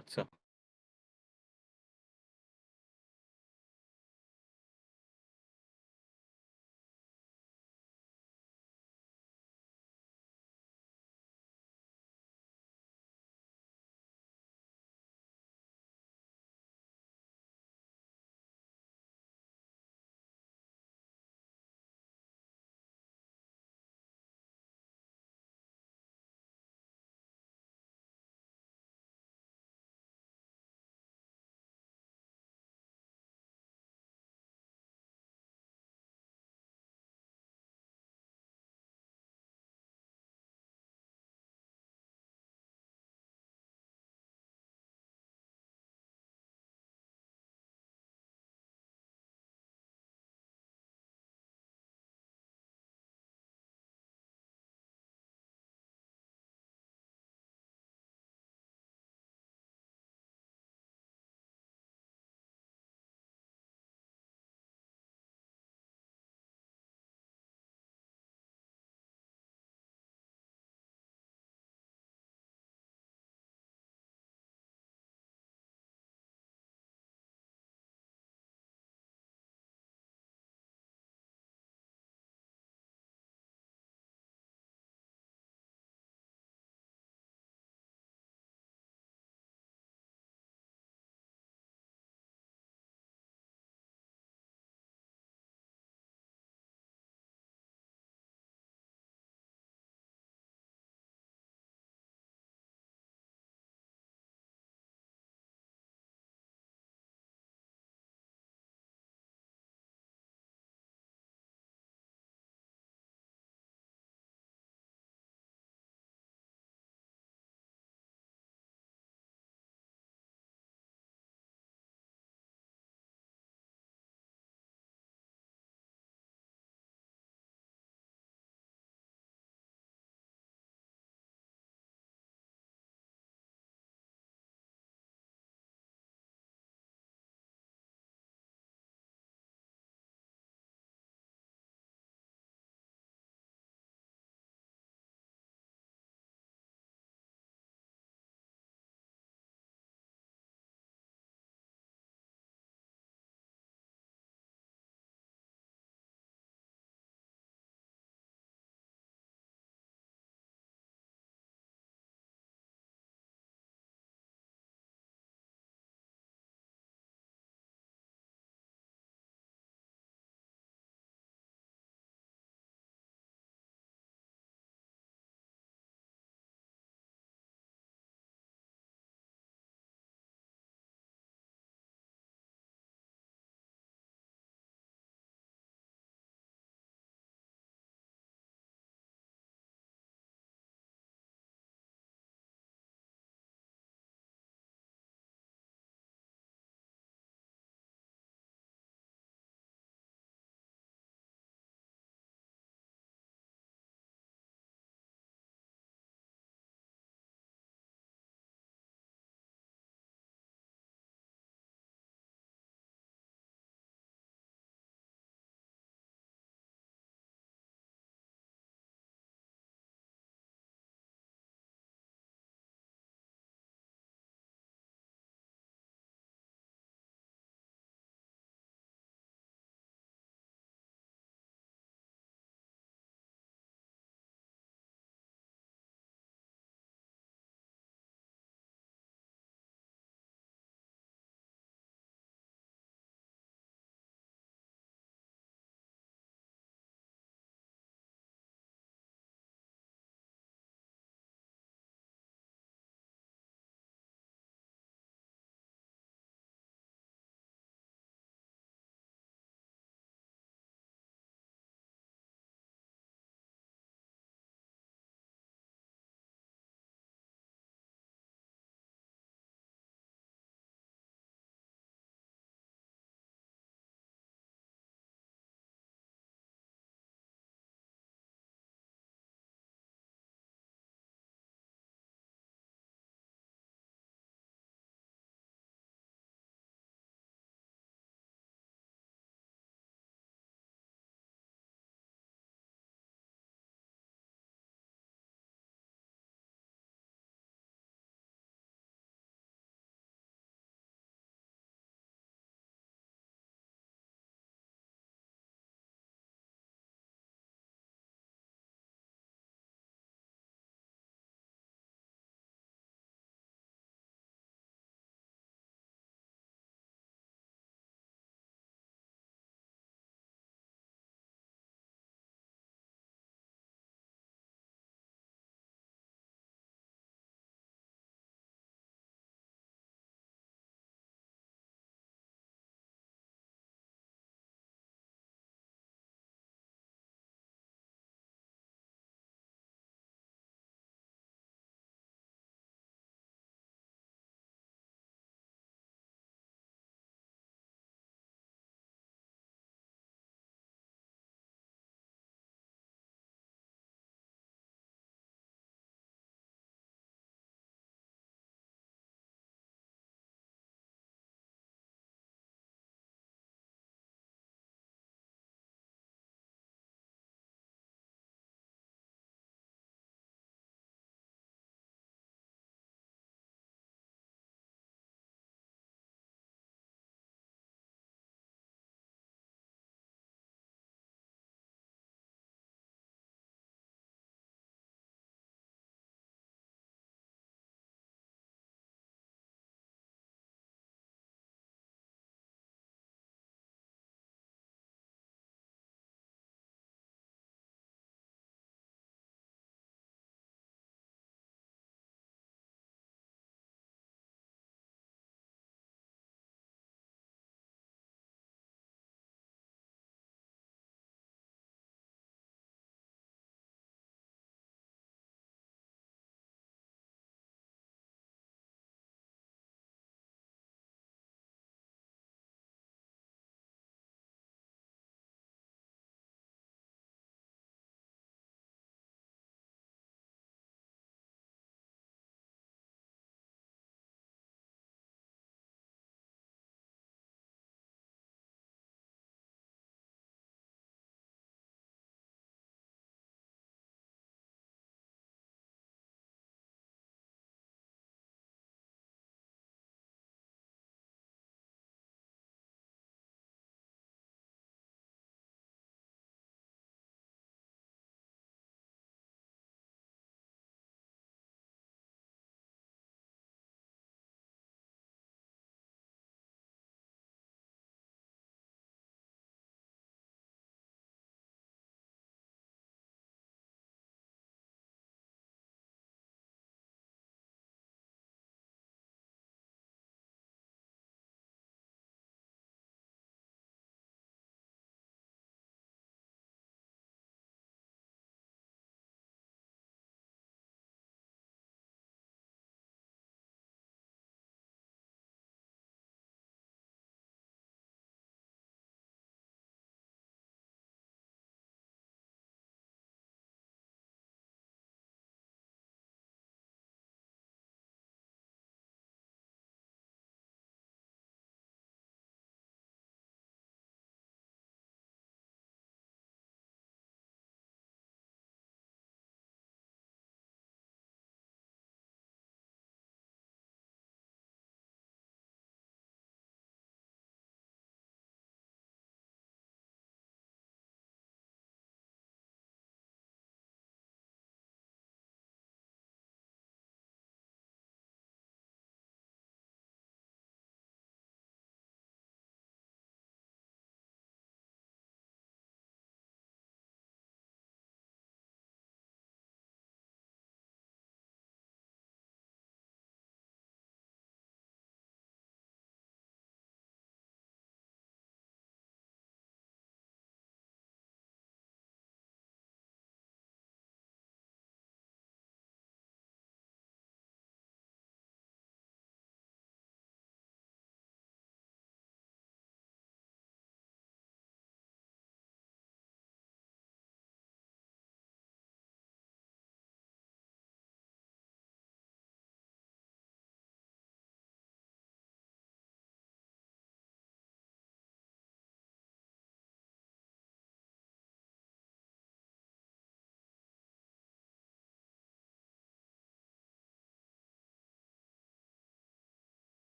আচ্ছা।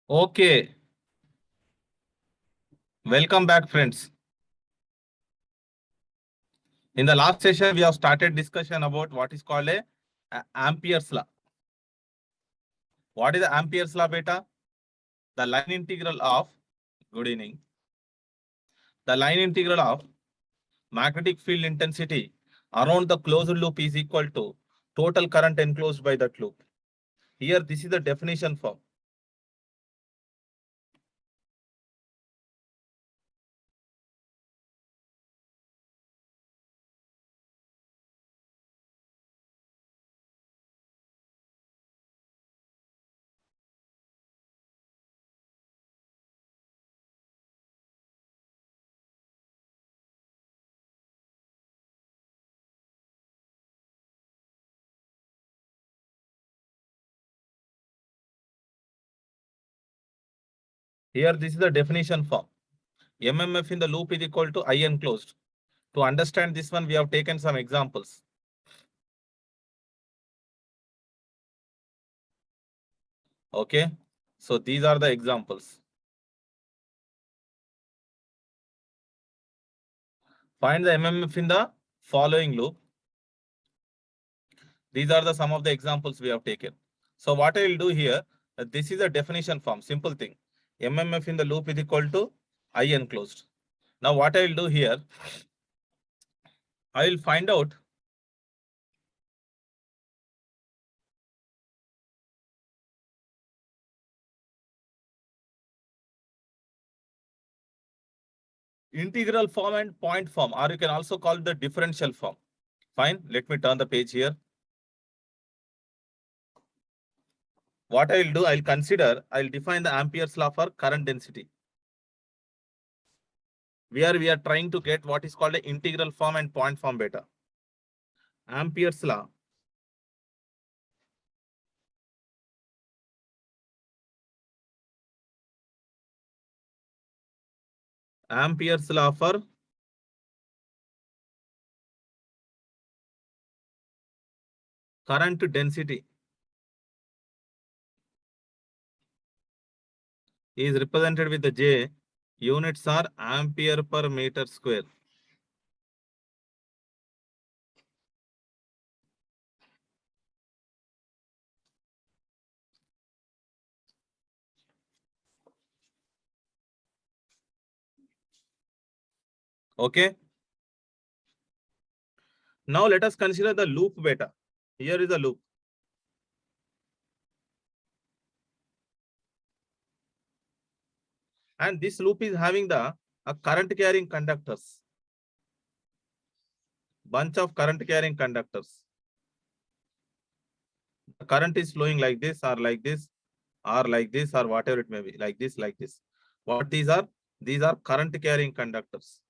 Okay, welcome back, friends. In the last session, we have started discussion about what is called a Ampere's law. What is the Ampere's law, beta? The line integral of, good evening, the line integral of magnetic field intensity around the closed loop is equal to total current enclosed by that loop. Here, this is the definition form. Here, this is the definition form. MMF in the loop is equal to I enclosed. To understand this one, we have taken some examples. Okay, so these are the examples. Find the MMF in the following loop. These are the some of the examples we have taken. So what I will do here, this is a definition form, simple thing. MMF in the loop is equal to I enclosed. Now what I will do here, I will find out integral form and point form, or you can also call it the differential form. Fine, let me turn the page here. What I will do, I will consider, I will define the Ampere's law for current density. Where we are trying to get what is called an integral form and point form beta. Ampere's law. Ampere's law for current density is represented with the J. Units are ampere per meter square. Okay. Now let us consider the loop beta. Here is a loop. And this loop is having the current carrying conductors. Bunch of current carrying conductors. The current is flowing like this or like this or like this or whatever it may be, like this, like this. What these are? These are current carrying conductors.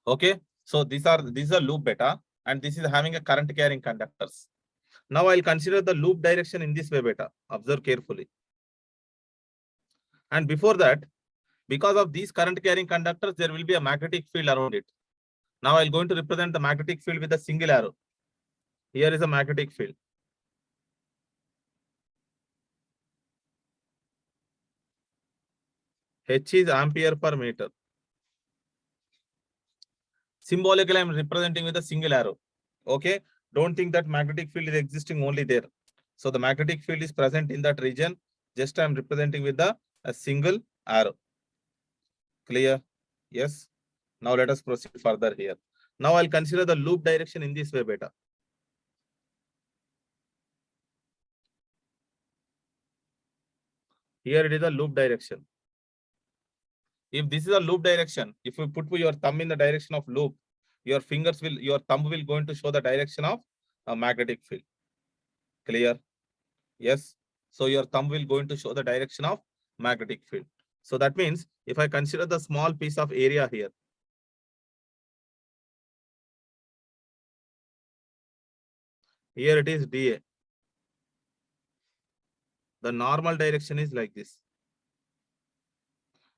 Okay. So these are loop beta, and this is having a current carrying conductors. Now I'll consider the loop direction in this way beta. Observe carefully. And before that, because of these current carrying conductors, there will be a magnetic field around it. Now I'm going to represent the magnetic field with a single arrow. Here is a magnetic field. H is ampere per meter. Symbolically, I'm representing with a single arrow. Okay. Don't think that magnetic field is existing only there. So the magnetic field is present in that region. Just I'm representing with a single arrow. Clear? Yes. Now let us proceed further here. Now I'll consider the loop direction in this way beta. Here it is a loop direction. If this is a loop direction, if you put your thumb in the direction of loop, your thumb will going to show the direction of a magnetic field. Clear? Yes. So your thumb will going to show the direction of magnetic field. So that means if I consider the small piece of area here, here it is dA. The normal direction is like this.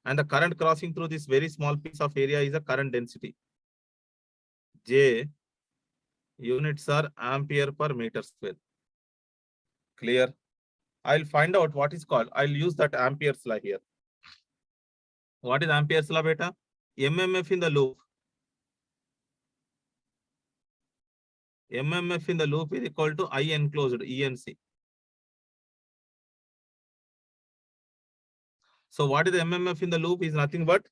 And the current crossing through this very small piece of area is a current density. J units are ampere per meter square. Clear? I'll find out what is called. I'll use that Ampere's law here. What is Ampere's law, beta? MMF in the loop. MMF in the loop is equal to I enclosed, ENC. So what is the MMF in the loop is nothing but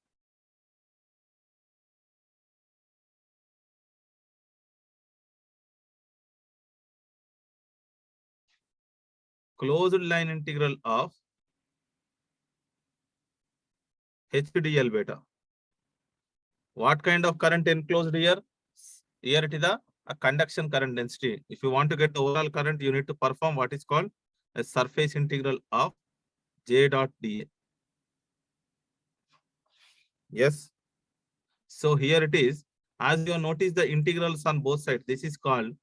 closed line integral of HDL beta. What kind of current enclosed here? Here it is a conduction current density. If you want to get the overall current, you need to perform what is called a surface integral of J dot dA. Yes. So here it is. As you notice the integrals on both sides, this is called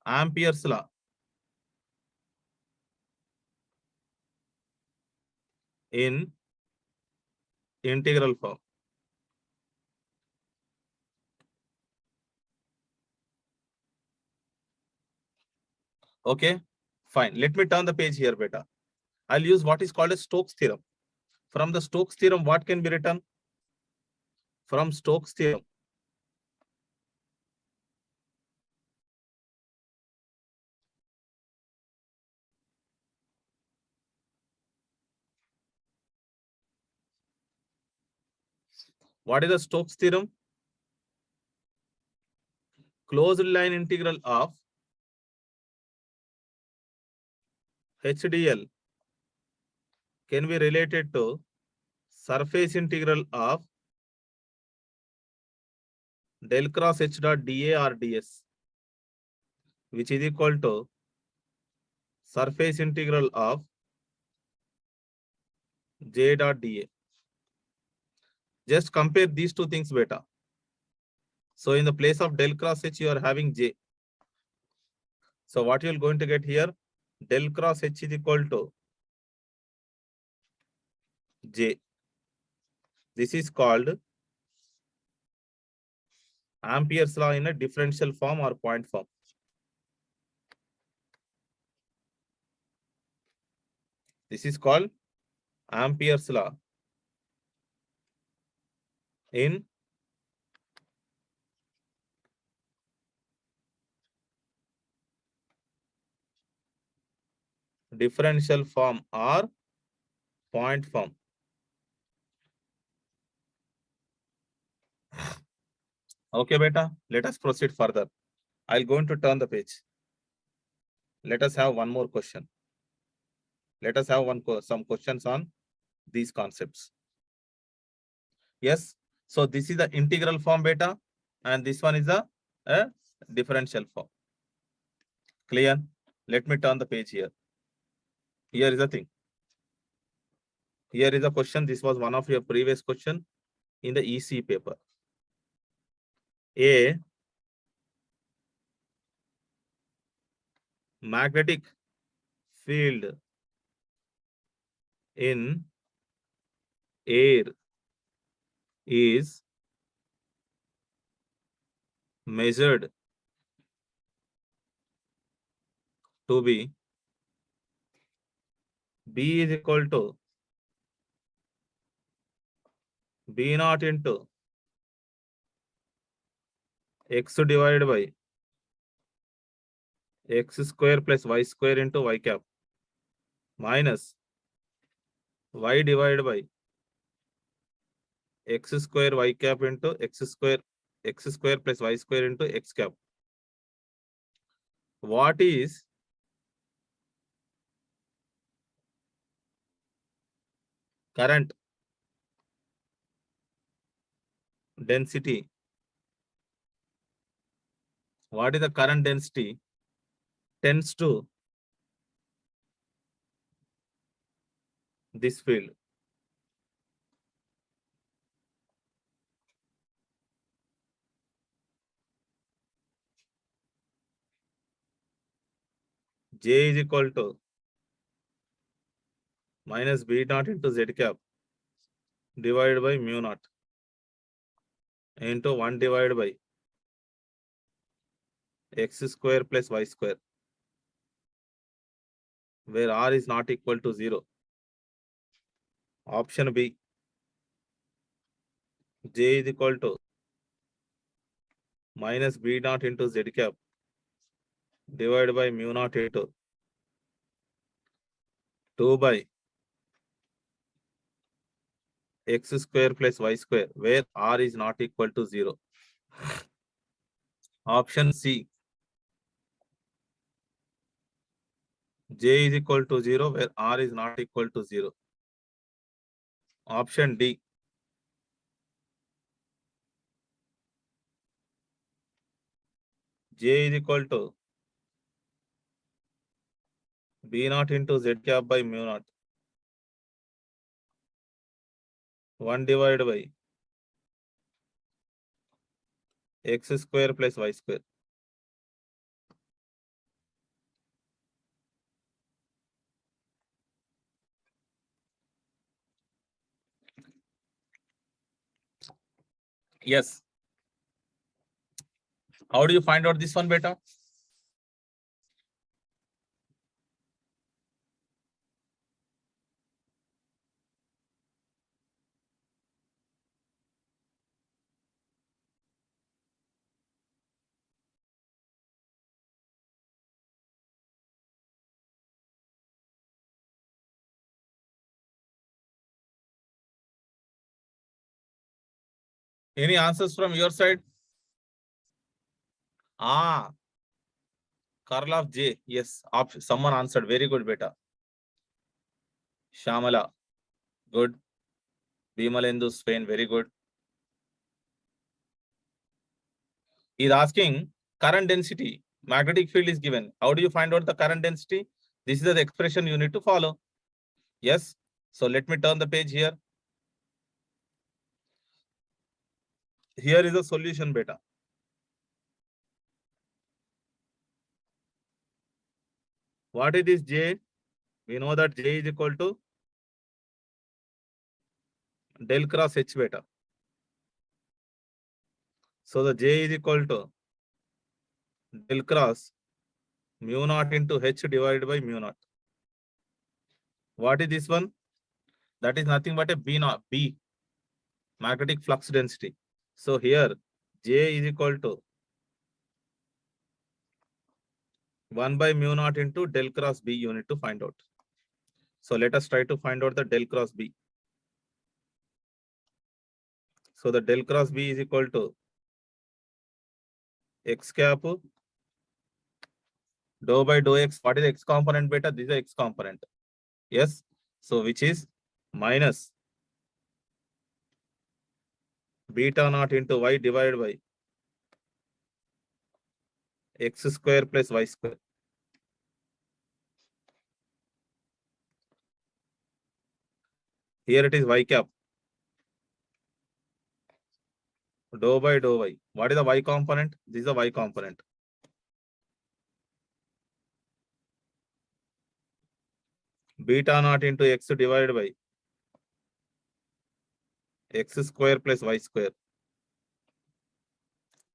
Ampere's law. In integral form. Okay, fine. Let me turn the page here, beta. I'll use what is called a Stokes theorem. From the Stokes theorem, what can be written? From Stokes theorem. What is the Stokes theorem? Closed line integral of HDL can be related to surface integral of del cross H dot dA or ds, which is equal to surface integral of J dot dA. Just compare these two things, beta. So in the place of del cross H, you are having J. So what you're going to get here, del cross H is equal to J. This is called Ampere's law in a differential form or point form. This is called Ampere's law in differential form or point form. Okay, beta, let us proceed further. I'll going to turn the page. Let us have one more question. Let us have some questions on these concepts. Yes, so this is the integral form, beta, and this one is a differential form. Clear? Let me turn the page here. Here is the thing. Here is a question. This was one of your previous question in the EC paper. A magnetic field in air is measured to be B is equal to B naught into X divided by X square plus Y square into Y cap minus Y divided by X square Y cap into X square plus Y square into X cap. What is current density? What is the current density tends to this field? J is equal to minus b naught into z cap divided by mu naught into 1 divided by x square plus y square, where r is not equal to 0. Option B, j is equal to minus b naught into z cap divided by mu naught into 2 by x square plus y square, where r is not equal to 0. Option C, j is equal to 0, where r is not equal to 0. Option D, j is equal to b naught into z cap by mu naught 1 divided by x square plus y square. Yes. How do you find out this one, beta? Any answers from your side? Curl of J. Yes, someone answered. Very good, beta. Shamala. Good. Bimalendu Spain. Very good. He is asking current density. Magnetic field is given. How do you find out the current density? This is the expression you need to follow. Yes. So let me turn the page here. Here is the solution, beta. What is this J? We know that J is equal to del cross H, beta. So the J is equal to del cross mu naught into H divided by mu naught. What is this one? That is nothing but a B naught, B, magnetic flux density. So here J is equal to 1 by mu naught into del cross B. You need to find out. So let us try to find out the del cross B. So the del cross B is equal to x cap dou by dou x. What is the x component, beta? This is the x component. Yes. So which is minus beta naught into y divided by x square plus y square. Here it is y cap dou by dou y. What is the y component? This is the y component. Beta naught into x divided by x square plus y square.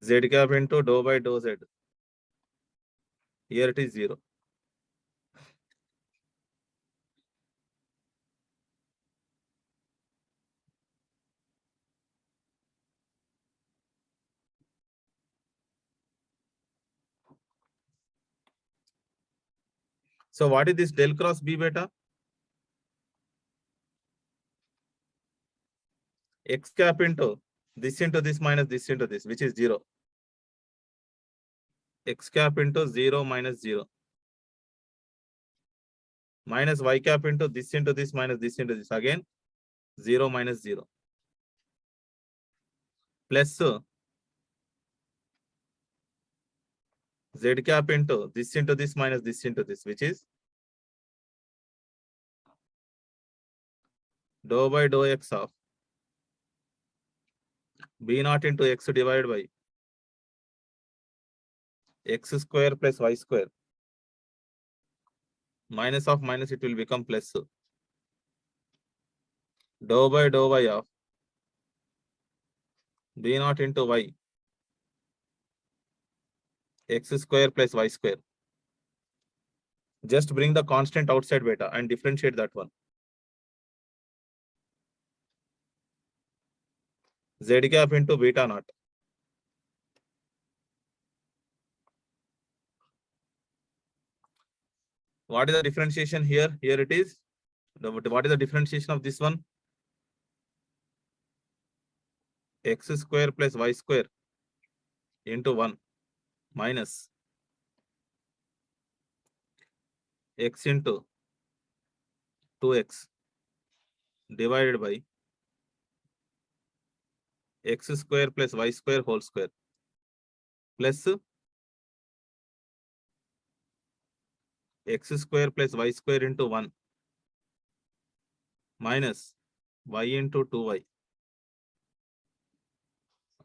Z cap into dou by dou z. Here it is 0. So what is this del cross B, beta? X cap into this minus this into this, which is 0. X cap into 0 minus 0. Minus y cap into this minus this into this. Again 0 minus 0. Plus z cap into this minus this into this, which is dou by dou x of b naught into x divided by x square plus y square. Minus of minus, it will become plus. dou by of b naught into y x square plus y square. Just bring the constant outside beta and differentiate that one. Z cap into beta naught. What is the differentiation here? Here it is. What is the differentiation of this one? X square plus y square into 1 minus x into 2x divided by x square plus y square whole square plus x square plus y square into 1 minus y into 2y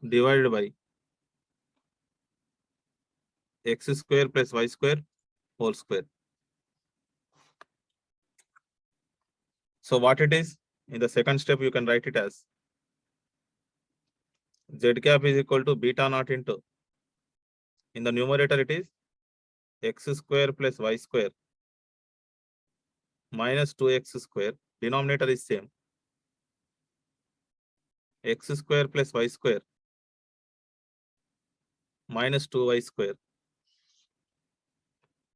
divided by x square plus y square whole square. So what it is? In the second step, you can write it as z cap is equal to beta naught into, in the numerator it is x square plus y square minus 2x square, denominator is same, x square plus y square minus 2y square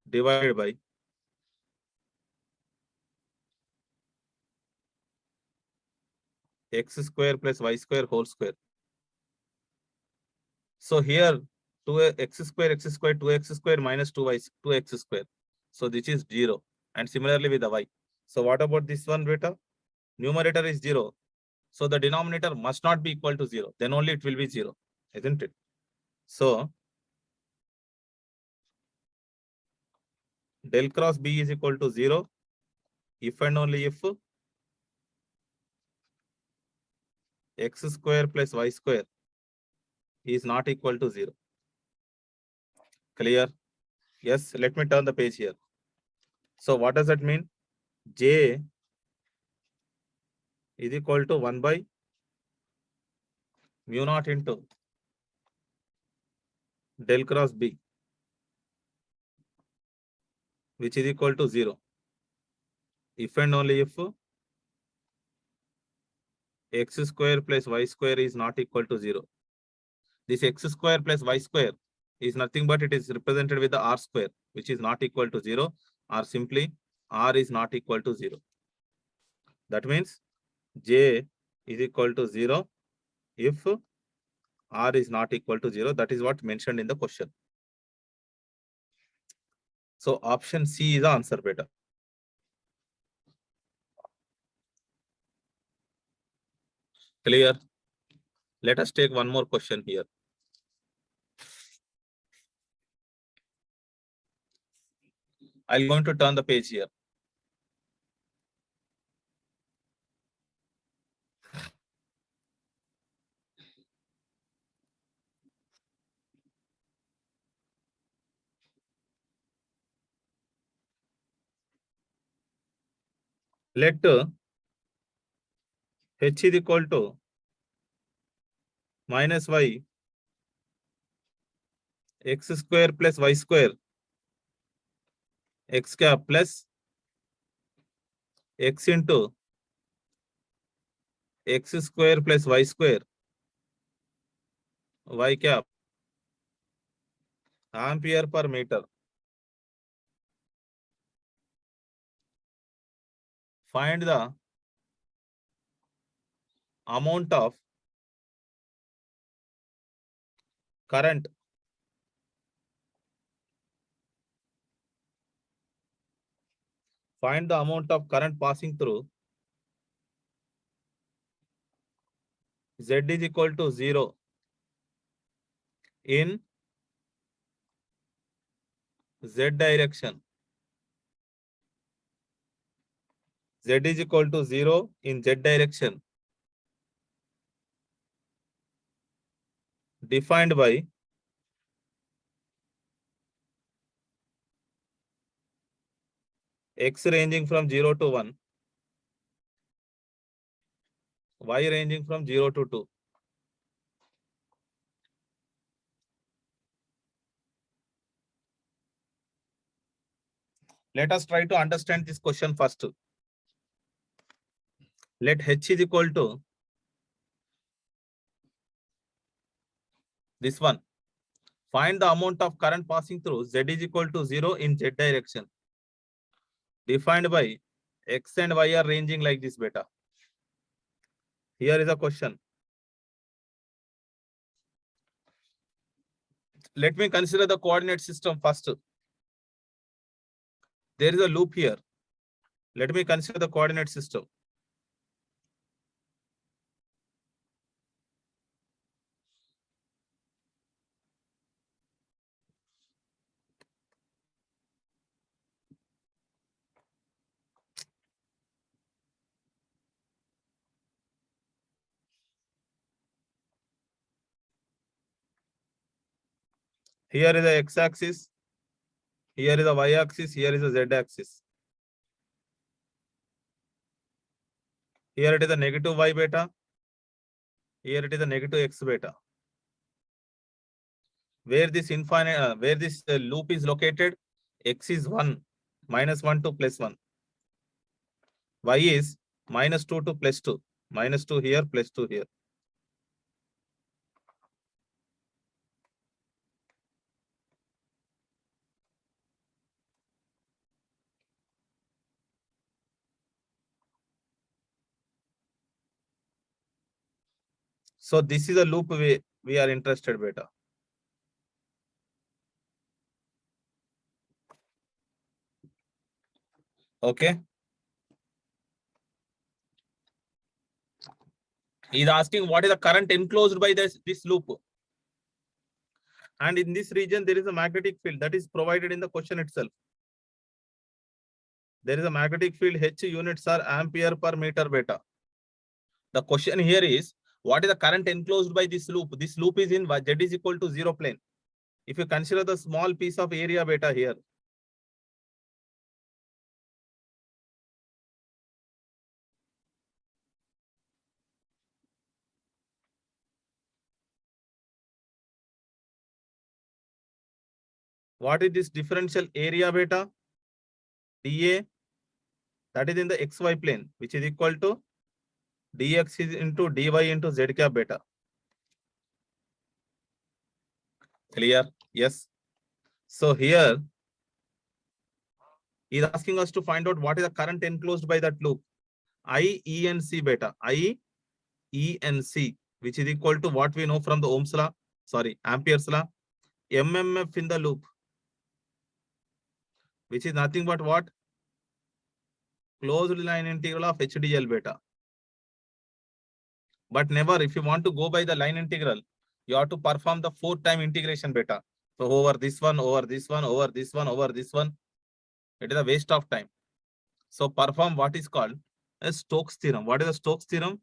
divided by x square plus y square whole square. So here 2x square, 2x square minus 2x square. So this is 0. And similarly with the y. So what about this one, beta? Numerator is 0. So the denominator must not be equal to 0. Then only it will be 0, isn't it? So del cross B is equal to 0 if and only if x square plus y square is not equal to 0. Clear? Yes, let me turn the page here. So what does that mean? J is equal to 1 by mu naught into del cross B, which is equal to 0. If and only if x square plus y square is not equal to 0. This x square plus y square is nothing but it is represented with the r square, which is not equal to 0, or simply r is not equal to 0. That means J is equal to 0 if r is not equal to 0. That is what mentioned in the question. So option C is the answer, beta. Clear? Let us take one more question here. I'm going to turn the page here. Let h is equal to minus y x square plus y square x cap plus x into x square plus y square y cap ampere per meter. Find the amount of current passing through z is equal to 0 in z direction. Z is equal to 0 in z direction, defined by x ranging from 0 to 1 Y ranging from 0 to 2. Let us try to understand this question first. Let H is equal to this one. Find the amount of current passing through Z is equal to 0 in Z direction. Defined by X and Y are ranging like this beta. Here is a question. Let me consider the coordinate system first. There is a loop here. Let me consider the coordinate system. Here is the x-axis. Here is the y-axis. Here is the z-axis. Here it is the negative y beta. Here it is the negative x beta. Where this loop is located, x is 1, -1 to +1. Y is -2 to +2. -2 here, +2 here. So this is a loop we are interested beta. Okay. He is asking what is the current enclosed by this loop. And in this region, there is a magnetic field that is provided in the question itself. There is a magnetic field, H units are ampere per meter beta. The question here is, what is the current enclosed by this loop? This loop is in Z is equal to 0 plane. If you consider the small piece of area beta here, what is this differential area beta? dA, that is in the xy plane, which is equal to dx is into dy into z cap beta. Clear? Yes. So here, he is asking us to find out what is the current enclosed by that loop. IENC beta, IENC, which is equal to what we know from the Ohm's law, Ampere's law, MMF in the loop, which is nothing but what? Closed line integral of HDL beta. But never, if you want to go by the line integral, you have to perform the 4-time integration beta. So over this one, over this one, over this one, over this one. It is a waste of time. So perform what is called a Stokes theorem. What is the Stokes theorem?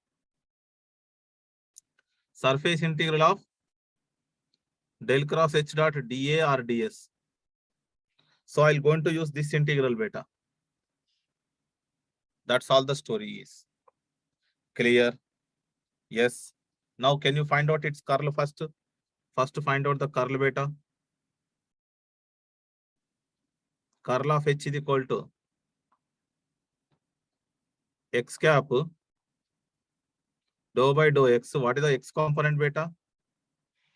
Surface integral of del cross H dot dA or ds. So I'll going to use this integral beta. That's all the story is. Clear? Yes. Now can you find out its curl first? First find out the curl beta. Curl of H is equal to x cap dou by dou x. What is the x component beta?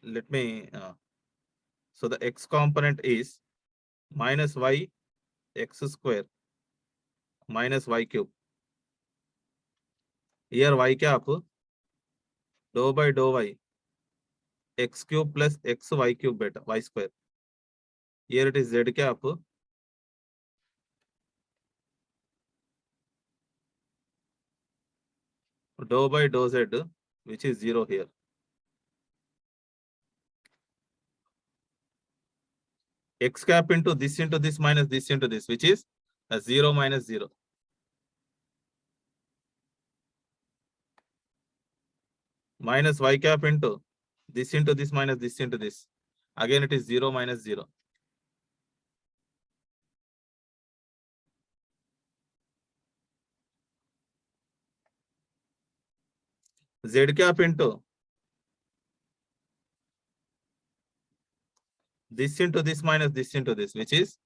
Let me, so the x component is minus y x square minus y cube. Here y cap dou by dou y x cube plus x y cube beta y square. Here it is z cap dou by dou z, which is 0 here. X cap into this minus this into this, which is a 0 minus 0. Minus y cap into this minus this into this. Again, it is 0 minus 0. Z cap into this into this minus this into this, which is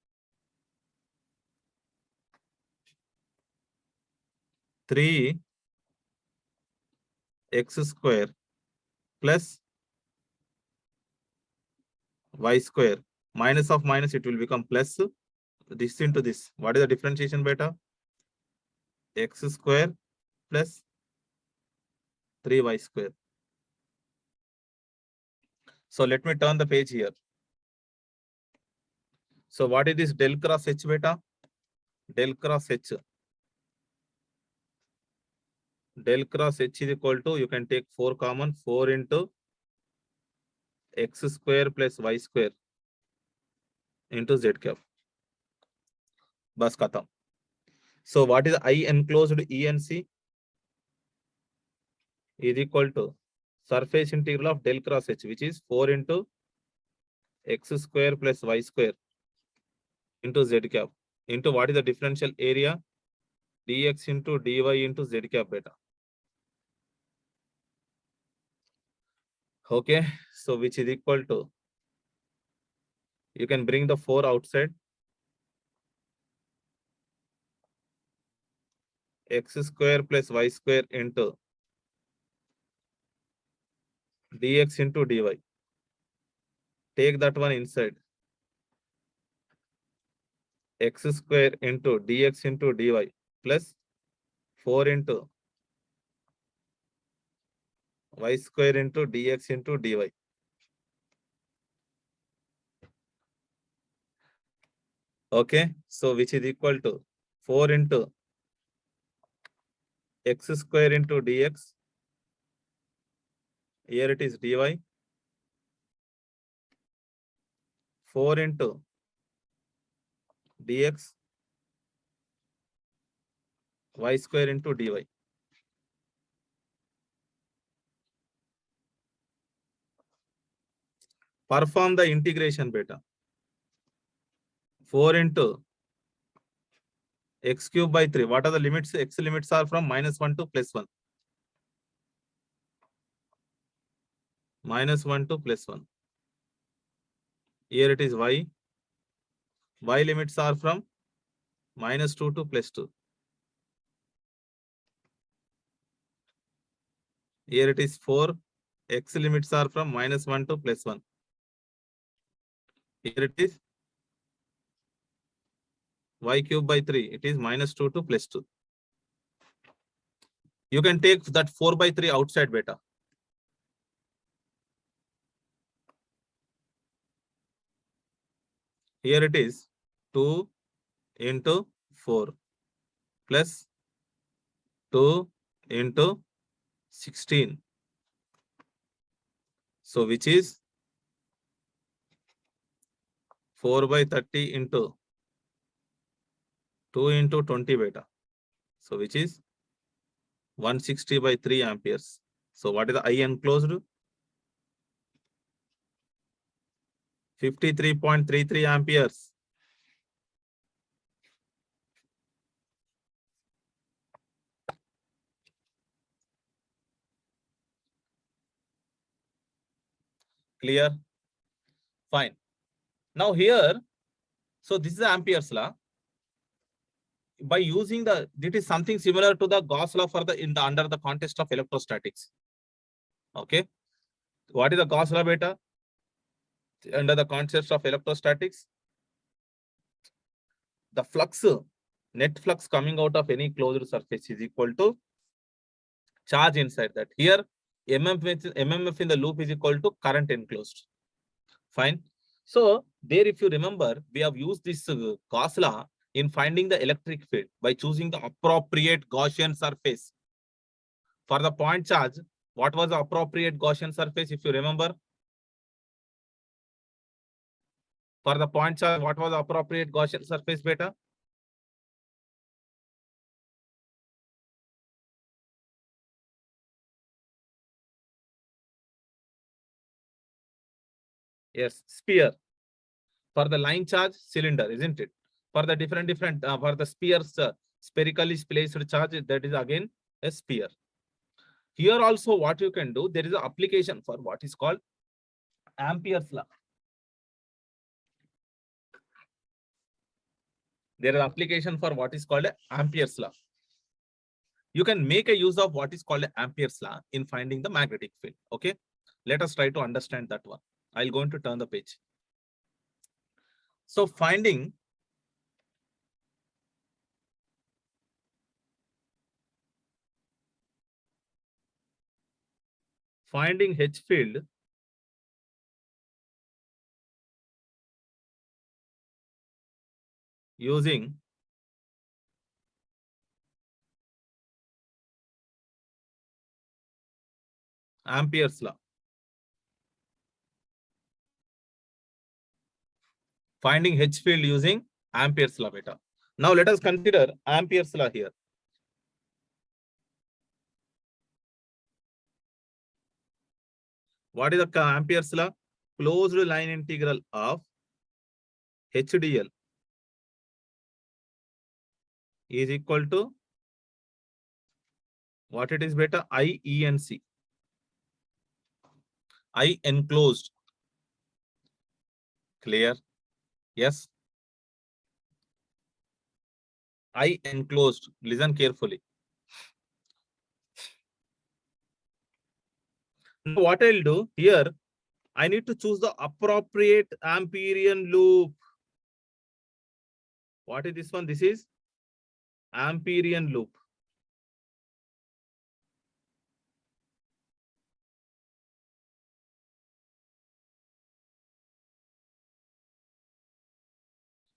3x square plus y square. Minus of minus, it will become plus this into this. What is the differentiation beta? X square plus 3y square. So let me turn the page here. So what is this del cross H beta? Del cross H. Del cross H is equal to, you can take 4 common, 4 into x square plus y square into z cap. Bas khatam. So what is I enclosed E and C? Is equal to surface integral of del cross H, which is 4 into x square plus y square into z cap into what is the differential area? Dx into dy into z cap beta. Okay, so which is equal to, you can bring the 4 outside, x square plus y square into dx into dy. Take that one inside. X square into dx into dy plus 4 into y square into dx into dy. Okay, so which is equal to 4 into x square into dx. Here it is dy. 4 into dx y square into dy. Perform the integration beta. 4 into x cube by 3. What are the limits? X limits are from -1 to +1. -1 to +1. Here it is y. Y limits are from -2 to +2. Here it is 4. X limits are from -1 to +1. Here it is y cube by 3. It is -2 to +2. You can take that 4 by 3 outside beta. Here it is 2 into 4 plus 2 into 16. So which is 4 by 30 into 2 into 20 beta. So which is 160 by 3 amperes. So what is the I enclosed? 53.33 amperes. Clear? Fine. Now here, so this is the amperes law. By using it is something similar to the Gauss law for under the context of electrostatics. Okay. What is the Gauss law beta? Under the context of electrostatics, the flux, net flux coming out of any closed surface is equal to charge inside that. Here, MMF in the loop is equal to current enclosed. Fine. So there, if you remember, we have used this Gauss law in finding the electric field by choosing the appropriate Gaussian surface. For the point charge, what was the appropriate Gaussian surface, if you remember? For the point charge, what was the appropriate Gaussian surface beta? Yes, sphere. For the line charge, cylinder, isn't it? For the different for the spheres, spherically placed charge, that is again a sphere. Here also what you can do, there is an application for what is called Ampere's law. There is application for what is called Ampere's law. You can make a use of what is called Ampere's law in finding the magnetic field. Okay, let us try to understand that one. I'll going to turn the page. So finding H field using Ampere's law. Finding H field using Ampere's law beta. Now let us consider Ampere's law here. What is the Ampere's law? Closed line integral of HDL is equal to what it is beta? IENC. I enclosed. Clear? Yes. I enclosed. Listen carefully. Now what I'll do here, I need to choose the appropriate Amperian loop. What is this one? This is Amperian loop.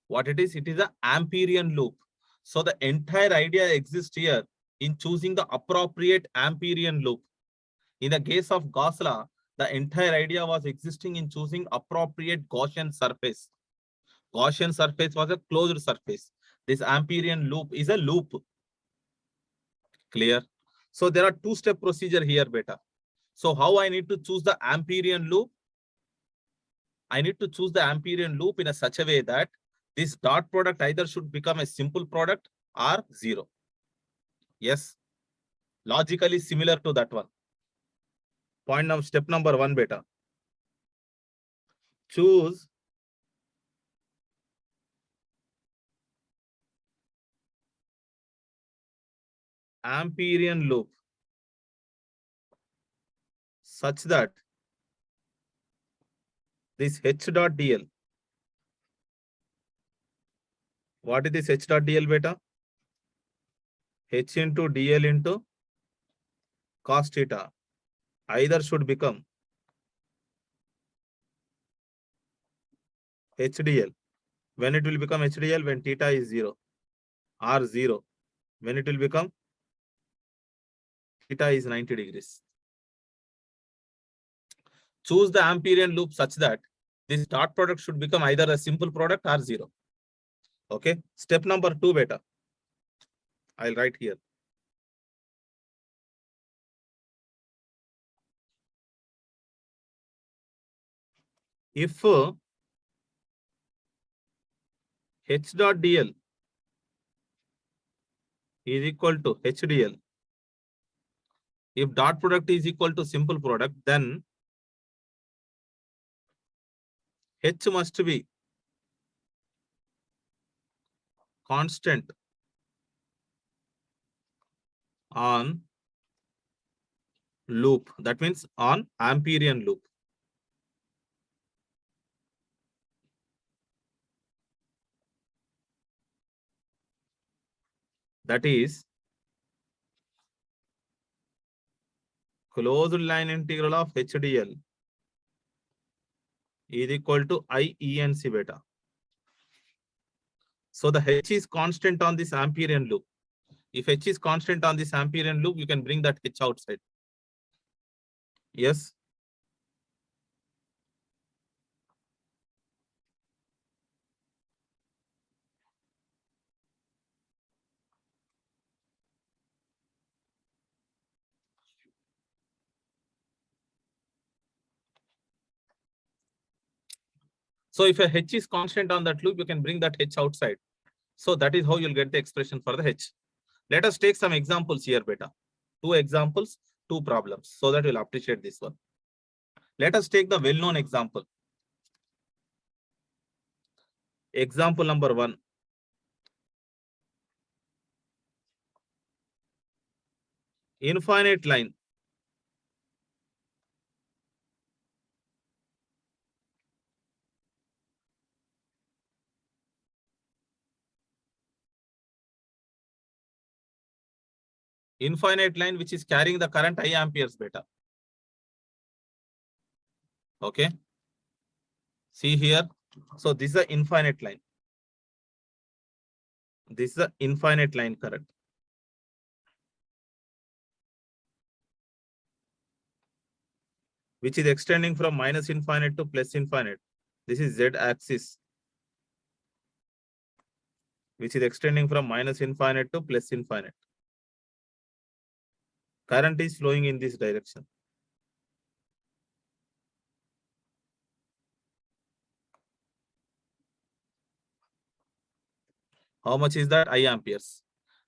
What it is? It is an Amperian loop. So the entire idea exists here in choosing the appropriate Amperian loop. In the case of Gauss law, the entire idea was existing in choosing appropriate Gaussian surface. Gaussian surface was a closed surface. This Amperian loop is a loop. Clear? So there are two-step procedure here, beta. So how I need to choose the Amperian loop? I need to choose the Amperian loop in a such a way that this dot product either should become a simple product or zero. Yes. Logically similar to that one. Step number 1, beta. Choose Amperian loop such that this H dot dl. What is this H dot dl, beta? H into dl into cos theta either should become HDL. When it will become HDL? When theta is 0 or 0. When it will become theta is 90 degrees. Choose the Amperian loop such that this dot product should become either a simple product or 0. Okay. Step number 2, beta. I'll write here. If H dot dl is equal to HDL, if dot product is equal to simple product, then H must be constant on loop. That means on Amperian loop. That is closed line integral of HDL is equal to IENC beta. So the H is constant on this Amperian loop. If H is constant on this Amperian loop, you can bring that H outside. Yes. So if a H is constant on that loop, you can bring that H outside. So that is how you'll get the expression for the H. Let us take some examples here, beta. 2 examples. two problems so that you'll appreciate this one. Let us take the well-known example. Example number 1. Infinite line. Infinite line which is carrying the current I amperes beta. Okay. See here. So this is the infinite line. This is the infinite line current. Which is extending from minus infinite to plus infinite. This is Z axis. Which is extending from minus infinite to plus infinite. Current is flowing in this direction. How much is that? I amperes.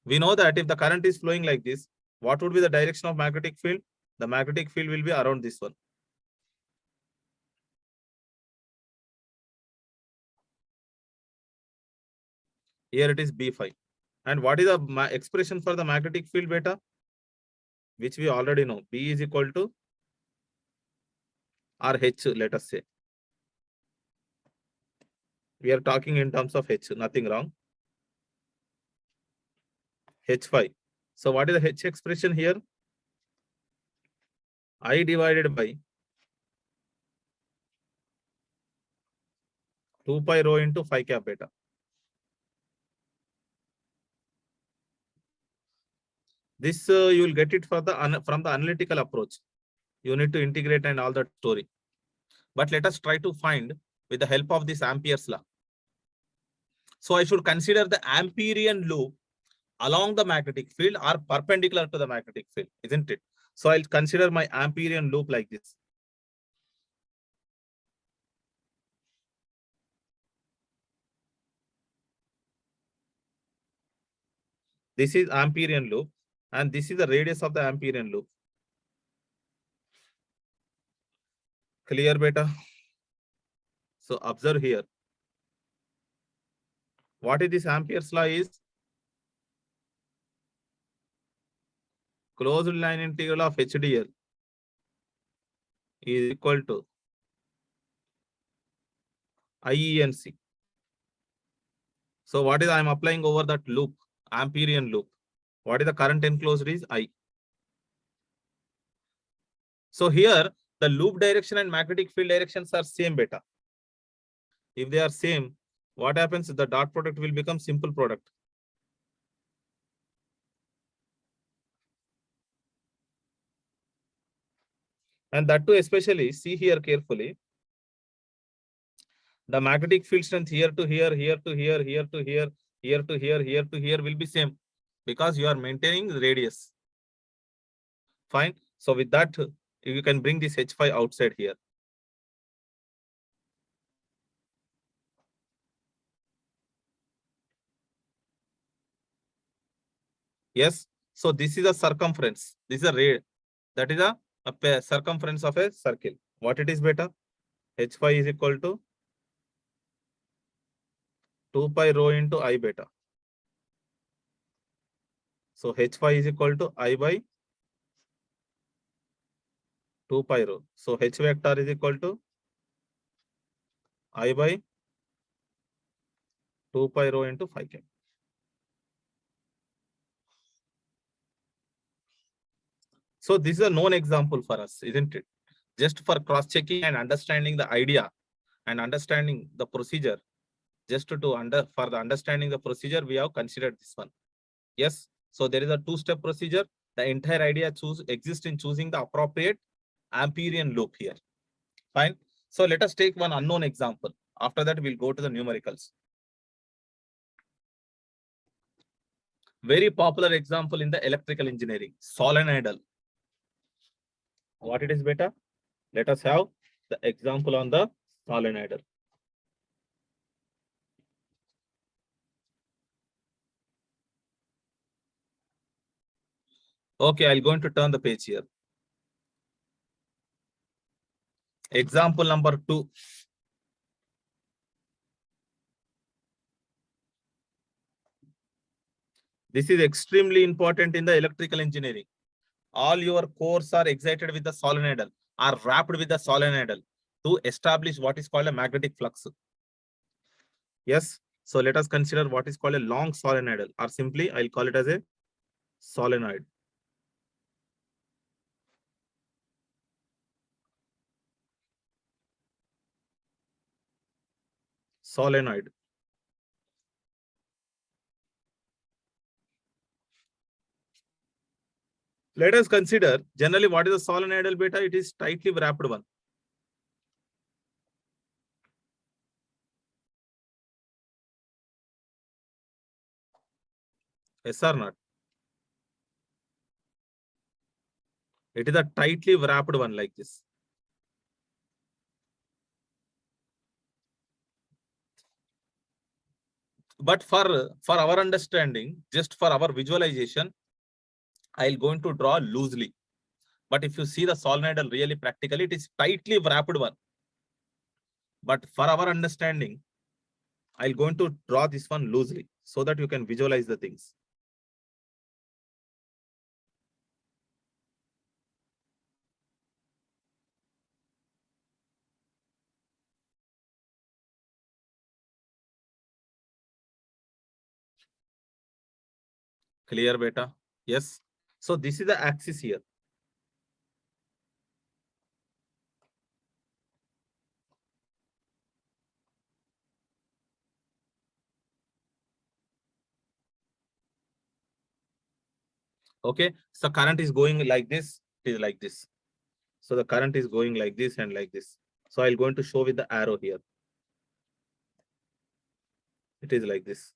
We know that if the current is flowing like this, what would be the direction of magnetic field? The magnetic field will be around this one. Here it is B5. And what is the expression for the magnetic field beta? Which we already know. B is equal to RH, let us say. We are talking in terms of H, nothing wrong. H5. So what is the H expression here? I divided by 2 pi rho into phi cap beta. This you will get it for the from the analytical approach. You need to integrate and all that story. But let us try to find with the help of this Ampere's law. So I should consider the Amperian loop along the magnetic field or perpendicular to the magnetic field, isn't it? So I'll consider my Amperian loop like this. This is Amperian loop and this is the radius of the Amperian loop. Clear beta? So observe here. What is this Ampere's law is? Closed line integral of HDL is equal to IENC. So what is I am applying over that loop, Amperian loop. What is the current enclosed is I. So here the loop direction and magnetic field directions are same beta. If they are same, what happens? The dot product will become simple product. And that too especially, see here carefully. The magnetic field strength here to here, here to here, here to here, here to here, here to here will be same because you are maintaining the radius. Fine. So with that, you can bring this H5 outside here. Yes. So this is a circumference. This is a radius. That is a circumference of a circle. What it is beta? H5 is equal to 2 pi rho into I beta. So H5 is equal to I by 2 pi rho. So H vector is equal to I by 2 pi rho into phi cap. So this is a known example for us, isn't it? Just for cross-checking and understanding the idea and understanding the procedure. Just for the understanding the procedure, we have considered this one. Yes. So there is a two-step procedure. The entire idea exists in choosing the appropriate Amperian loop here. Fine. So let us take one unknown example. After that, we'll go to the numericals. Very popular example in the electrical engineering, solenoidal. What it is beta? Let us have the example on the solenoidal. Okay, I'm going to turn the page here. Example number 2. This is extremely important in the electrical engineering. All your cores are excited with the solenoidal, are wrapped with the solenoidal to establish what is called a magnetic flux. Yes. So let us consider what is called a long solenoidal, or simply I'll call it as a solenoid. Solenoid. Let us consider generally what is a solenoidal beta. It is tightly wrapped one. Yes or not? It is a tightly wrapped one like this. But for our understanding, just for our visualization, I'll going to draw loosely. But if you see the solenoidal really practically, it is tightly wrapped one. But for our understanding, I'll going to draw this one loosely so that you can visualize the things. Clear, beta? Yes. So this is the axis here. Okay. So current is going like this. It is like this. So the current is going like this and like this. So I'll going to show with the arrow here. It is like this.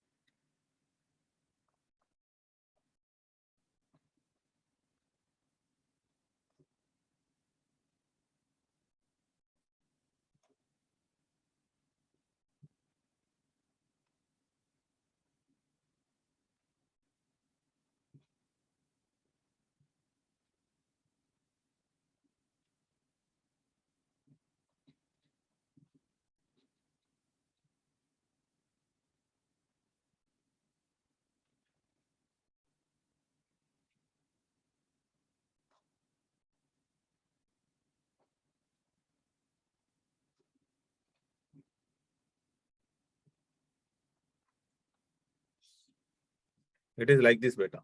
It is like this, beta.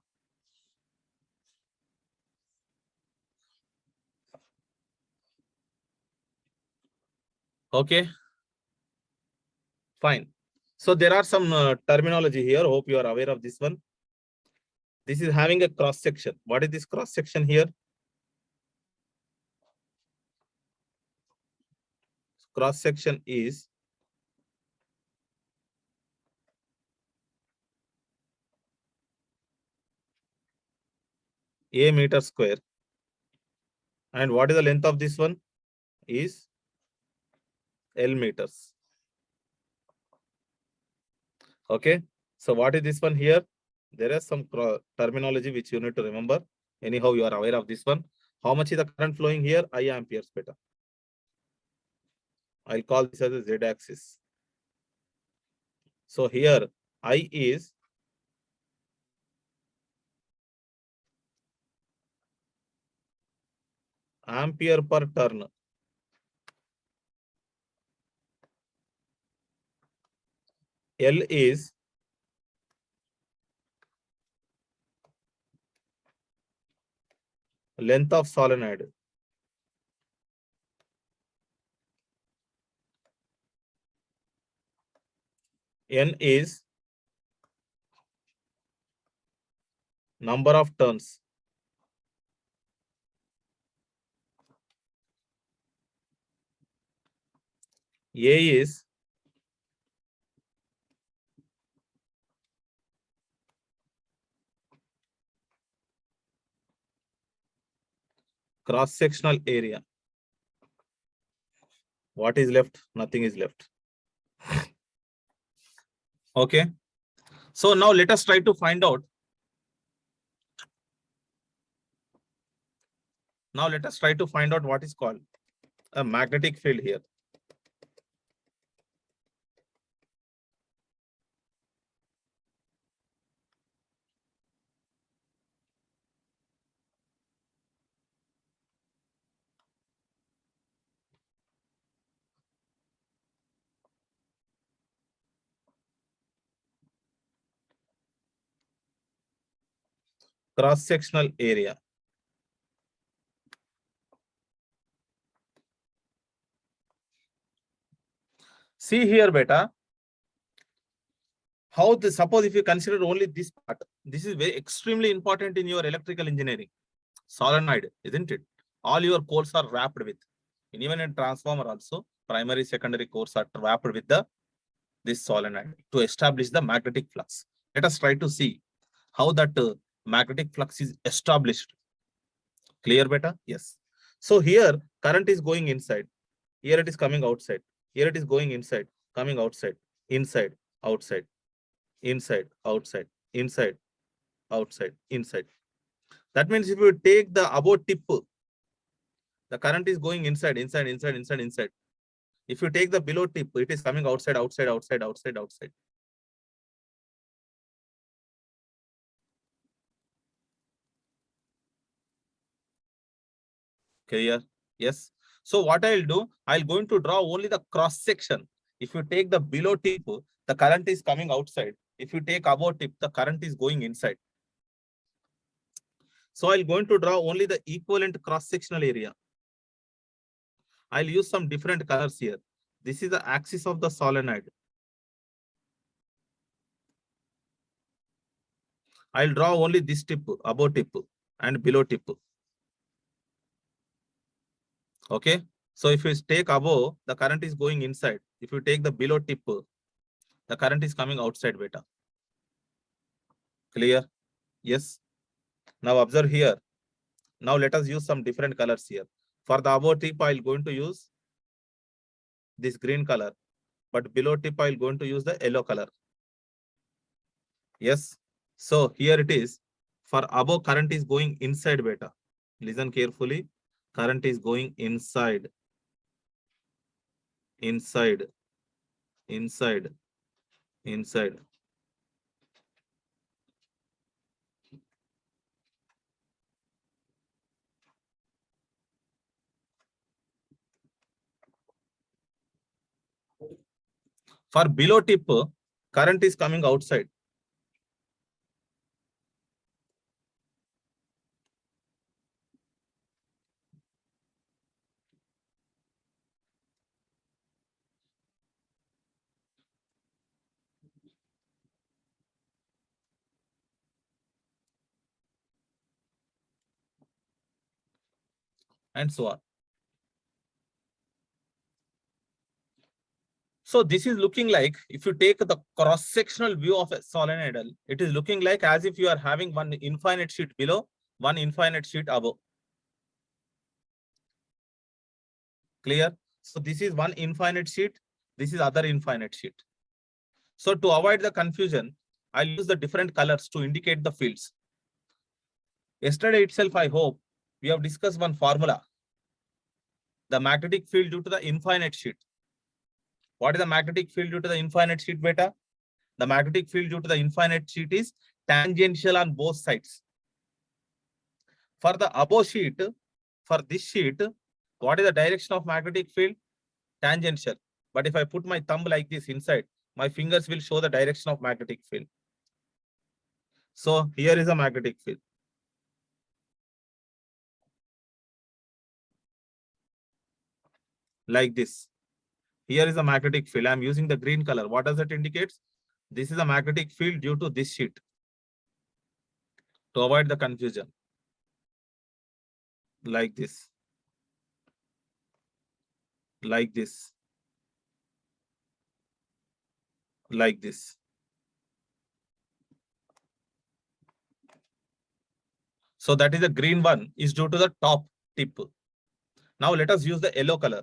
Okay. Fine. So there are some terminology here. Hope you are aware of this one. This is having a cross section. What is this cross section here? Cross section is a meter square. And what is the length of this one? Is L meters. Okay. So what is this one here? There is some terminology which you need to remember. Anyhow, you are aware of this one. How much is the current flowing here? I amperes, beta. I'll call this as a Z axis. So here I is ampere per turn. L is length of solenoid. N is number of turns. A is cross-sectional area. What is left? Nothing is left. Okay. So now let us try to find out. Now let us try to find out what is called a magnetic field here. Cross-sectional area. See here, beta. How the suppose if you consider only this part, this is very extremely important in your electrical engineering. Solenoid, isn't it? All your cores are wrapped with. And even in transformer also, primary, secondary cores are wrapped with this solenoid to establish the magnetic flux. Let us try to see how that magnetic flux is established. Clear, beta? Yes. So here current is going inside. Here it is coming outside. Here it is going inside, coming outside, inside, outside, inside, outside, inside, outside, inside. That means if you take the above tip, the current is going inside, inside, inside, inside, inside. If you take the below tip, it is coming outside, outside, outside, outside, outside. Clear? Yes. So what I'll do, I'll going to draw only the cross section. If you take the below tip, the current is coming outside. If you take above tip, the current is going inside. So I'll going to draw only the equivalent cross-sectional area. I'll use some different colors here. This is the axis of the solenoid. I'll draw only this tip, above tip and below tip. Okay. So if you take above, the current is going inside. If you take the below tip, the current is coming outside, beta. Clear? Yes. Now observe here. Now let us use some different colors here. For the above tip, I'll going to use this green color, but below tip, I'll going to use the yellow color. Yes. So here it is. For above, current is going inside, beta. Listen carefully. Current is going inside, inside, inside, inside. For below tip, current is coming outside. And so on. So this is looking like, if you take the cross-sectional view of a solenoidal, it is looking like as if you are having one infinite sheet below, one infinite sheet above. Clear? So this is one infinite sheet. This is other infinite sheet. So to avoid the confusion, I'll use the different colors to indicate the fields. Yesterday itself, I hope, we have discussed one formula. The magnetic field due to the infinite sheet. What is the magnetic field due to the infinite sheet, beta? The magnetic field due to the infinite sheet is tangential on both sides. For the above sheet, for this sheet, what is the direction of magnetic field? Tangential. But if I put my thumb like this inside, my fingers will show the direction of magnetic field. So here is a magnetic field. Like this. Here is a magnetic field. I'm using the green color. What does it indicate? This is a magnetic field due to this sheet. To avoid the confusion. Like this. Like this. Like this. So that is the green one is due to the top tip. Now let us use the yellow color.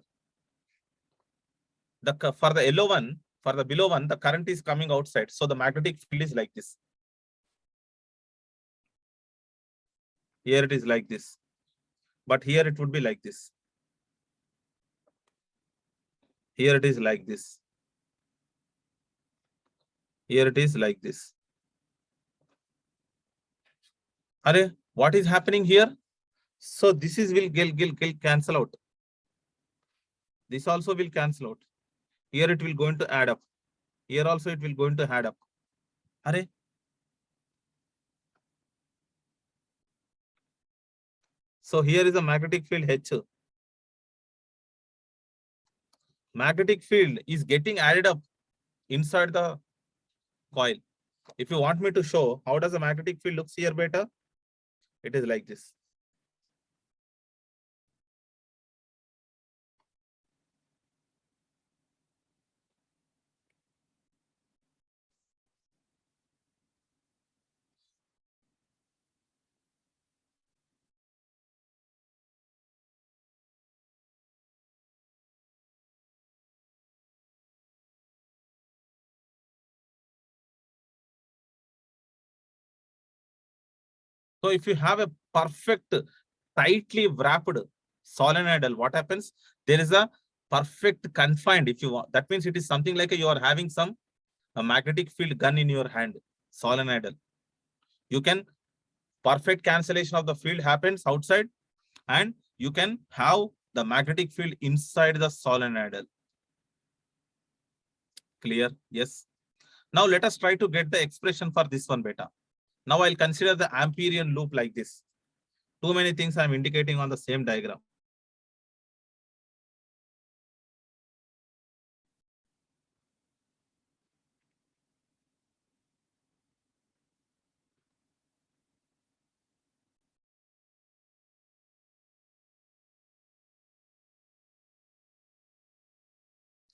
For the yellow one, for the below one, the current is coming outside. So the magnetic field is like this. Here it is like this. But here it would be like this. Here it is like this. Here it is like this. Are, what is happening here? So this is will cancel out. This also will cancel out. Here it will going to add up. Here also it will going to add up. Are, so here is a magnetic field H. Magnetic field is getting added up inside the coil. If you want me to show how does the magnetic field looks here, beta, it is like this. So if you have a perfect, tightly wrapped solenoidal, what happens? There is a perfect confined, if you want. That means it is something like you are having a magnetic field gun in your hand, solenoidal. You can, perfect cancellation of the field happens outside, and you can have the magnetic field inside the solenoidal. Clear? Yes. Now let us try to get the expression for this one, beta. Now I'll consider the Amperian loop like this. Too many things I'm indicating on the same diagram.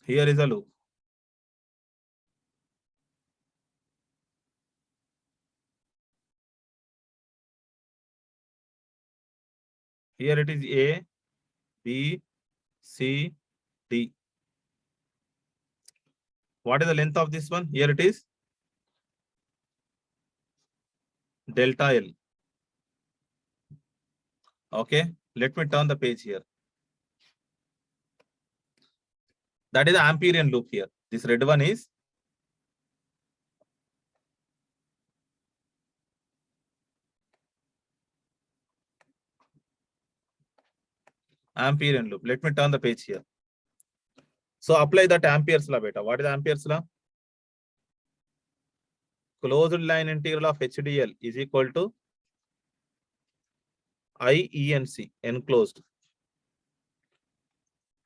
Here is a loop. Here it is A, B, C, D. What is the length of this one? Here it is delta L. Okay, let me turn the page here. That is the Amperian loop here. This red one is Amperian loop. Let me turn the page here. So apply that Ampere's law, beta. What is Ampere's law? Closed line integral of HDL is equal to IENC, enclosed.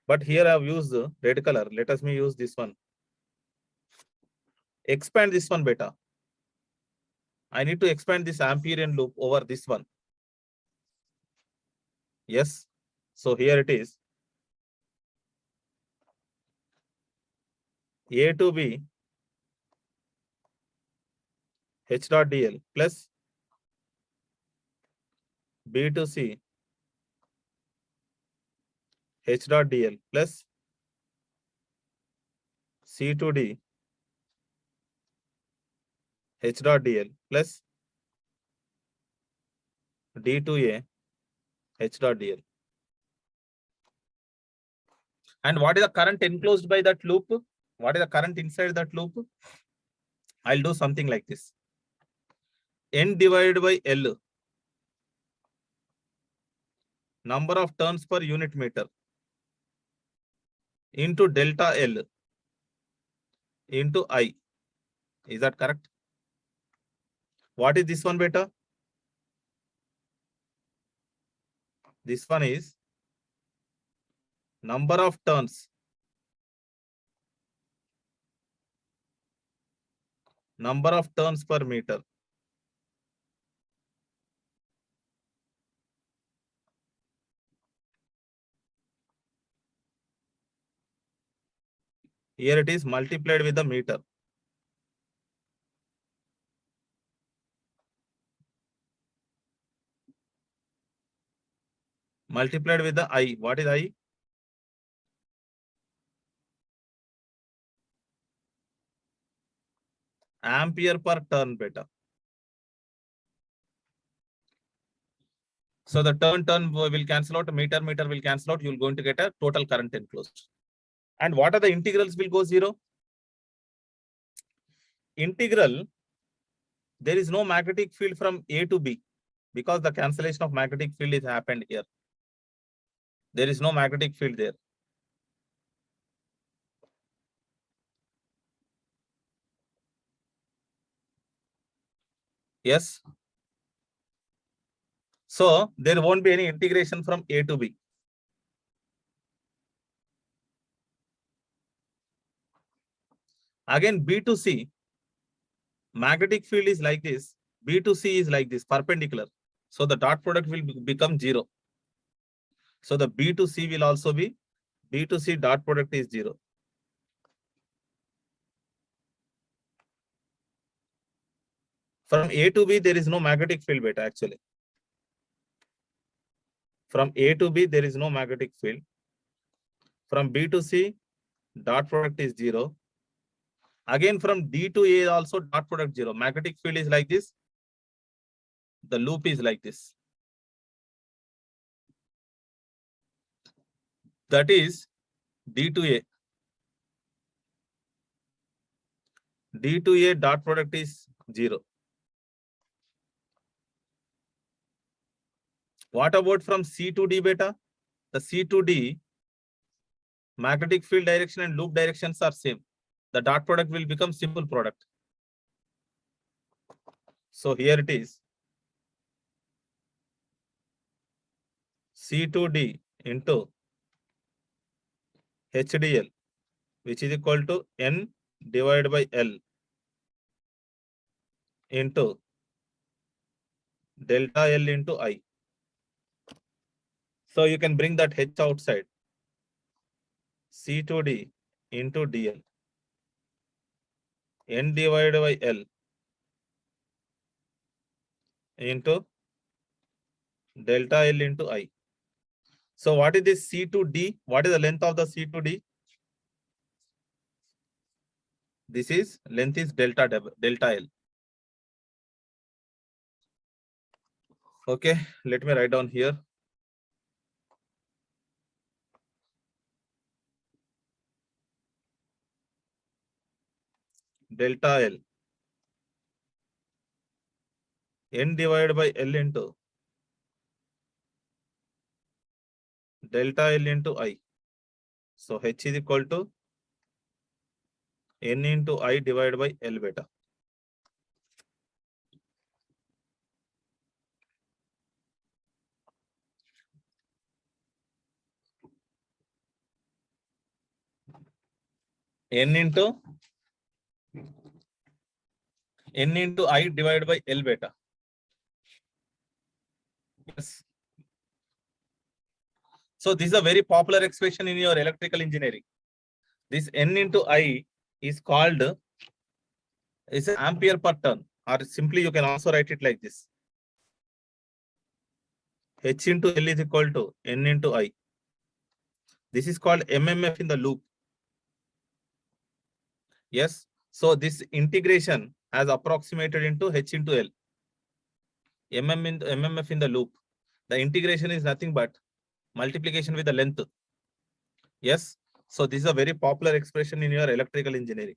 But here I have used the red color. Let us use this one. Expand this one, beta. I need to expand this Amperian loop over this one. Yes. So here it is. A to B H dot DL plus B to C H dot DL plus C to D H dot DL plus D to A H dot DL. And what is the current enclosed by that loop? What is the current inside that loop? I'll do something like this. N divided by L, number of turns per unit meter, into delta L into I. Is that correct? What is this one, beta? This one is number of turns, number of turns per meter. Here it is multiplied with the meter. Multiplied with the I. What is I? Ampere per turn, beta. So the turn will cancel out, meter will cancel out. You're going to get a total current enclosed. And what are the integrals will go 0? Integral, there is no magnetic field from A to B because the cancellation of magnetic field is happened here. There is no magnetic field there. Yes. So there won't be any integration from A to B. Again, B to C, magnetic field is like this. B to C is like this, perpendicular. So the dot product will become 0. So the B to C will also be, B to C dot product is 0. From A to B, there is no magnetic field beta actually. From A to B, there is no magnetic field. From B to C, dot product is 0. Again, from D to A also dot product 0. Magnetic field is like this. The loop is like this. That is D to A. D to A dot product is 0. What about from C to D beta? The C to D, magnetic field direction and loop directions are same. The dot product will become simple product. So here it is. C to D into HDL, which is equal to N divided by L into delta L into I. So you can bring that H outside. C to D into DL. N divided by L into delta L into I. So what is this C to D? What is the length of the C to D? This is length is delta L. Okay, let me write down here. Delta L. N divided by L into delta L into I. So H is equal to N into I divided by L beta. N into I divided by L beta. Yes. So this is a very popular expression in your electrical engineering. This N into I is called is an ampere per turn, or simply you can also write it like this. H into L is equal to N into I. This is called MMF in the loop. Yes. So this integration has approximated into H into L. MMF in the loop. The integration is nothing but multiplication with the length. Yes. So this is a very popular expression in your electrical engineering.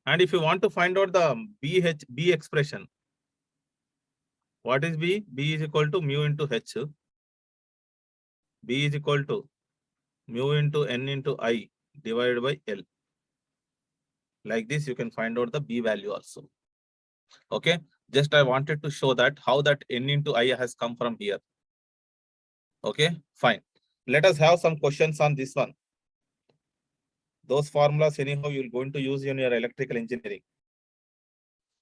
And if you want to find out the B expression, what is B? B is equal to mu into H. B is equal to mu into N into I divided by L. Like this, you can find out the B value also. Okay. Just I wanted to show that how that N into I has come from here. Okay, fine. Let us have some questions on this one. Those formulas anyhow you're going to use in your electrical engineering.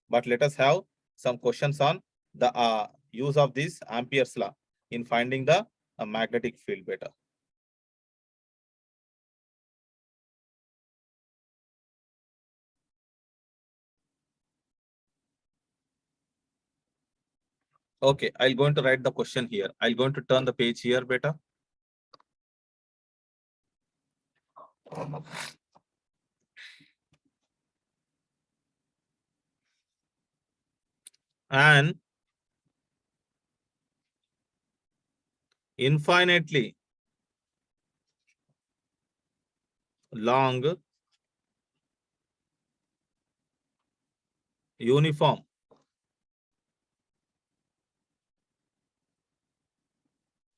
But let us have some questions on the use of this Ampere's law in finding the magnetic field beta. Okay, I'm going to write the question here. I'm going to turn the page here, beta. And infinitely long uniform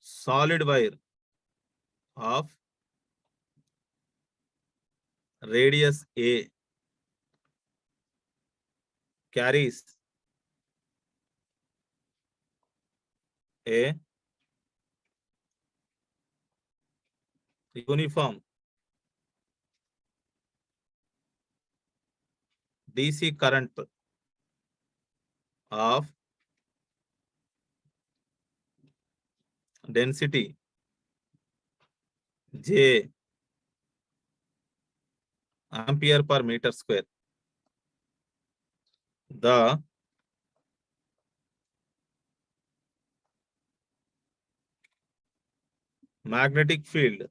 solid wire of radius A carries a uniform DC current of density J ampere per meter square. The magnetic field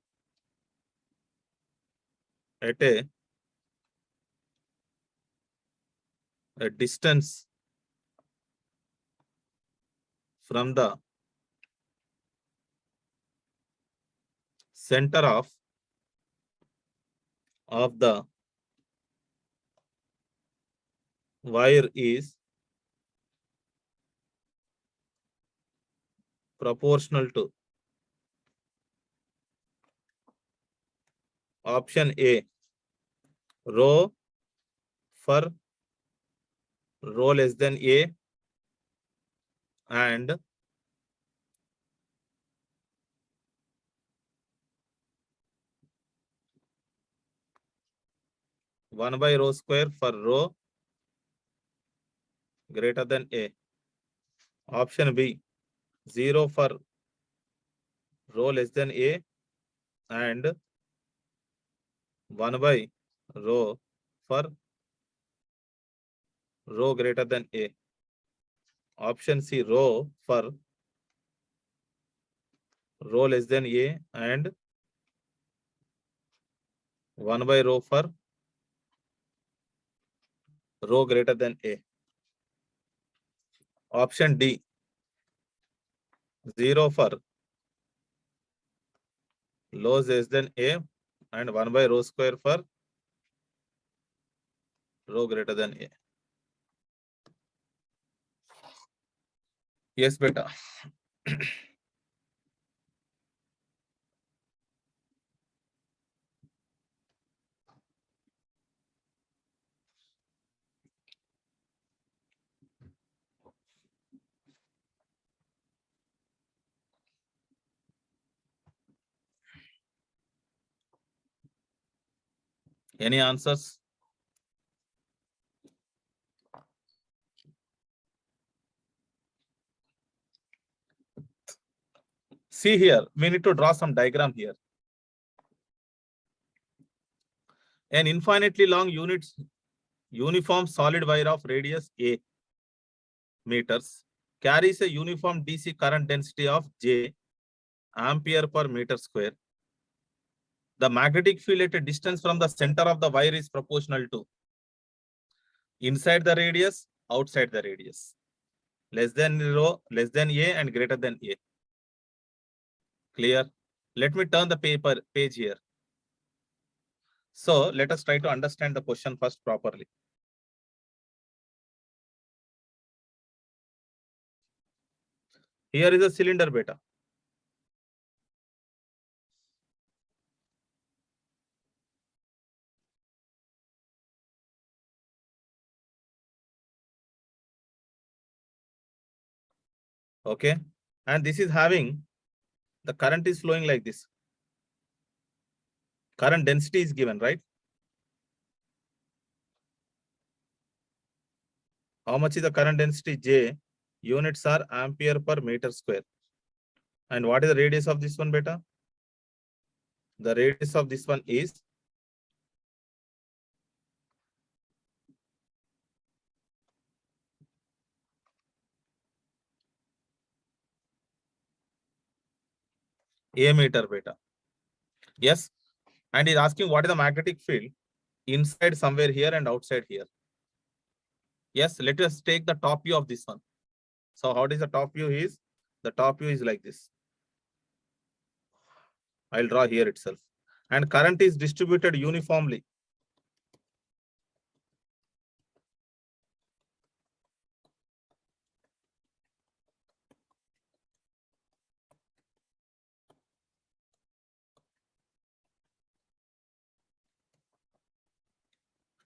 at a distance from the center of the wire is proportional to option A, rho for rho less than A and 1 by rho square for rho greater than A. Option B, 0 for rho less than A and 1 by rho for rho greater than A. Option C, rho for rho less than A and 1 by rho for rho greater than A. Option D, 0 for rho less than A and 1 by rho square for rho greater than A. Yes, beta. Any answers? See here, we need to draw some diagram here. An infinitely long uniform solid wire of radius A meters carries a uniform DC current density of J ampere per meter square. The magnetic field at a distance from the center of the wire is proportional to inside the radius, outside the radius, less than rho, less than A and greater than A. Clear? Let me turn the page here. So let us try to understand the question first properly. Here is a cylinder beta. Okay. And this is having, the current is flowing like this. Current density is given, right? How much is the current density? J. Units are ampere per meter square. And what is the radius of this one, beta? The radius of this one is A meter, beta. Yes. And he's asking what is the magnetic field inside somewhere here and outside here. Yes, let us take the top view of this one. So how does the top view is? The top view is like this. I'll draw here itself. And current is distributed uniformly.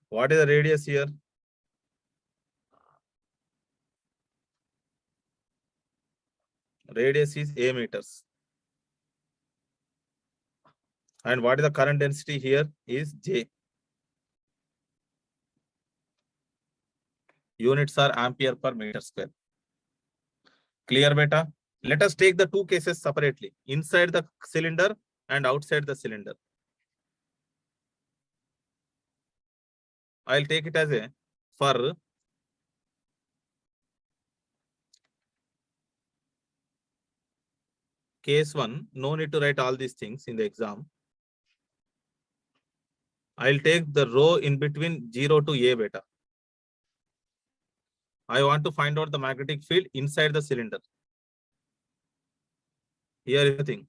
What is the radius here? Radius is A meters. And what is the current density here is J. Units are ampere per meter square. Clear, beta? Let us take the two cases separately, inside the cylinder and outside the cylinder. I'll take it as a, for case 1, no need to write all these things in the exam. I'll take the row in between 0 to A, beta. I want to find out the magnetic field inside the cylinder. Here is the thing.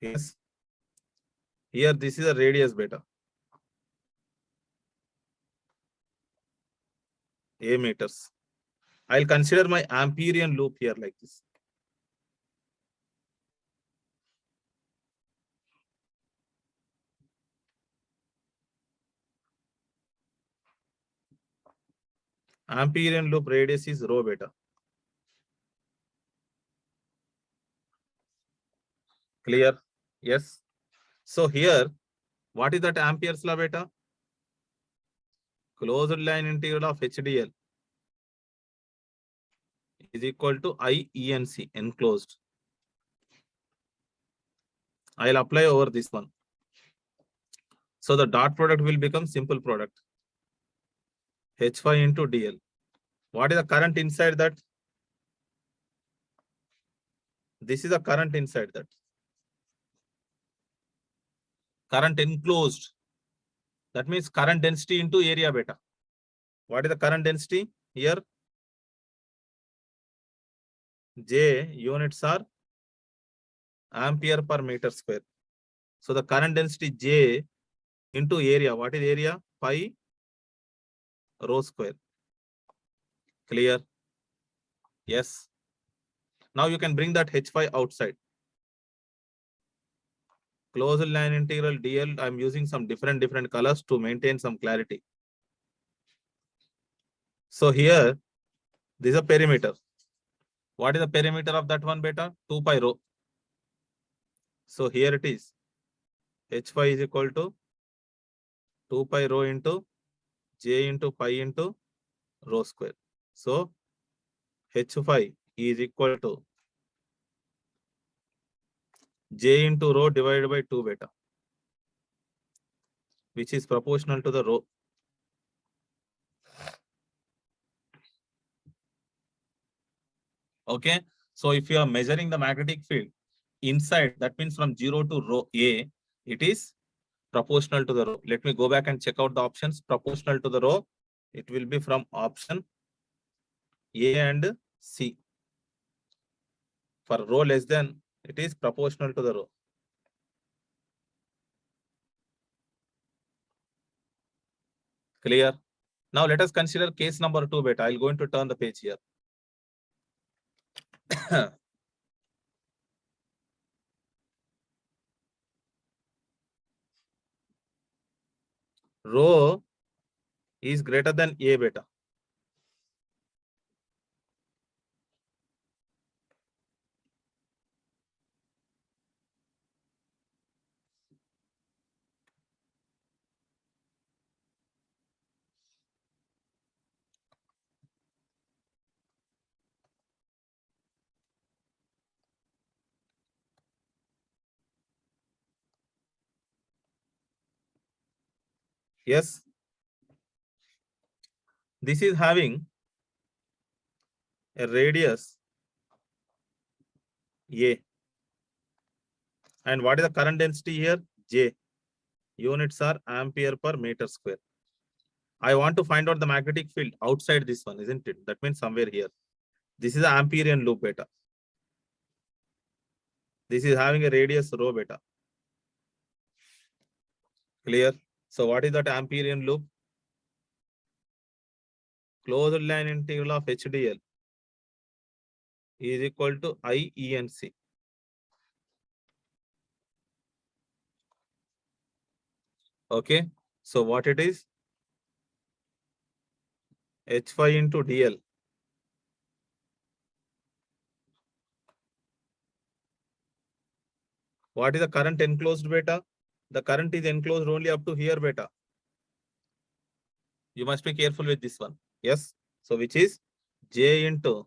Yes. Here, this is a radius, beta. A meters. I'll consider my Amperian loop here like this. Amperian loop radius is rho, beta. Clear? Yes. So here, what is that Ampere's law, beta? Closed line integral of HDL is equal to IENC, enclosed. I'll apply over this one. So the dot product will become simple product. H5 into DL. What is the current inside that? This is the current inside that. Current enclosed. That means current density into area, beta. What is the current density here? J units are ampere per meter square. So the current density J into area. What is area? Pi rho square. Clear? Yes. Now you can bring that H5 outside. Closed line integral DL. I'm using some different colors to maintain some clarity. So here, this is a perimeter. What is the perimeter of that one, beta? 2 pi rho. So here it is. H5 is equal to 2 pi rho into J into pi into rho square. So H5 is equal to J into rho divided by 2, beta, which is proportional to the rho. Okay. So if you are measuring the magnetic field inside, that means from 0 to rho A, it is proportional to the rho. Let me go back and check out the options. Proportional to the rho, it will be from option A and C. For rho less than, it is proportional to the rho. Clear? Now let us consider case number 2, beta. I'm going to turn the page here. Rho is greater than A, beta. Yes. This is having a radius A. And what is the current density here? J. Units are ampere per meter square. I want to find out the magnetic field outside this one, isn't it? That means somewhere here. This is an Amperian loop beta. This is having a radius rho beta. Clear? So what is that Amperian loop? Closed line integral of HDL is equal to IENC. Okay. So what it is? H5 into DL. What is the current enclosed beta? The current is enclosed only up to here beta. You must be careful with this one. Yes. So which is J into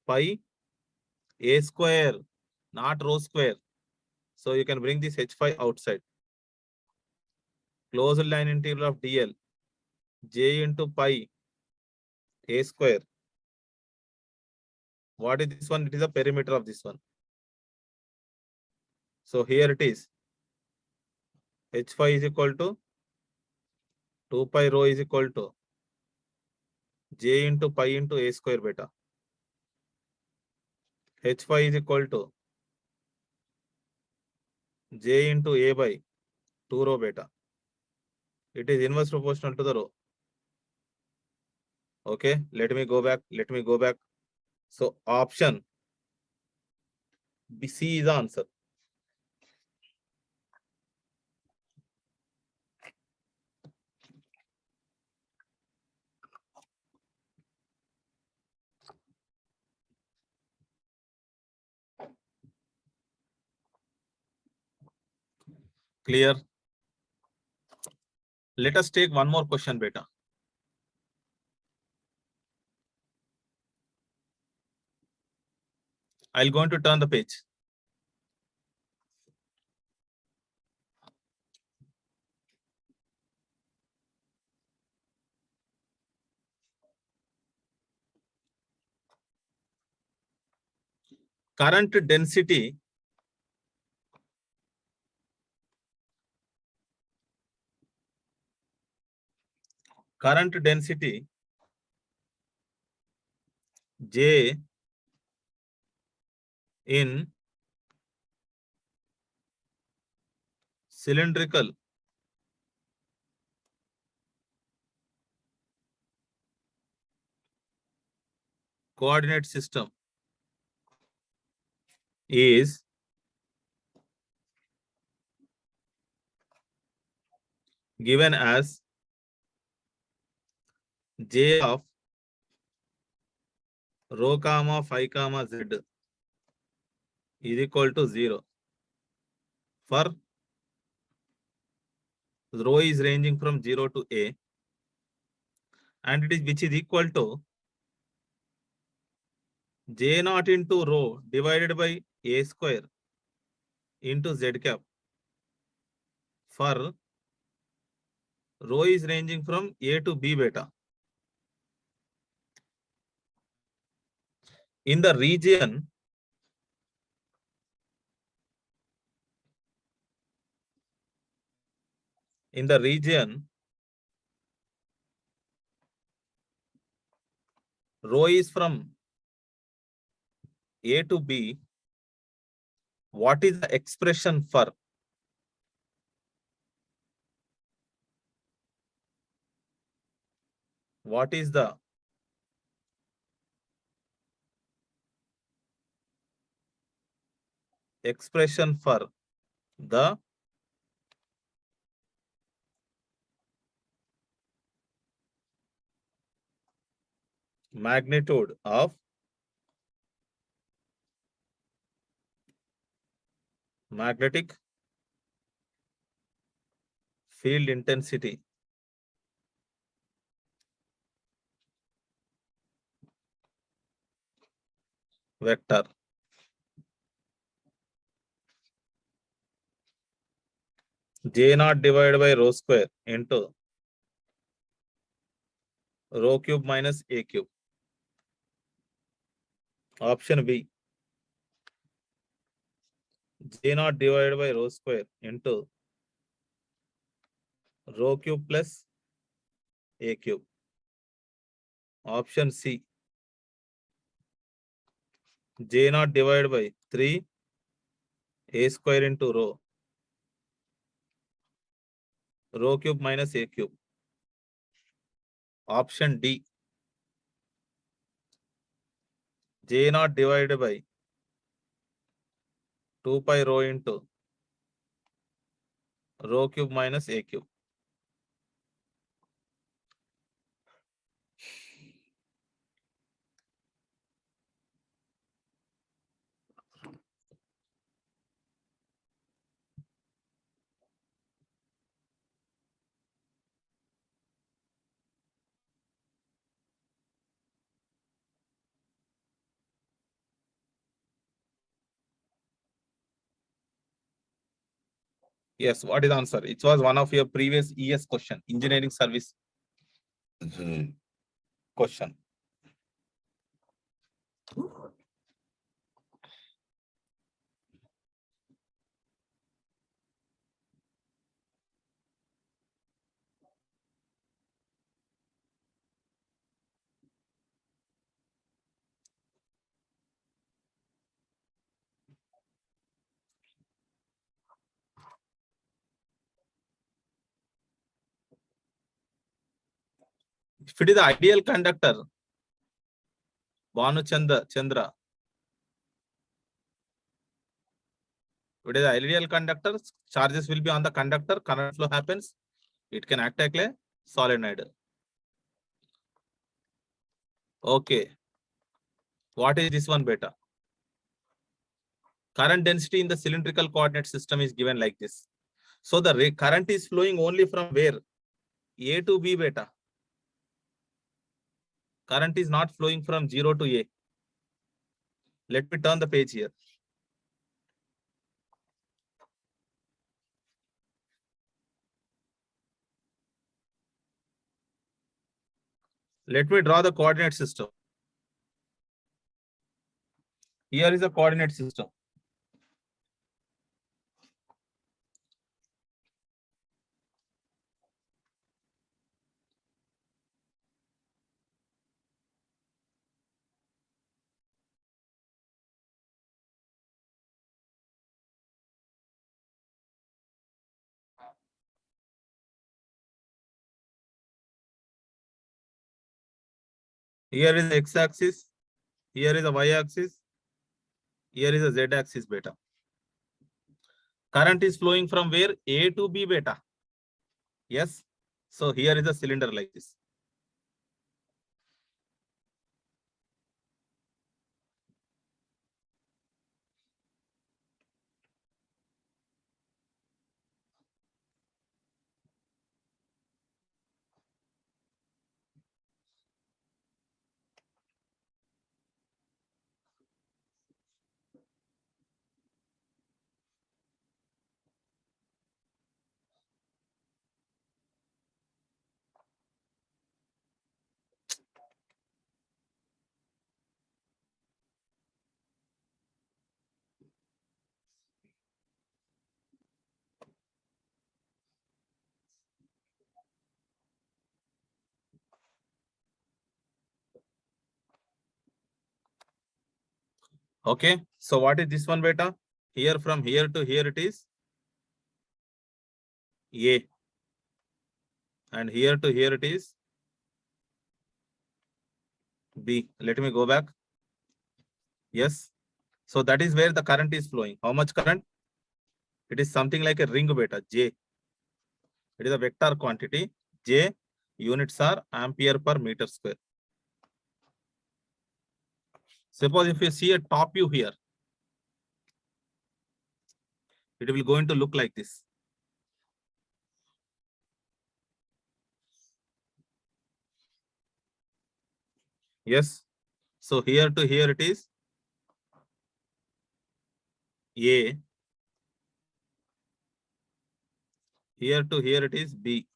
pi A square, not rho square. So you can bring this H5 outside. Closed line integral of DL. J into pi A square. What is this one? It is the perimeter of this one. So here it is. H5 is equal to 2 pi rho is equal to J into pi into A square beta. H5 is equal to J into A by 2 rho beta. It is inverse proportional to the rho. Okay, let me go back. Let me go back. So option C is the answer. Clear? Let us take one more question, beta. I'll going to turn the page. Current density J in cylindrical coordinate system is given as J of rho comma phi comma z is equal to 0 for rho is ranging from 0 to A, and it is which is equal to J naught into rho divided by A square into Z cap for rho is ranging from A to B beta. In the region rho is from A to B, what is the expression for? What is the expression for the magnitude of magnetic field intensity vector? J naught divided by rho square into rho cube minus A cube. Option B. J naught divided by rho square into Rho cube plus A cube. Option C. J naught divided by 3 A square into rho. Rho cube minus A cube. Option D. J naught divided by 2 pi rho into rho cube minus A cube. Yes, what is the answer? It was one of your previous ES question, engineering service question. If it is the ideal conductor, Bhanu Chandra, if it is the ideal conductor, charges will be on the conductor, current flow happens, it can act like a solenoid. Okay. What is this one beta? Current density in the cylindrical coordinate system is given like this. So the current is flowing only from where? A to B beta. Current is not flowing from 0 to A. Let me turn the page here. Let me draw the coordinate system. Here is a coordinate system. Here is the x-axis. Here is the y-axis. Here is the z-axis beta. Current is flowing from where? A to B beta. Yes. So here is a cylinder like this. Okay. So what is this one beta? Here from here to here it is A. And here to here it is B. Let me go back. Yes. So that is where the current is flowing. How much current? It is something like a ring beta, J. It is a vector quantity. J units are ampere per meter square. Suppose if you see a top view here, it will going to look like this. Yes. So here to here it is A. Here to here it is B.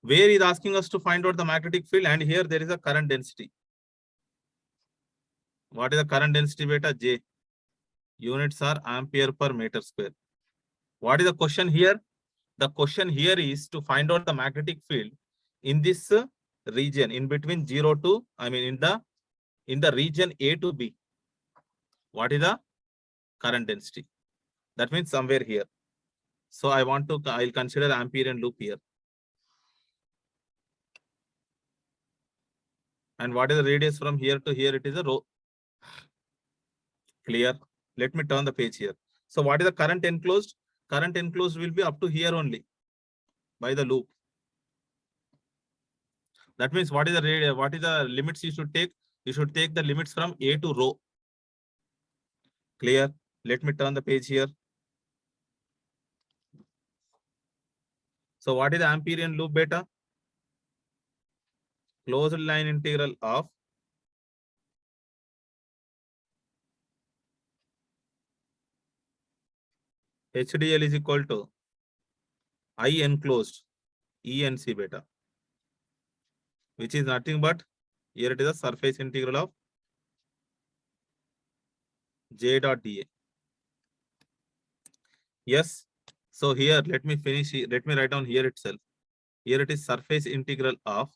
Where is asking us to find out the magnetic field, and here there is a current density. What is the current density beta? J. Units are ampere per meter square. What is the question here? The question here is to find out the magnetic field in this region in between 0 to, I mean in the region A to B. What is the current density? That means somewhere here. So I'll consider Amperian loop here. And what is the radius from here to here? It is a rho. Clear? Let me turn the page here. So what is the current enclosed? Current enclosed will be up to here only by the loop. That means what is the radius? What is the limits you should take? You should take the limits from A to rho. Clear? Let me turn the page here. So what is the Amperian loop beta? Closed line integral of HDL is equal to I enclosed ENC beta, which is nothing but here it is a surface integral of J dot dA. Yes. So here, let me finish. Let me write down here itself. Here it is surface integral of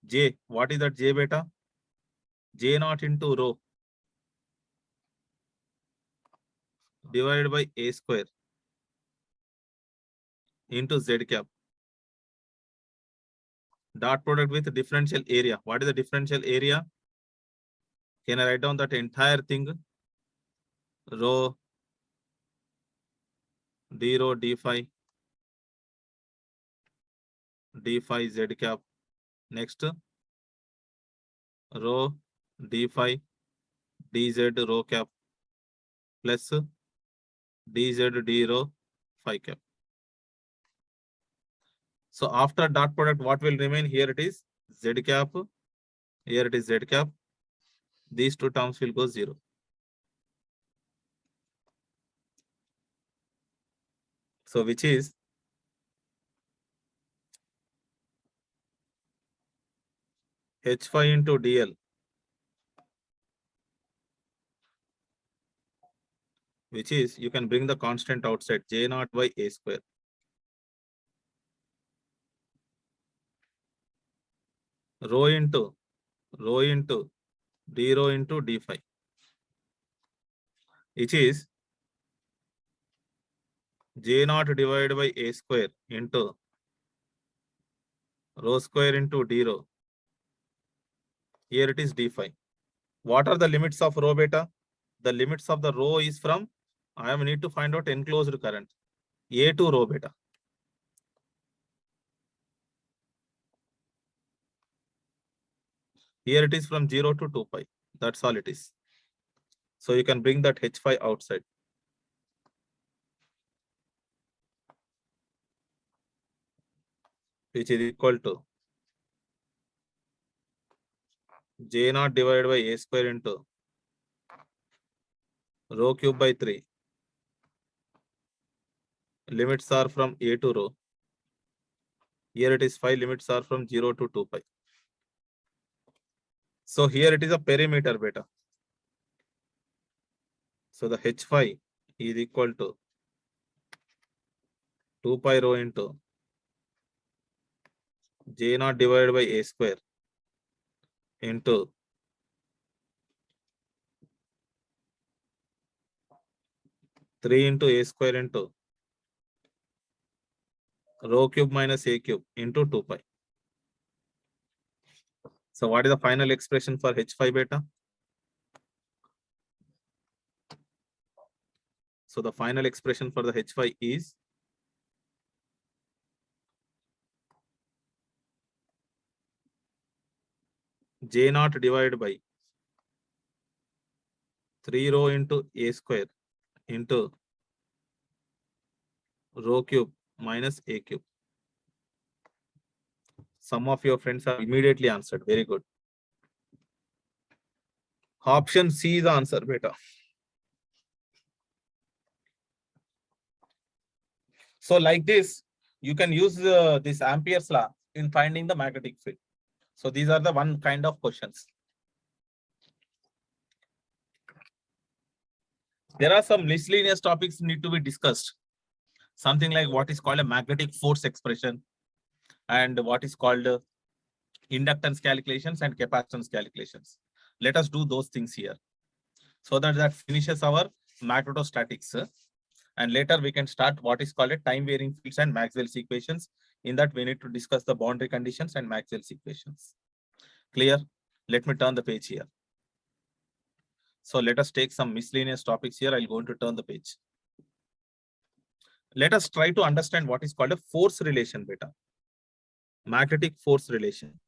J. What is that J beta? J naught into rho divided by A square into Z cap. Dot product with differential area. What is the differential area? Can I write down that entire thing? Rho d rho d phi Z cap. Next, rho d phi dz rho cap plus dz d rho phi cap. So after dot product, what will remain? Here it is Z cap. Here it is Z cap. These two terms will go 0. So which is H phi into dl, which is you can bring the constant outside J naught by A square. Rho into d rho into d phi, which is J naught divided by A square into rho square into d rho. Here it is d phi. What are the limits of rho beta? The limits of the rho is from, I need to find out enclosed current, A to rho beta. Here it is from 0 to 2 pi. That's all it is. So you can bring that H phi outside. Which is equal to J naught divided by A square into rho cube by 3. Limits are from A to rho. Here it is phi, limits are from 0 to 2 pi. So here it is a perimeter beta. So the H phi is equal to 2 pi rho into J naught divided by A square into 3 into A square into rho cube minus A cube into 2 pi. So what is the final expression for H phi beta? So the final expression for the H phi is J naught divided by 3 rho into A square into rho cube minus A cube. Some of your friends have immediately answered. Very good. Option C is the answer, beta. So like this, you can use this Ampere's law in finding the magnetic field. So these are the one kind of questions. There are some miscellaneous topics need to be discussed. something like what is called a magnetic force expression and what is called inductance calculations and capacitance calculations. Let us do those things here so that finishes our magnetostatics. And later we can start what is called a time varying fields and Maxwell's equations. In that we need to discuss the boundary conditions and Maxwell's equations. Clear? Let me turn the page here. So let us take some miscellaneous topics here. I'm going to turn the page. Let us try to understand what is called a force relation beta. Magnetic force relation.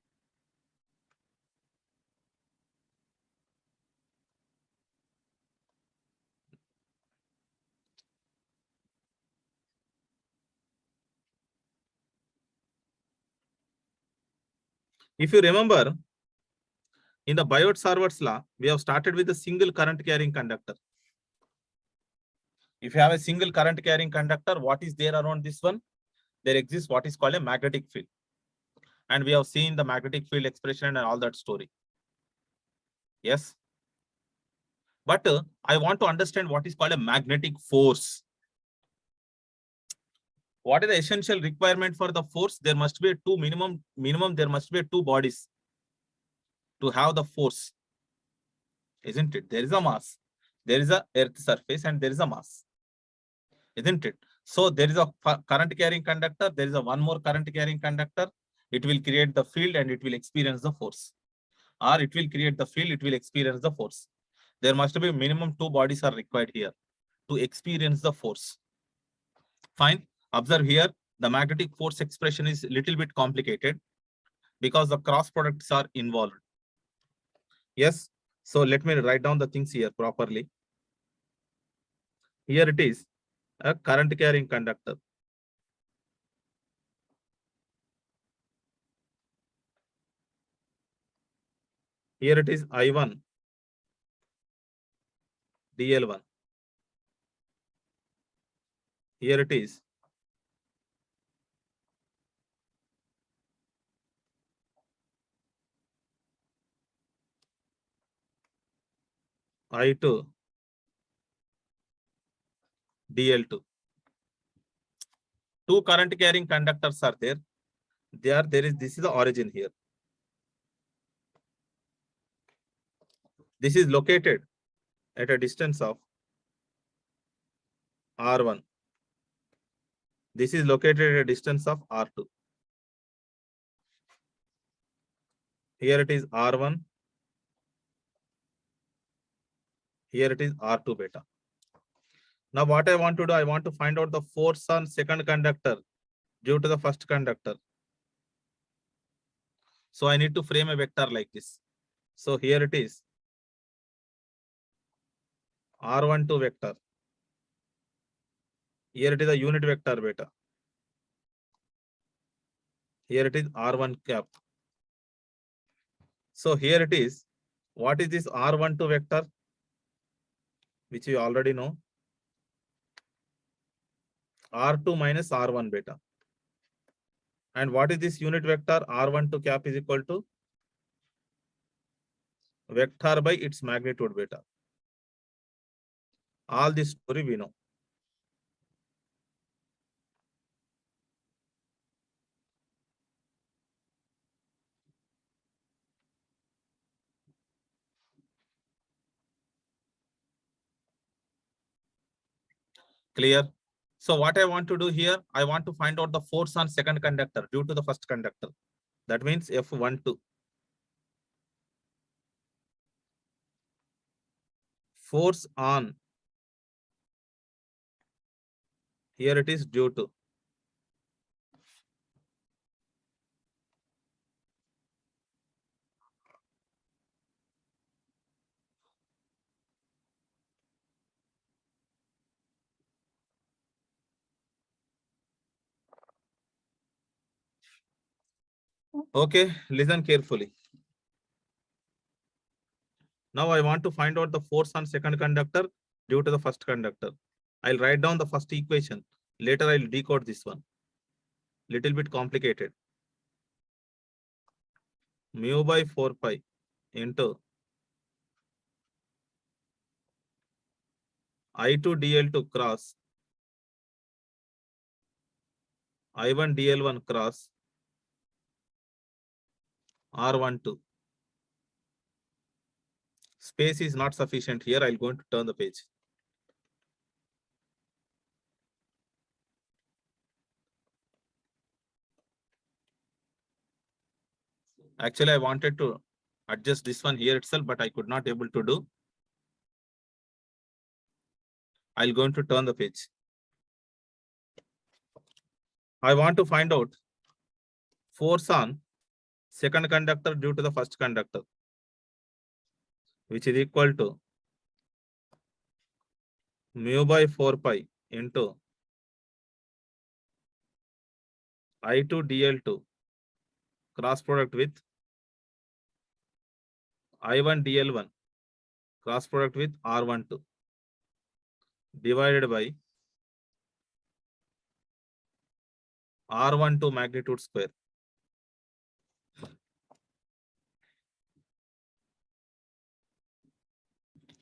If you remember, in the Biot-Savart's law, we have started with a single current carrying conductor. If you have a single current carrying conductor, what is there around this one? There exists what is called a magnetic field. And we have seen the magnetic field expression and all that story. Yes. But I want to understand what is called a magnetic force. What is the essential requirement for the force? There must be two minimum there must be two bodies to have the force. Isn't it? There is a mass. There is a earth surface and there is a mass. Isn't it? So there is a current carrying conductor. There is a one more current carrying conductor. It will create the field and it will experience the force. Or it will create the field, it will experience the force. There must be minimum two bodies are required here to experience the force. Fine. Observe here, the magnetic force expression is a little bit complicated because the cross products are involved. Yes. So let me write down the things here properly. Here it is a current carrying conductor. Here it is I1, DL1. Here it is I2, DL2. Two current carrying conductors are there. This is the origin here. This is located at a distance of R1. This is located at a distance of R2. Here it is R1. Here it is R2 beta. Now what I want to do, I want to find out the force on second conductor due to the first conductor. So I need to frame a vector like this. So here it is R12 vector. Here it is a unit vector beta. Here it is R1 cap. So here it is. What is this R12 vector? Which you already know. R2 minus R1 beta. And what is this unit vector? R12 cap is equal to vector by its magnitude beta. All this story we know. Clear? So what I want to do here, I want to find out the force on second conductor due to the first conductor. That means F12. Force on. Here it is due to. Okay, listen carefully. Now I want to find out the force on second conductor due to the first conductor. I'll write down the first equation. Later I'll decode this one. Little bit complicated. Mu by 4 pi into I2 DL2 cross I1 DL1 cross R12. Space is not sufficient here. I'm going to turn the page. Actually, I wanted to adjust this one here itself, but I could not able to do. I'm going to turn the page. I want to find out force on second conductor due to the first conductor, which is equal to mu by 4 pi into I2 DL2 cross product with I1 DL1 cross product with R12 divided by R12 magnitude square.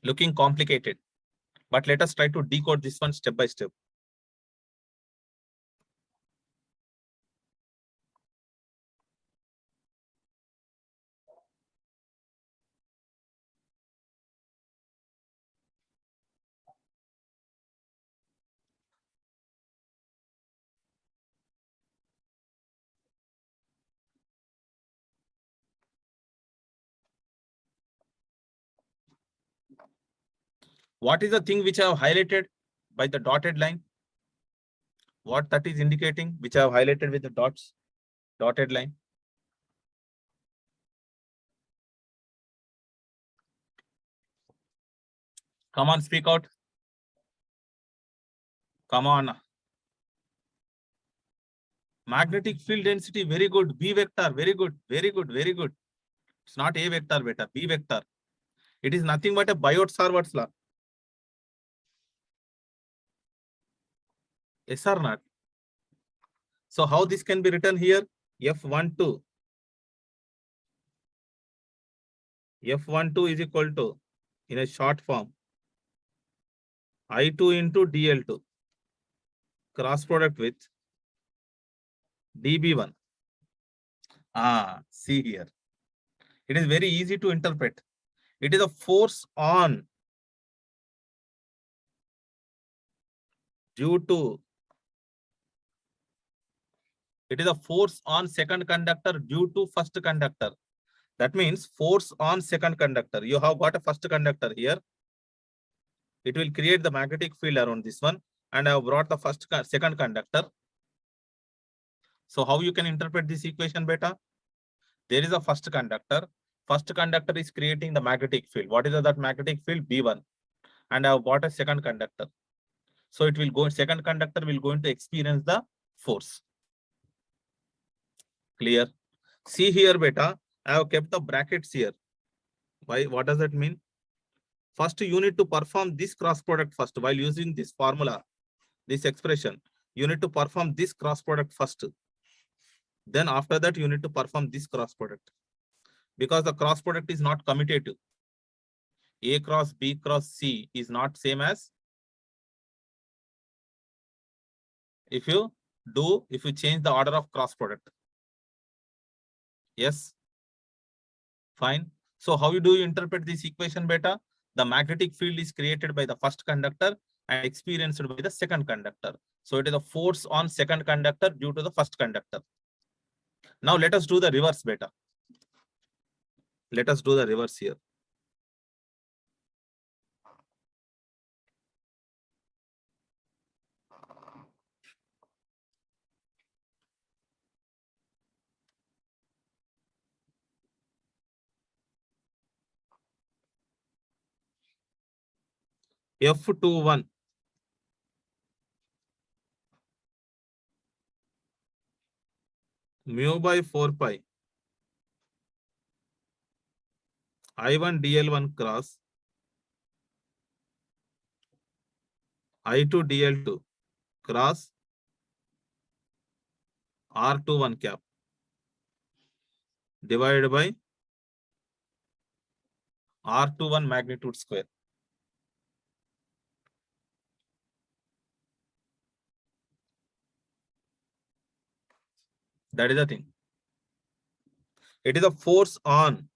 Looking complicated, but let us try to decode this one step by step. What is the thing which I have highlighted by the dotted line? What that is indicating, which I have highlighted with the dots, dotted line? Come on, speak out. Come on. Magnetic field density, very good. B vector, very good, very good, very good. It's not A vector, beta, B vector. It is nothing but a Biot-Savart's law. Yes or not? So how this can be written here? F12. F12 is equal to, in a short form, I2 into DL2 cross product with DB1. See here. It is very easy to interpret. It is a force on due to, it is a force on second conductor due to first conductor. That means force on second conductor. You have got a first conductor here. It will create the magnetic field around this one. And I have brought the second conductor. So how you can interpret this equation, beta? There is a first conductor. First conductor is creating the magnetic field. What is that magnetic field? B1. And I have bought a second conductor. So it will go, second conductor will going to experience the force. Clear? See here, beta, I have kept the brackets here. Why? What does that mean? First, you need to perform this cross product first while using this formula, this expression. You need to perform this cross product first. Then after that, you need to perform this cross product. Because the cross product is not commutative. A cross B cross C is not same as if you change the order of cross product. Yes. Fine. So how do you interpret this equation, beta? The magnetic field is created by the first conductor and experienced by the second conductor. So it is a force on second conductor due to the first conductor. Now let us do the reverse, beta. Let us do the reverse here. F21 mu by 4 pi I1 DL1 cross I2 DL2 cross R21 cap divided by R21 magnitude square. That is the thing. It is a force on.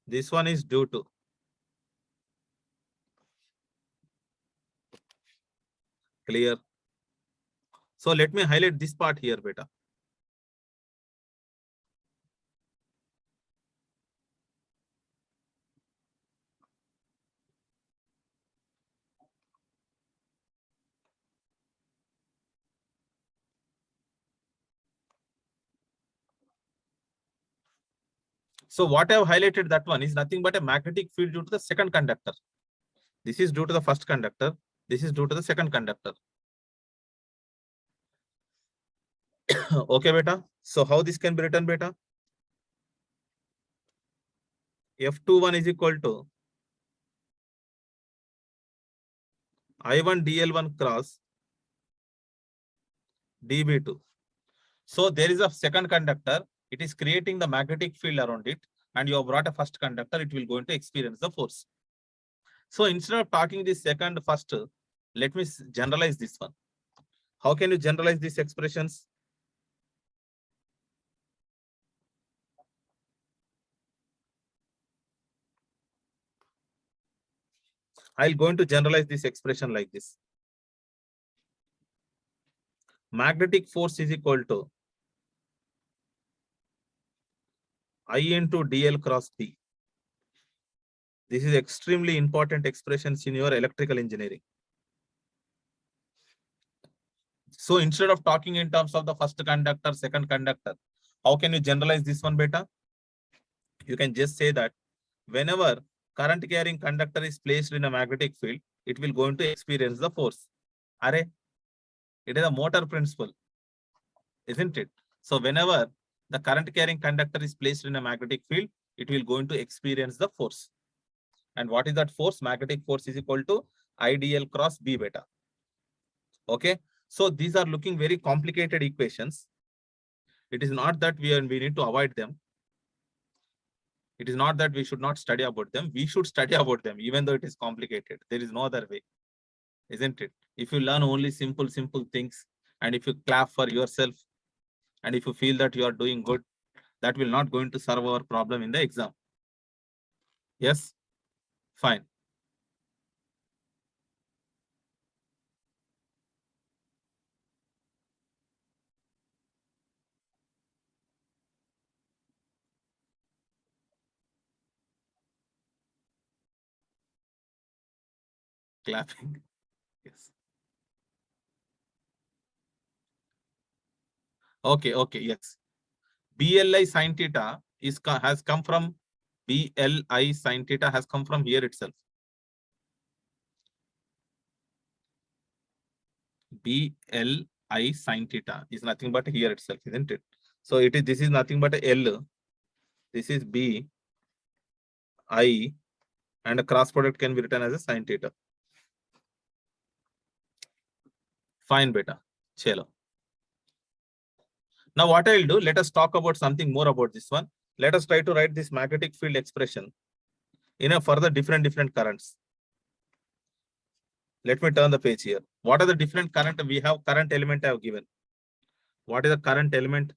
This one is due to. Clear? So let me highlight this part here, beta. So what I have highlighted, that one is nothing but a magnetic field due to the second conductor. This is due to the first conductor. This is due to the second conductor. Okay, beta. So how this can be written, beta? F21 is equal to I1 DL1 cross DB2. So there is a second conductor. It is creating the magnetic field around it. And you have brought a first conductor. It will going to experience the force. So instead of talking this second first, let me generalize this one. How can you generalize these expressions? I'll going to generalize this expression like this. Magnetic force is equal to I into DL cross B. This is extremely important expressions in your electrical engineering. So instead of talking in terms of the first conductor, second conductor, how can you generalize this one, beta? You can just say that whenever current carrying conductor is placed in a magnetic field, it will going to experience the force. Array, it is a motor principle, isn't it? So whenever the current carrying conductor is placed in a magnetic field, it will going to experience the force. And what is that force? Magnetic force is equal to IDL cross B beta. Okay. So these are looking very complicated equations. It is not that we need to avoid them. It is not that we should not study about them. We should study about them, even though it is complicated. There is no other way, isn't it? If you learn only simple things, and if you clap for yourself, and if you feel that you are doing good, that will not going to solve our problem in the exam. Yes? Fine. Clapping. Yes. Okay, yes. BLI sin theta has come from BLI sin theta has come from here itself. BLI sin theta is nothing but here itself, isn't it? So this is nothing but a L. This is B, I, and a cross product can be written as a sin theta. Fine, beta. Chalo. Now what I'll do, let us talk about something more about this one. Let us try to write this magnetic field expression in a further different currents. Let me turn the page here. What are the different current? We have current element I have given. What is the current element?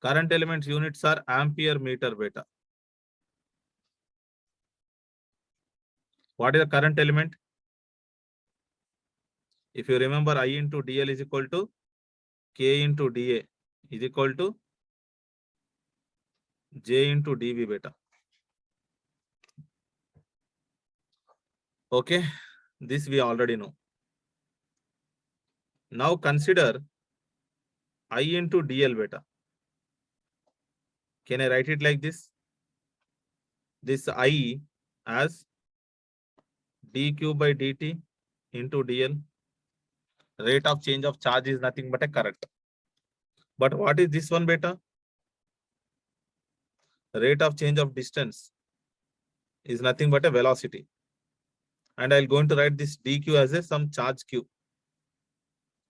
Current elements units are ampere meter beta. What is the current element? If you remember, I into DL is equal to K into DA is equal to J into DB beta. Okay, this we already know. Now consider I into DL beta. Can I write it like this? This I as dq by dt into dl. Rate of change of charge is nothing but a current. But what is this one beta? Rate of change of distance is nothing but a velocity. And I'll going to write this dq as a some charge q.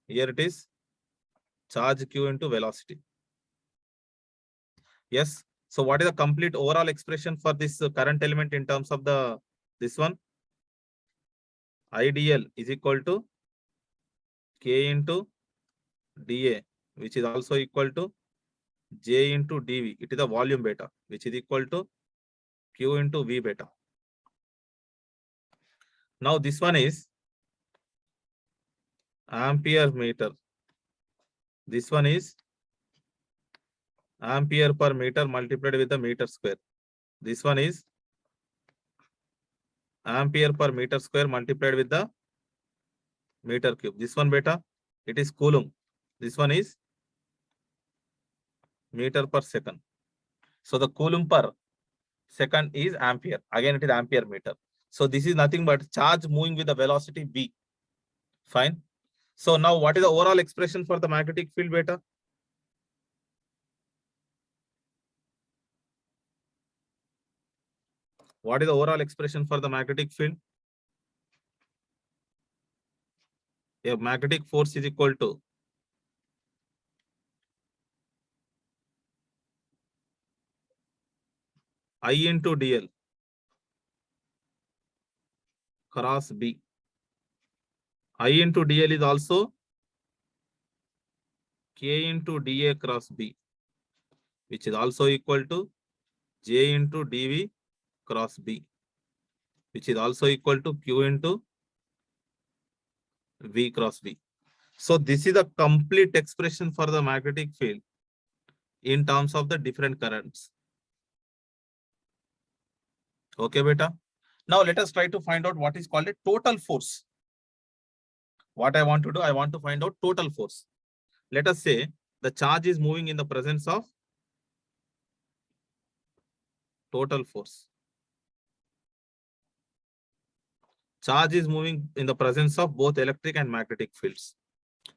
Here it is charge q into velocity. Yes. So what is the complete overall expression for this current element in terms of this one? IDL is equal to K into dA, which is also equal to J into dV. It is the volume beta, which is equal to Q into V beta. Now this one is ampere meter. This one is ampere per meter multiplied with the meter square. This one is ampere per meter square multiplied with the meter cube. This one beta, it is coulomb. This one is meter per second. So the coulomb per second is ampere. Again, it is ampere meter. So this is nothing but charge moving with the velocity v. Fine. So now what is the overall expression for the magnetic field beta? What is the overall expression for the magnetic field? A magnetic force is equal to I into dl cross B. I into dl is also K into dA cross B, which is also equal to J into dV cross B, which is also equal to Q into V cross B. So this is the complete expression for the magnetic field in terms of the different currents. Okay, beta. Now let us try to find out what is called a total force. What I want to do, I want to find out total force. Let us say the charge is moving in the presence of total force. Charge is moving in the presence of both electric and magnetic fields.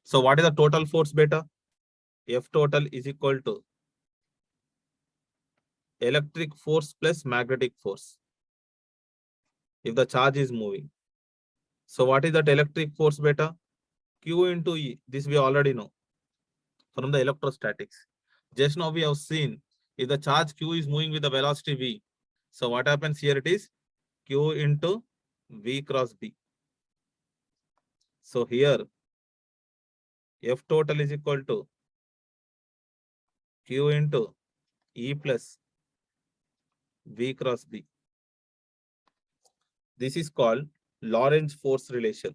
So what is the total force beta? F total is equal to electric force plus magnetic force if the charge is moving. So what is that electric force beta? Q into E. This we already know from the electrostatics. Just now we have seen if the charge Q is moving with the velocity V. So what happens here? It is Q into V cross B. So here F total is equal to Q into E plus V cross B. This is called Lorentz force relation.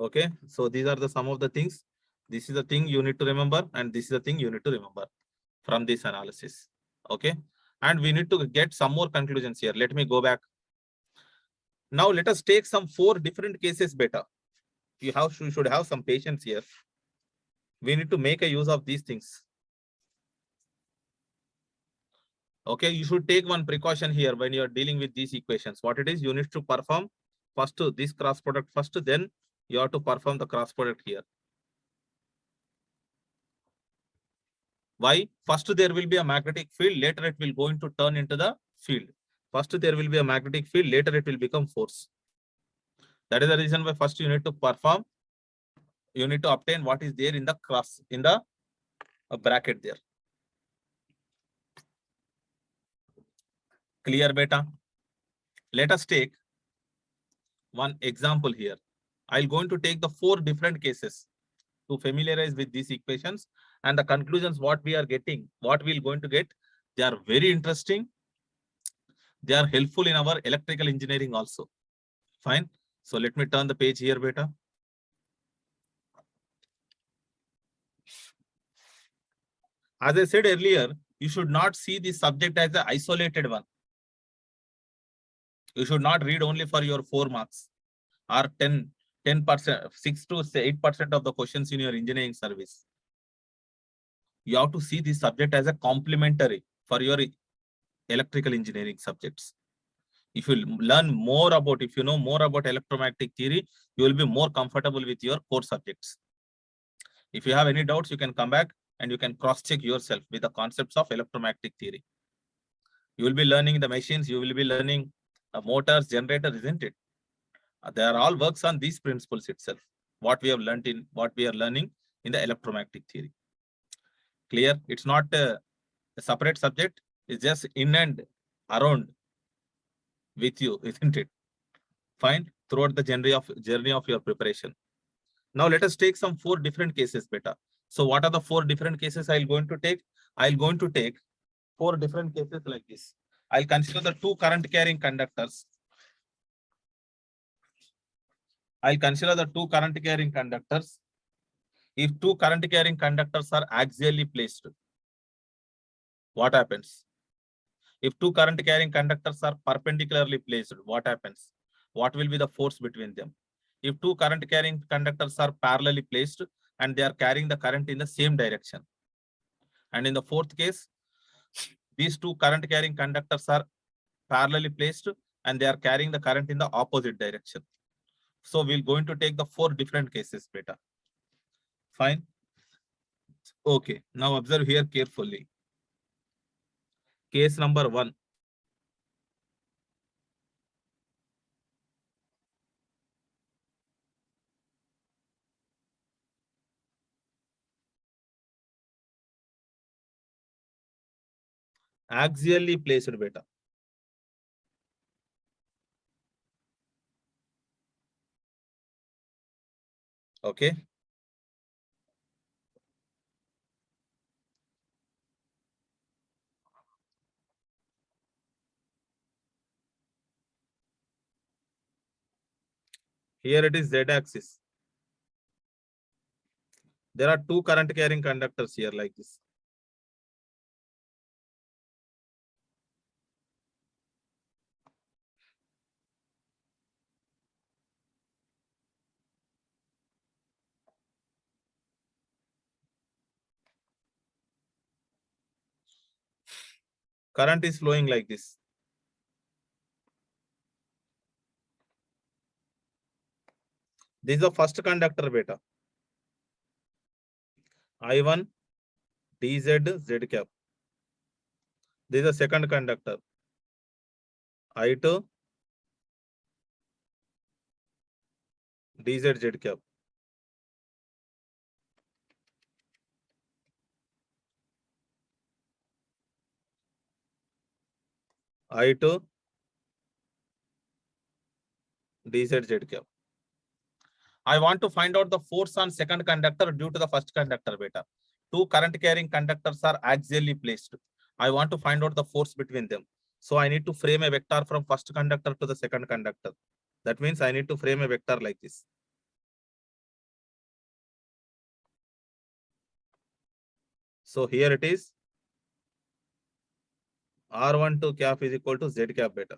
Okay, so these are the some of the things. This is the thing you need to remember, and this is the thing you need to remember from this analysis. Okay, and we need to get some more conclusions here. Let me go back. Now let us take some 4 different cases beta. You should have some patience here. We need to make a use of these things. Okay, you should take one precaution here when you are dealing with these equations. What it is, you need to perform first this cross product first, then you have to perform the cross product here. Why? First there will be a magnetic field, later it will going to turn into the field. First there will be a magnetic field, later it will become force. That is the reason why first you need to perform, you need to obtain what is there in the cross, in the bracket there. Clear beta? Let us take one example here. I'm going to take the 4 different cases to familiarize with these equations, and the conclusions what we are getting, what we're going to get, they are very interesting. They are helpful in our electrical engineering also. Fine. So let me turn the page here, beta. As I said earlier, you should not see the subject as an isolated one. You should not read only for your 4 marks or 10%, 6 to 8% of the questions in your engineering service. You have to see this subject as a complementary for your electrical engineering subjects. If you learn more about, if you know more about electromagnetic theory, you will be more comfortable with your core subjects. If you have any doubts, you can come back and you can cross-check yourself with the concepts of electromagnetic theory. You will be learning the machines, you will be learning motors, generators, isn't it? They are all works on these principles itself. What we have learned in what we are learning in the electromagnetic theory. Clear? It's not a separate subject. It's just in and around with you, isn't it? Fine. Throughout the journey of your preparation. Now let us take some 4 different cases, beta. So what are the 4 different cases I'll going to take? I'll going to take 4 different cases like this. I'll consider the 2 current carrying conductors. I'll consider the 2 current carrying conductors. If 2 current carrying conductors are axially placed, what happens? If 2 current carrying conductors are perpendicularly placed, what happens? What will be the force between them? If 2 current carrying conductors are parallelly placed and they are carrying the current in the same direction. And in the 4th case, these 2 current carrying conductors are parallelly placed and they are carrying the current in the opposite direction. So we're going to take the 4 different cases, beta. Fine. Okay. Now observe here carefully. Case number 1. Axially placed, beta. Okay. Here it is Z-axis. There are 2 current carrying conductors here like this. Current is flowing like this. This is the first conductor, beta. I1, DZ, Z cap. This is the second conductor. I2, DZ, Z cap. I2, DZ, Z cap. I want to find out the force on second conductor due to the first conductor, beta. 2 current carrying conductors are axially placed. I want to find out the force between them. So I need to frame a vector from first conductor to the second conductor. That means I need to frame a vector like this. So here it is. R12 cap is equal to Z cap, beta.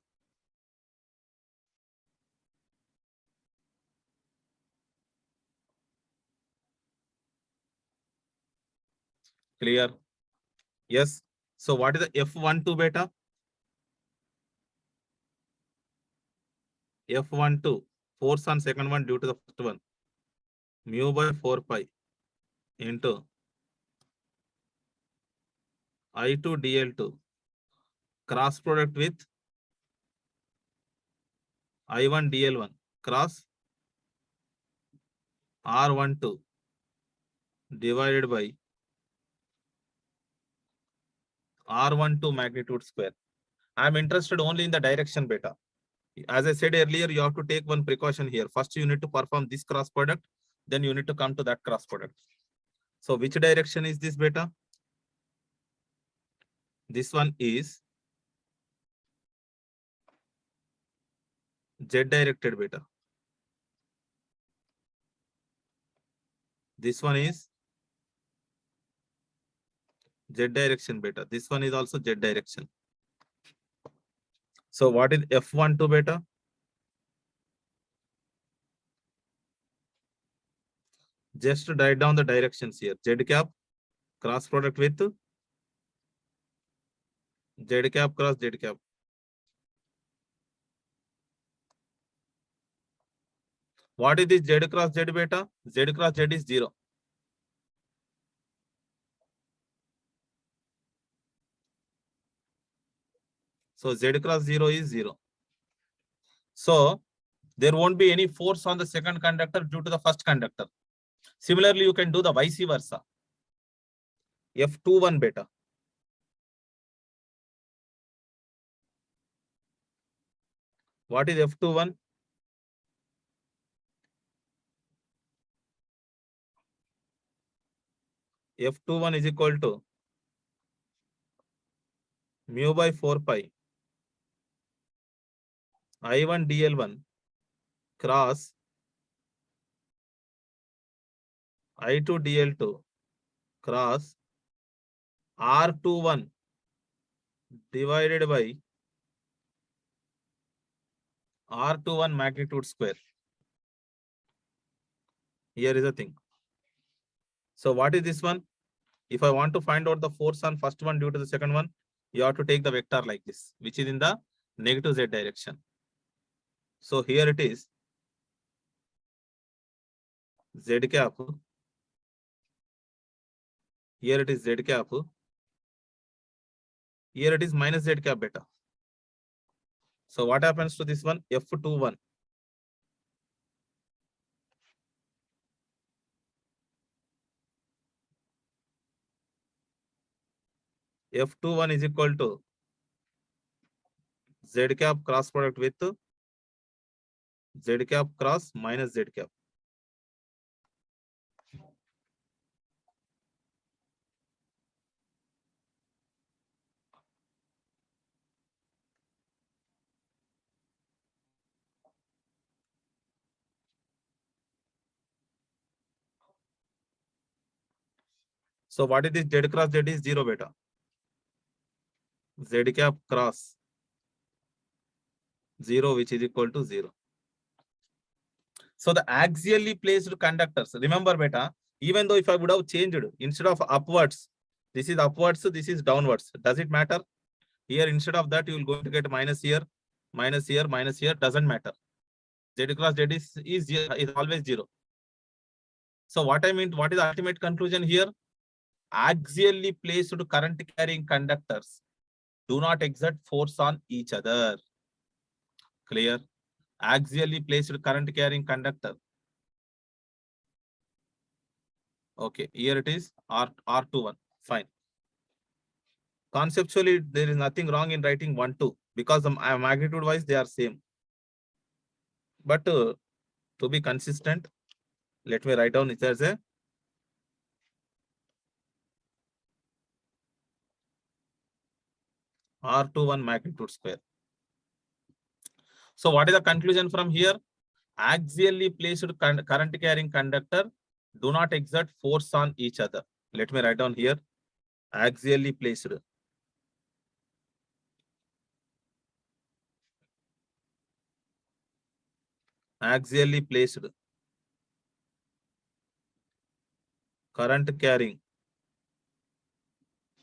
Clear? Yes. So what is the F12, beta? F12, force on second one due to the first one. Mu by 4 pi into I2 DL2 cross product with I1 DL1 cross R12 divided by R12 magnitude square. I am interested only in the direction, beta. As I said earlier, you have to take one precaution here. First, you need to perform this cross product. Then you need to come to that cross product. So which direction is this, beta? This one is Z directed, beta. This one is Z direction, beta. This one is also Z direction. So what is F12, beta? Just to write down the directions here. Z cap cross product with Z cap cross Z cap. What is this Z cross Z, beta? Z cross Z is 0. So Z cross 0 is 0. So there won't be any force on the second conductor due to the first conductor. Similarly, you can do the vice versa. F21 beta. What is F21? F21 is equal to mu by 4 pi I1 dl1 cross I2 dl2 cross R21 divided by R21 magnitude square. Here is the thing. So what is this one? If I want to find out the force on first one due to the second one, you have to take the vector like this, which is in the negative z direction. So here it is z cap. Here it is z cap. Here it is minus z cap beta. So what happens to this one? F21. F21 is equal to z cap cross product with z cap cross minus z cap. So what is this? Z cross z is 0 beta. Z cap cross 0, which is equal to 0. So the axially placed conductors, remember beta, even though if I would have changed, instead of upwards, this is upwards, this is downwards. Does it matter? Here, instead of that, you will going to get minus here, minus here, minus here, doesn't matter. Z cross Z is always 0. So what I mean, what is the ultimate conclusion here? Axially placed current carrying conductors do not exert force on each other. Clear? Axially placed current carrying conductor. Okay, here it is R21. Fine. Conceptually, there is nothing wrong in writing 1, 2 because the magnitude wise they are same. But to be consistent, let me write down it as a R21 magnitude square. So what is the conclusion from here? Axially placed current carrying conductor do not exert force on each other. Let me write down here. Axially placed. Axially placed current carrying conductors do not exert force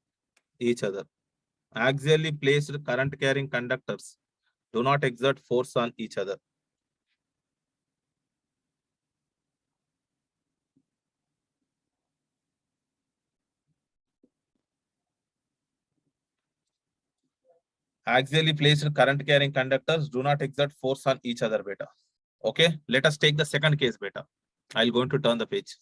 on each other. Axially placed current carrying conductors do not exert force on each other. Axially placed current carrying conductors do not exert force on each other, beta. Okay, let us take the second case, beta. I'll going to turn the page.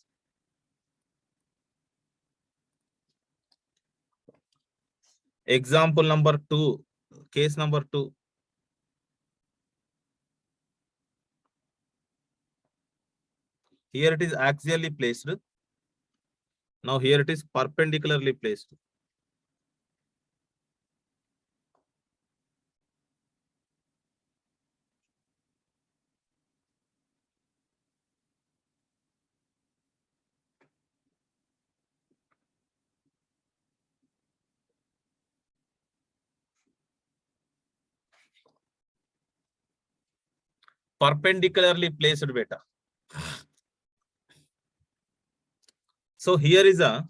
Example number 2, case number 2. Here it is axially placed. Now here it is perpendicularly placed. Perpendicularly placed, beta. So here is a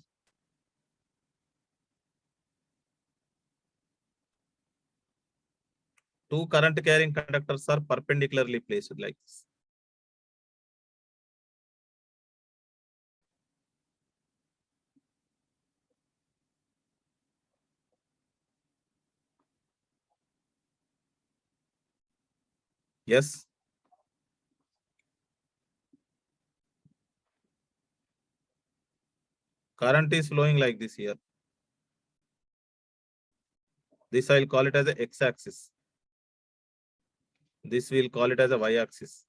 Two current carrying conductors are perpendicularly placed like this. Yes. Current is flowing like this here. This I'll call it as a x-axis. This we'll call it as a y-axis.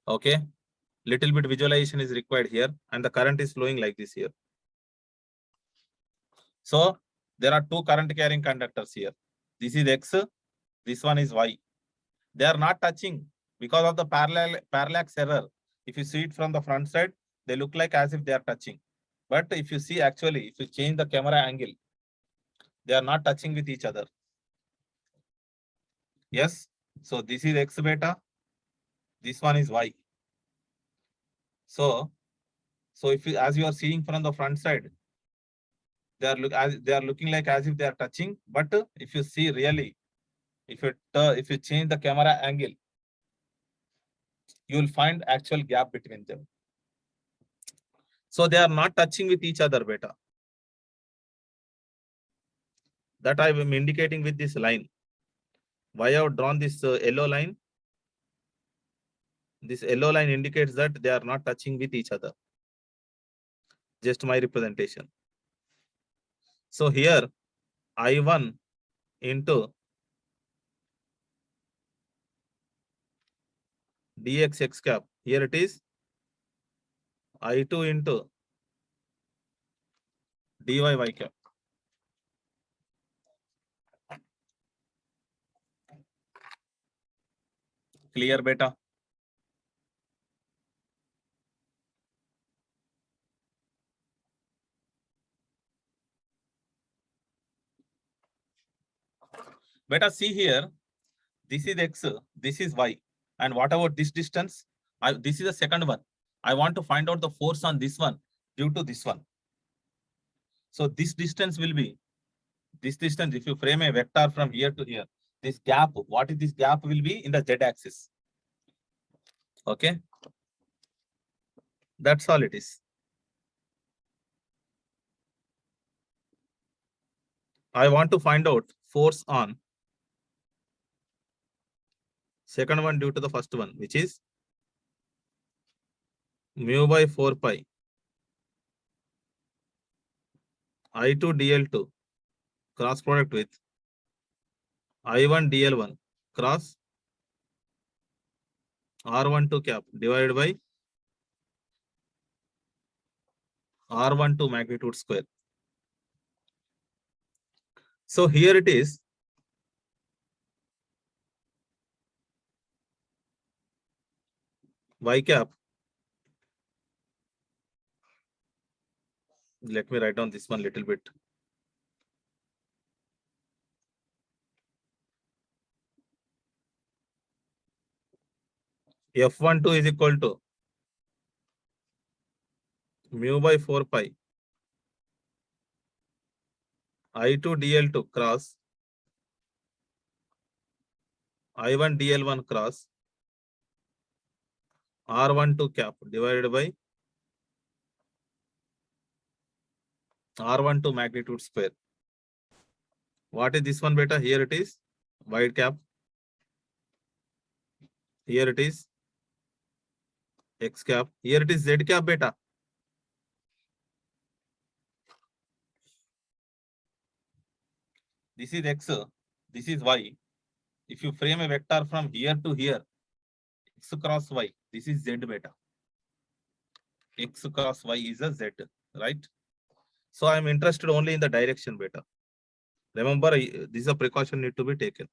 Okay. Little bit visualization is required here, and the current is flowing like this here. So there are two current carrying conductors here. This is X, this one is Y. They are not touching because of the parallax error. If you see it from the front side, they look like as if they are touching. But if you see actually, if you change the camera angle, they are not touching with each other. Yes. So this is X beta. This one is Y. So if you, as you are seeing from the front side, they are looking like as if they are touching. But if you see really, if you change the camera angle, you will find actual gap between them. So they are not touching with each other, beta. That I am indicating with this line. Why I have drawn this yellow line? This yellow line indicates that they are not touching with each other. Just my representation. So here, I1 into dx x cap. Here it is I2 into dy y cap. Clear, beta? Beta, see here. This is x, this is y. And what about this distance? This is the second one. I want to find out the force on this one due to this one. So this distance will be, this distance, if you frame a vector from here to here, this gap, what is this gap will be in the z-axis. Okay. That's all it is. I want to find out force on second one due to the first one, which is mu by 4 pi I2 dl2 cross product with I1 dl1 cross R12 cap divided by R12 magnitude square. So here it is. Y cap. Let me write down this one little bit. F12 is equal to mu by 4 pi I2 dl2 cross I1 dl1 cross R12 cap divided by R12 magnitude square. What is this one, beta? Here it is wide cap. Here it is x cap. Here it is z cap, beta. This is x. This is y. If you frame a vector from here to here, x cross y, this is z, beta. X cross y is a z, right? So I am interested only in the direction, beta. Remember, this is a precaution need to be taken.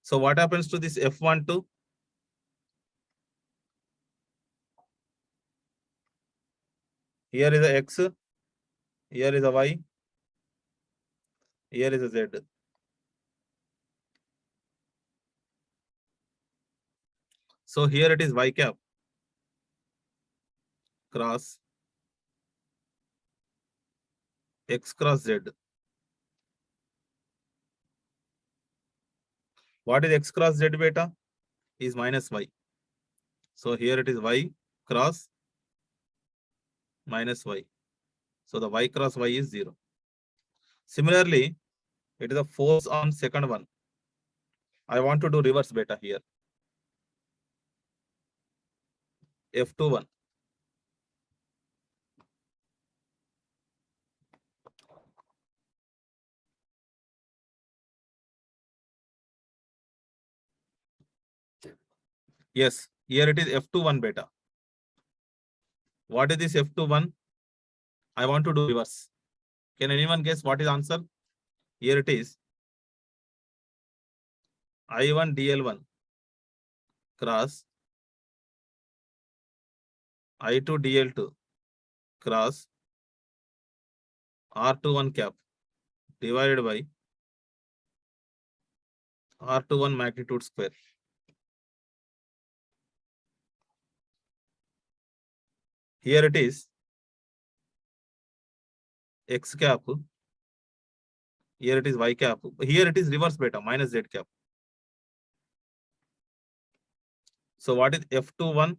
So what happens to this F12? Here is a x, here is a y, here is a z. So here it is y cap. cross X cross Z. What is X cross Z beta? Is minus Y. So here it is Y cross minus Y. So the Y cross Y is 0. Similarly, it is a force on second one. I want to do reverse beta here. F21. Yes, here it is F21 beta. What is this F21? I want to do reverse. Can anyone guess what is answer? Here it is I1 DL1 cross I2 DL2 cross R21 cap divided by R21 magnitude square. Here it is X cap. Here it is Y cap. Here it is reverse beta minus Z cap. So what is F21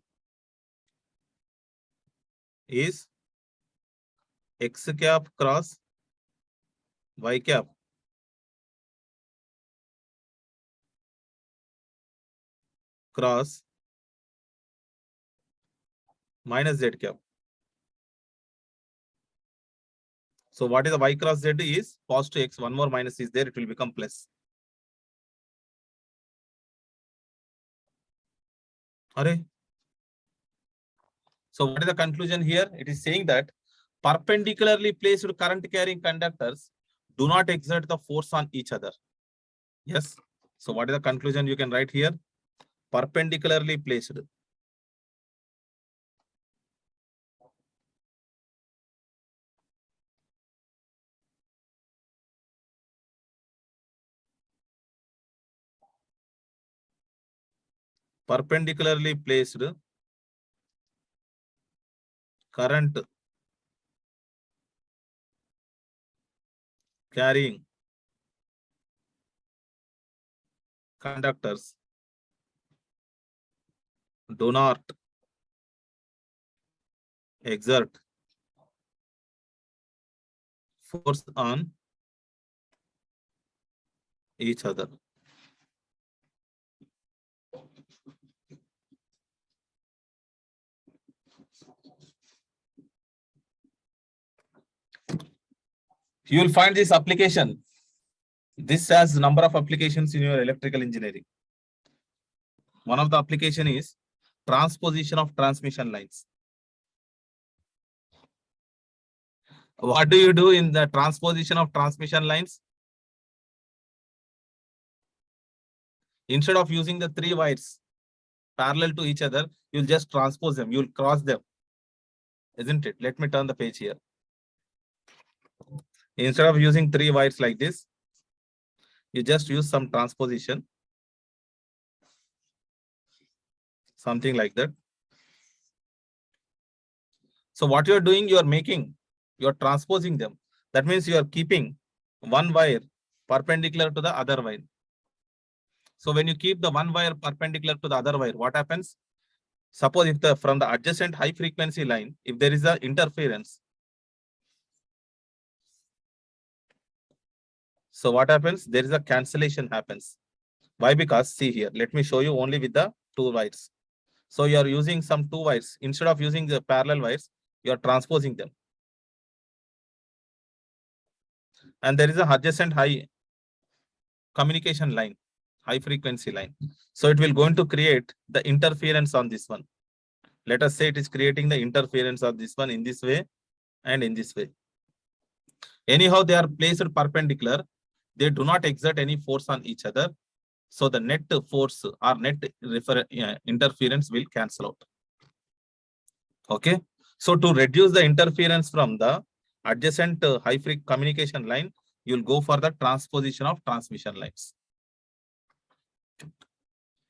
is X cap cross Y cap cross minus Z cap. So what is the Y cross Z is positive X, one more minus is there, it will become plus. Array. So what is the conclusion here? It is saying that perpendicularly placed current carrying conductors do not exert the force on each other. Yes. So what is the conclusion you can write here? Perpendicularly placed. Perpendicularly placed current carrying conductors do not exert force on each other. You will find this application. This has number of applications in your electrical engineering. One of the application is transposition of transmission lines. What do you do in the transposition of transmission lines? Instead of using the three wires parallel to each other, you'll just transpose them. You'll cross them, isn't it? Let me turn the page here. Instead of using three wires like this, you just use some transposition. Something like that. So what you're doing, you're transposing them. That means you are keeping one wire perpendicular to the other wire. So when you keep the one wire perpendicular to the other wire, what happens? Suppose if from the adjacent high frequency line, if there is an interference, so what happens? There is a cancellation happens. Why? Because see here, let me show you only with the two wires. So you are using some two wires. Instead of using the parallel wires, you are transposing them. And there is a adjacent high communication line, high frequency line. So it will going to create the interference on this one. Let us say it is creating the interference of this one in this way and in this way. Anyhow, they are placed perpendicular. They do not exert any force on each other. So the net force or net interference will cancel out. Okay. So to reduce the interference from the adjacent high frequency communication line, you'll go for the transposition of transmission lines.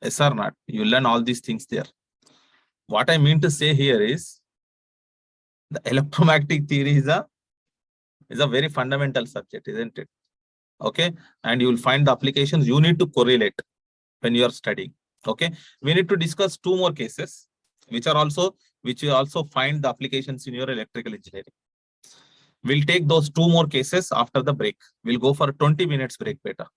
Yes or not? You learn all these things there. What I mean to say here is, The electromagnetic theory is a very fundamental subject, isn't it? Okay. And you will find the applications you need to correlate when you are studying. Okay. We need to discuss two more cases, which you also find the applications in your electrical engineering. We'll take those two more cases after the break. We'll go for a 20 minutes break, beta.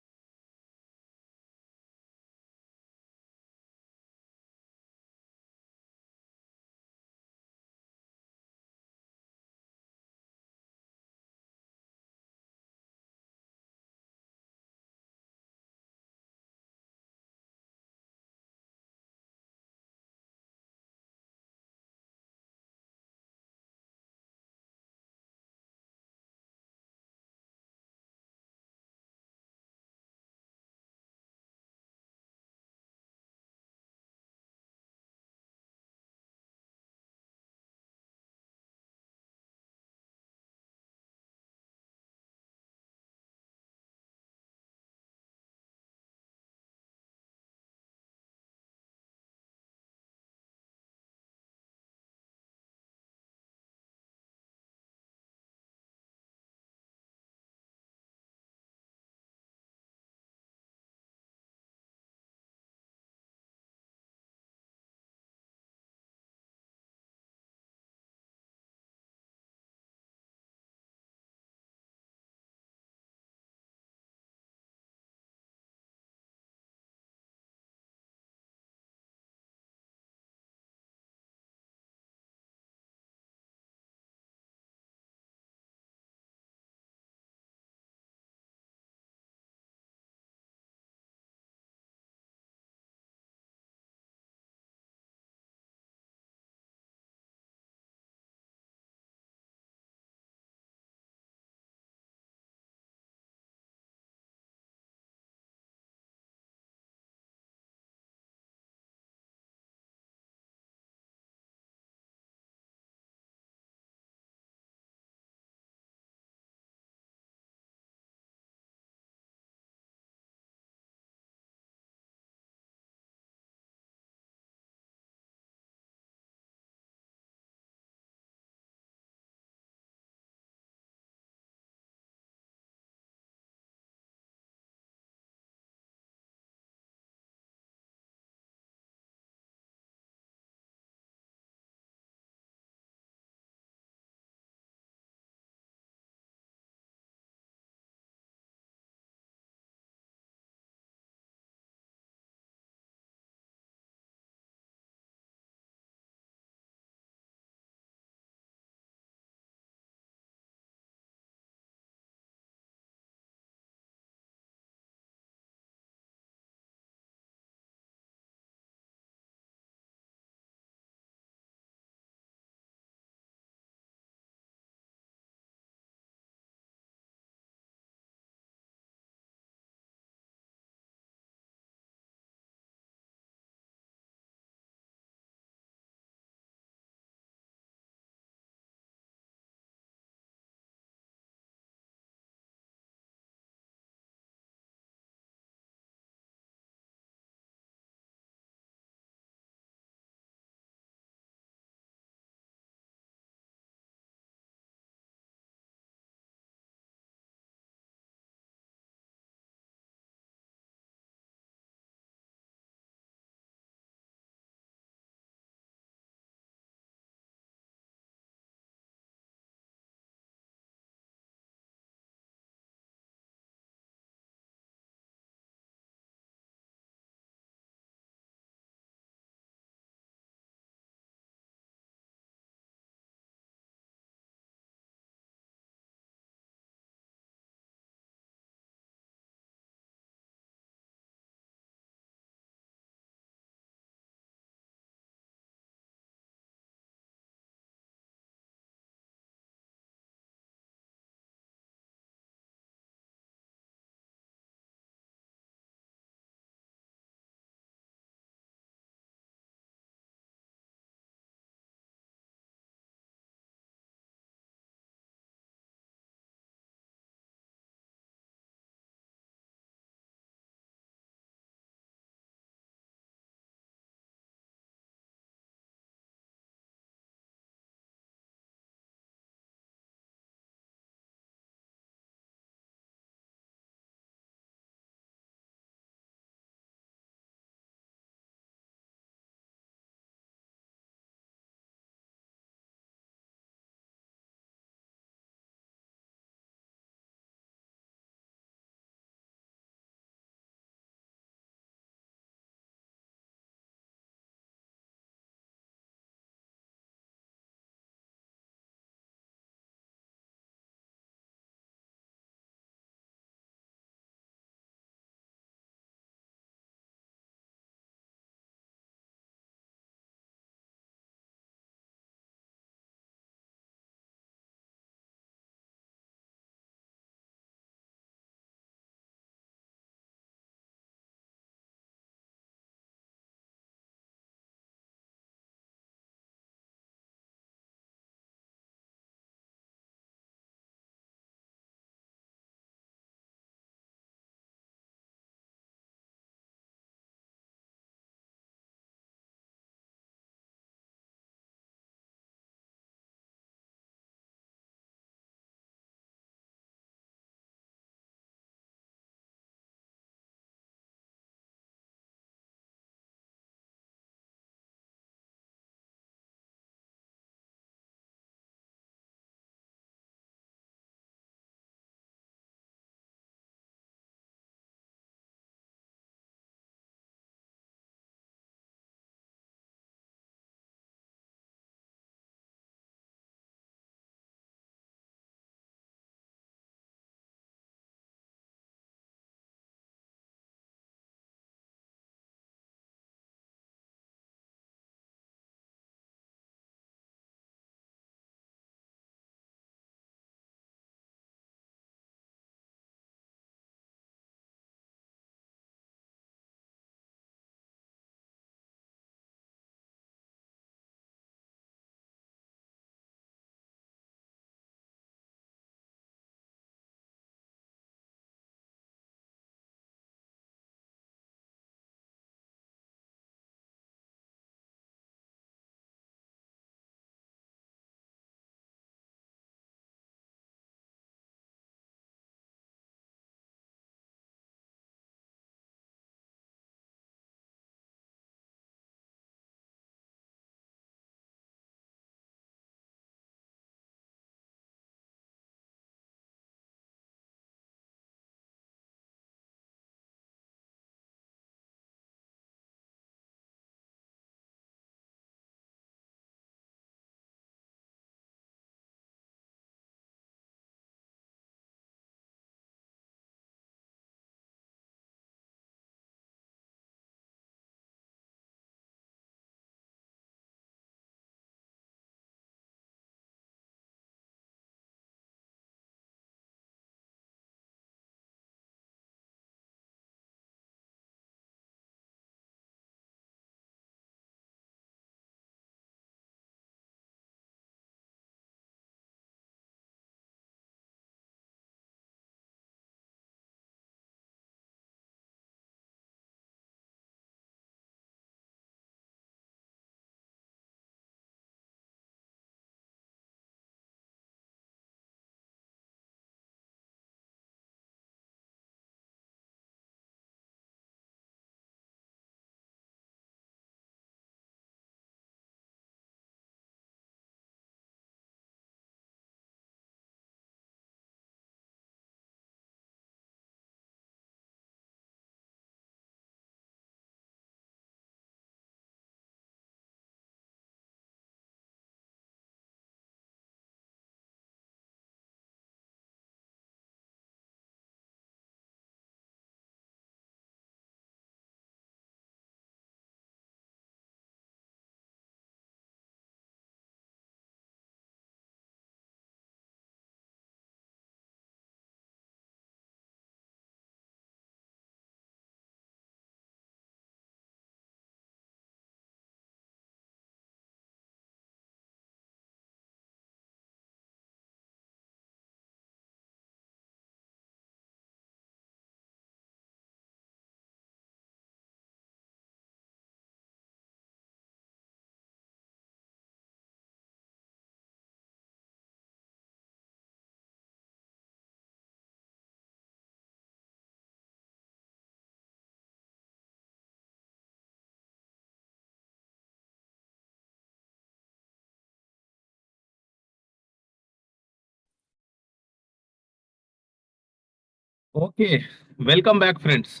Okay, welcome back, friends.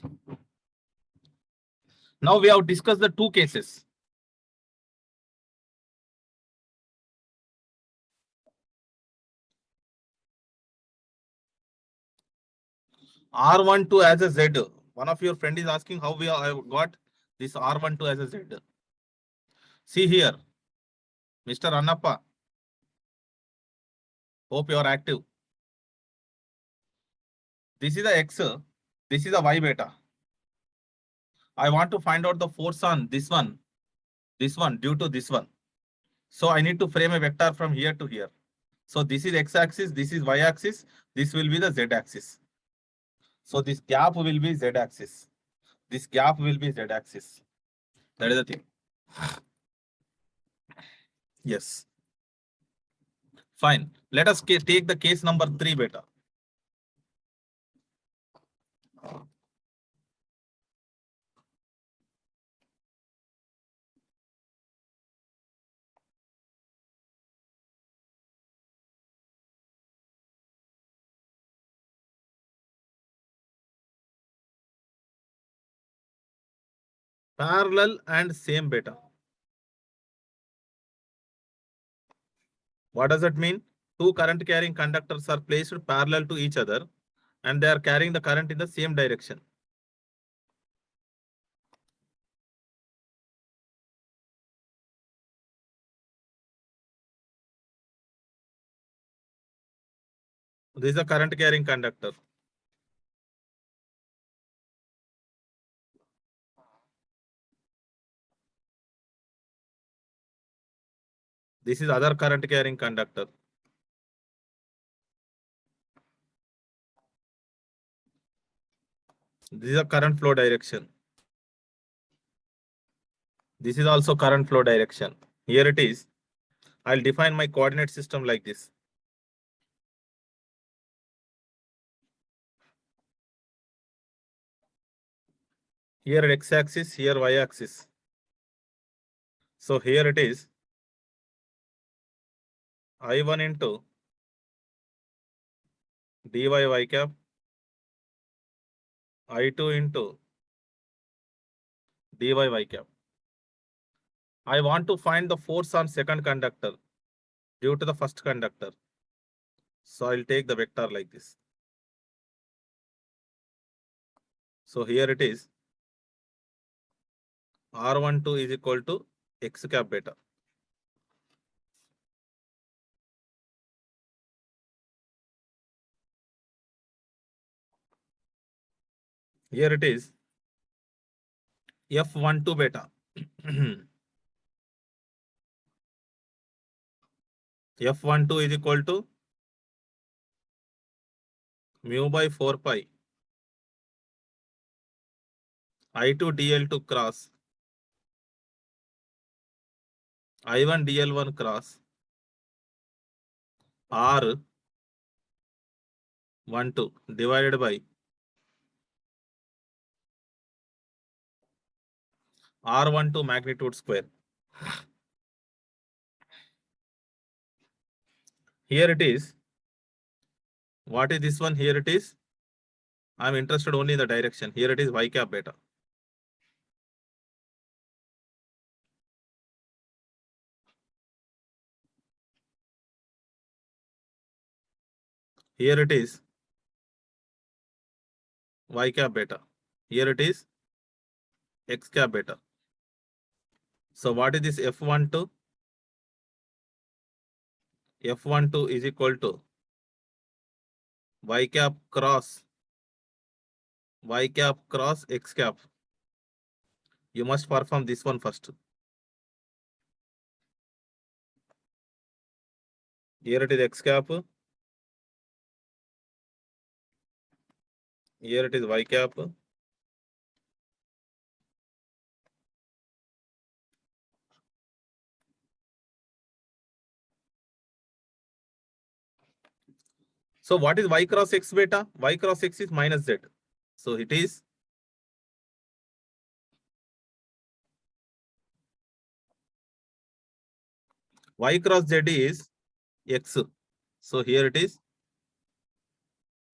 Now we have discussed the two cases. R12 as a Z. One of your friend is asking how we have got this R12 as a Z. See here, Mr. Annappa. Hope you are active. This is the X. This is the Y beta. I want to find out the force on this one due to this one. So I need to frame a vector from here to here. So this is X axis, this is Y axis, this will be the Z axis. So this gap will be Z axis. This gap will be Z axis. That is the thing. Yes. Fine. Let us take the case number 3 beta. Parallel and same beta. What does that mean? Two current carrying conductors are placed parallel to each other and they are carrying the current in the same direction. This is a current carrying conductor. This is other current carrying conductor. This is a current flow direction. This is also current flow direction. Here it is. I'll define my coordinate system like this. Here x-axis, here y-axis. So here it is I1 into dy y cap, I2 into dy y cap. I want to find the force on second conductor due to the first conductor. So I'll take the vector like this. So here it is R12 is equal to x cap beta. Here it is F12 beta. F12 is equal to mu by 4 pi I2 dl2 cross I1 dl1 cross R12 divided by R12 magnitude square. Here it is. What is this one? Here it is. I'm interested only in the direction. Here it is y cap beta. Here it is y cap beta. Here it is x cap beta. So what is this F12? F12 is equal to y cap cross x cap. You must perform this one first. Here it is x cap. Here it is y cap. So what is y cross x beta? Y cross x is minus z. So it is y cross z is x. So here it is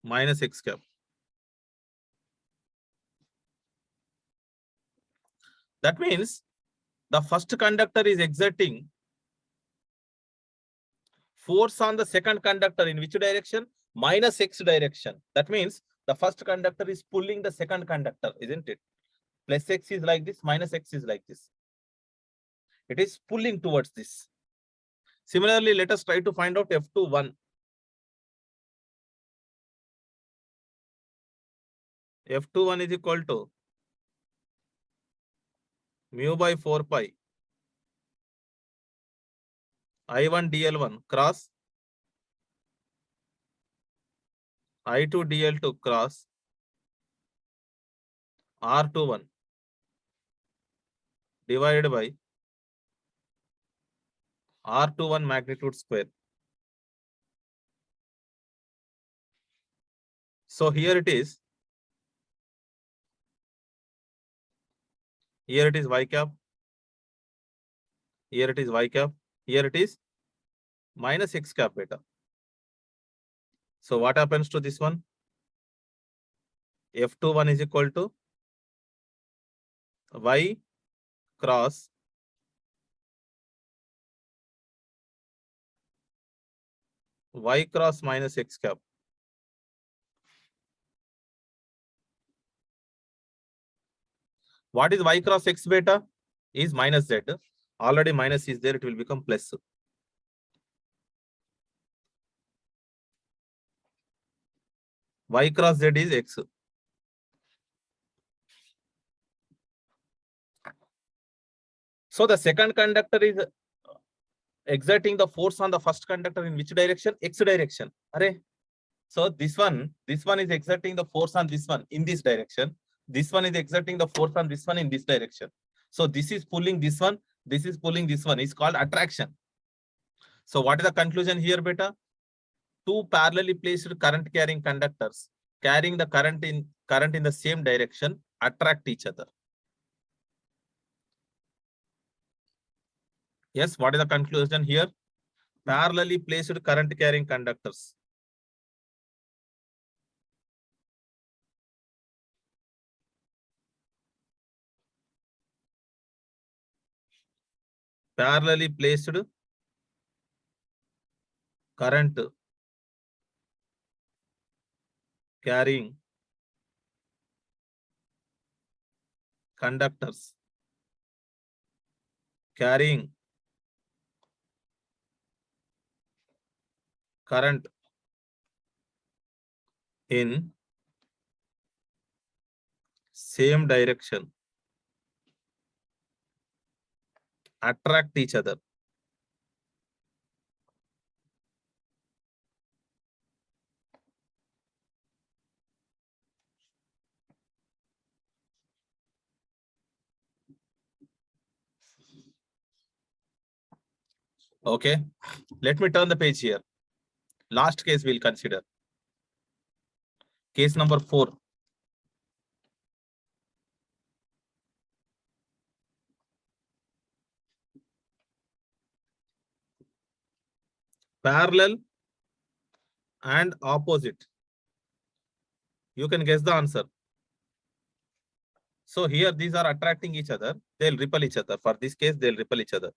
minus x cap. That means the first conductor is exerting force on the second conductor in which direction? Minus x direction. That means the first conductor is pulling the second conductor, isn't it? Plus x is like this, minus x is like this. It is pulling towards this. Similarly, let us try to find out F21. F21 is equal to mu by 4 pi I1 dl1 cross I2 dl2 cross R21 divided by R21 magnitude square. So here it is. Here it is y cap. Here it is y cap. Here it is minus x cap beta. So what happens to this one? F21 is equal to y cross y cross minus x cap. What is y cross x beta? Is minus z. Already minus is there, it will become plus. Y cross z is x. So the second conductor is exerting the force on the first conductor in which direction? X direction. Array. So this one is exerting the force on this one in this direction. This one is exerting the force on this one in this direction. So this is pulling this one. This is pulling this one. It's called attraction. So what is the conclusion here, beta? Two parallelly placed current carrying conductors carrying the current in the same direction attract each other. Yes, what is the conclusion here? Parallelly placed current carrying conductors parallelly placed current carrying conductors carrying current in same direction attract each other. Okay, let me turn the page here. Last case we'll consider. Case number 4. Parallel and opposite. You can guess the answer. So here these are attracting each other. They'll repel each other. For this case, they'll repel each other.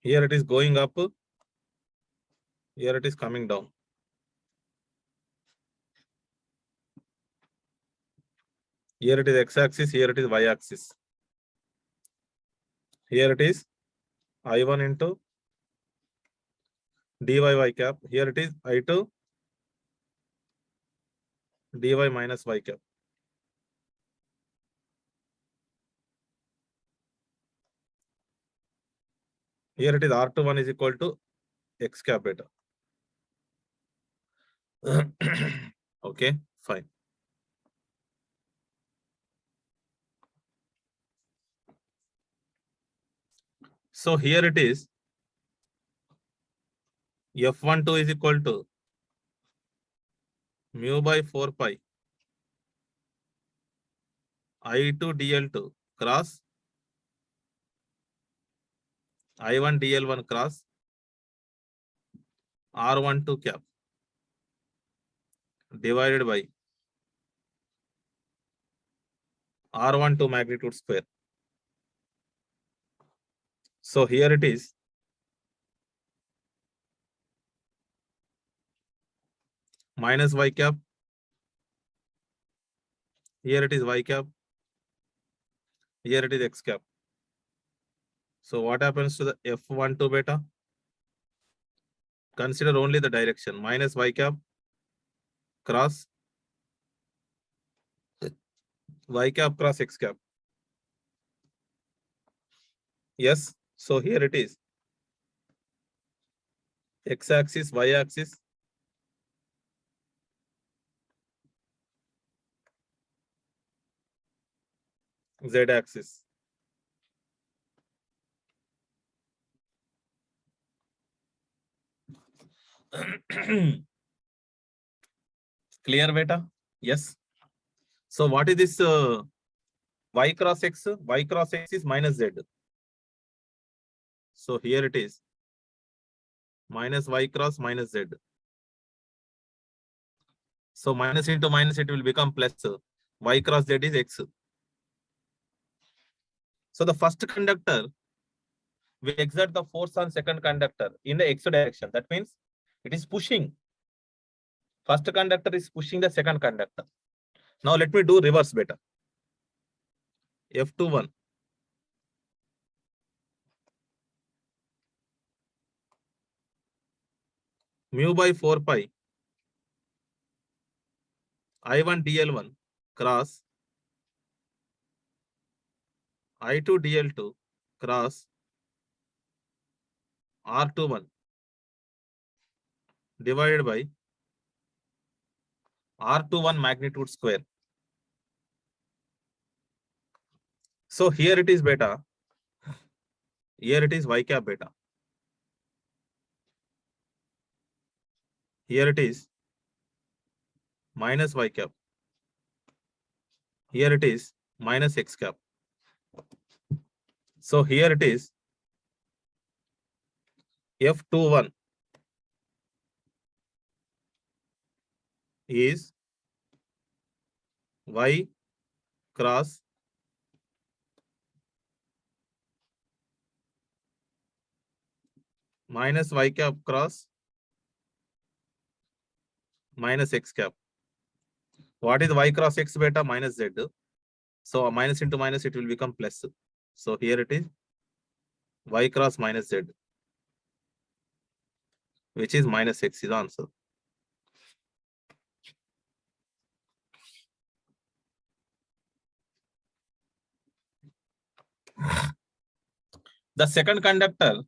Here it is going up. Here it is coming down. Here it is x-axis. Here it is y-axis. Here it is I1 into dy y cap. Here it is I2 dy minus y cap. Here it is R21 is equal to x cap beta. Okay, fine. So here it is. F12 is equal to mu by 4 pi I2 dl2 cross I1 dl1 cross R12 cap divided by R12 magnitude square. So here it is minus y cap. Here it is y cap. Here it is x cap. So what happens to the F12 beta? Consider only the direction minus y cap cross y cap cross x cap. Yes. So here it is x axis, y axis, z axis. Clear beta? Yes. So what is this y cross x? Y cross x is minus z. So here it is minus y cross minus z. So minus into minus it will become plus y cross z is x. So the first conductor will exert the force on second conductor in the x direction. That means it is pushing. First conductor is pushing the second conductor. Now let me do reverse beta. F21 mu by 4 pi I1 dl1 cross I2 dl2 cross R21 divided by R21 magnitude square. So here it is beta. Here it is y cap beta. Here it is minus y cap. Here it is minus x cap. So here it is F21 is y cross minus y cap cross minus x cap. What is y cross x beta? Minus z. So minus into minus it will become plus. So here it is y cross minus z, which is minus x is the answer. The second conductor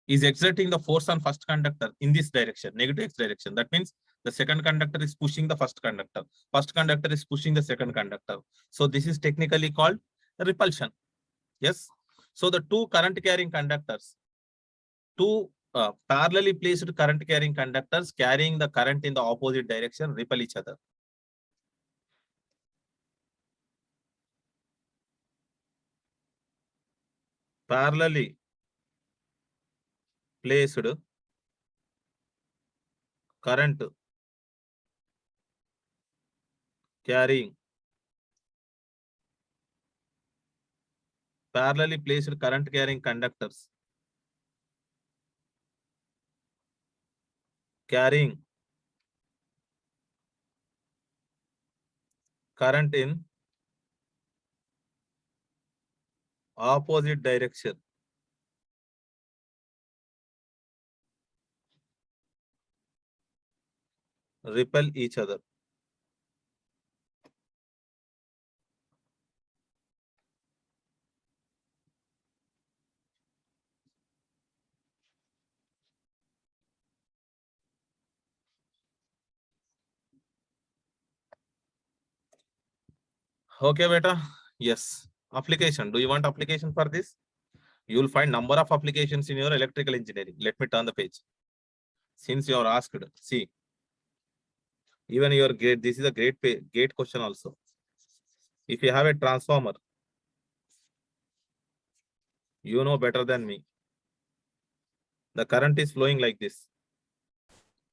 is exerting the force on first conductor in this direction, negative x direction. That means the second conductor is pushing the first conductor. First conductor is pushing the second conductor. So this is technically called repulsion. Yes. So the two current carrying conductors, two parallelly placed current carrying conductors carrying the current in the opposite direction repel each other. Parallelly placed current carrying current carrying conductors carrying current in opposite direction repel each other. Okay, beta. Yes. Application. Do you want application for this? You will find number of applications in your electrical engineering. Let me turn the page. Since you are asked, see, even your gate, this is a gate question also. If you have a transformer, you know better than me. The current is flowing like this.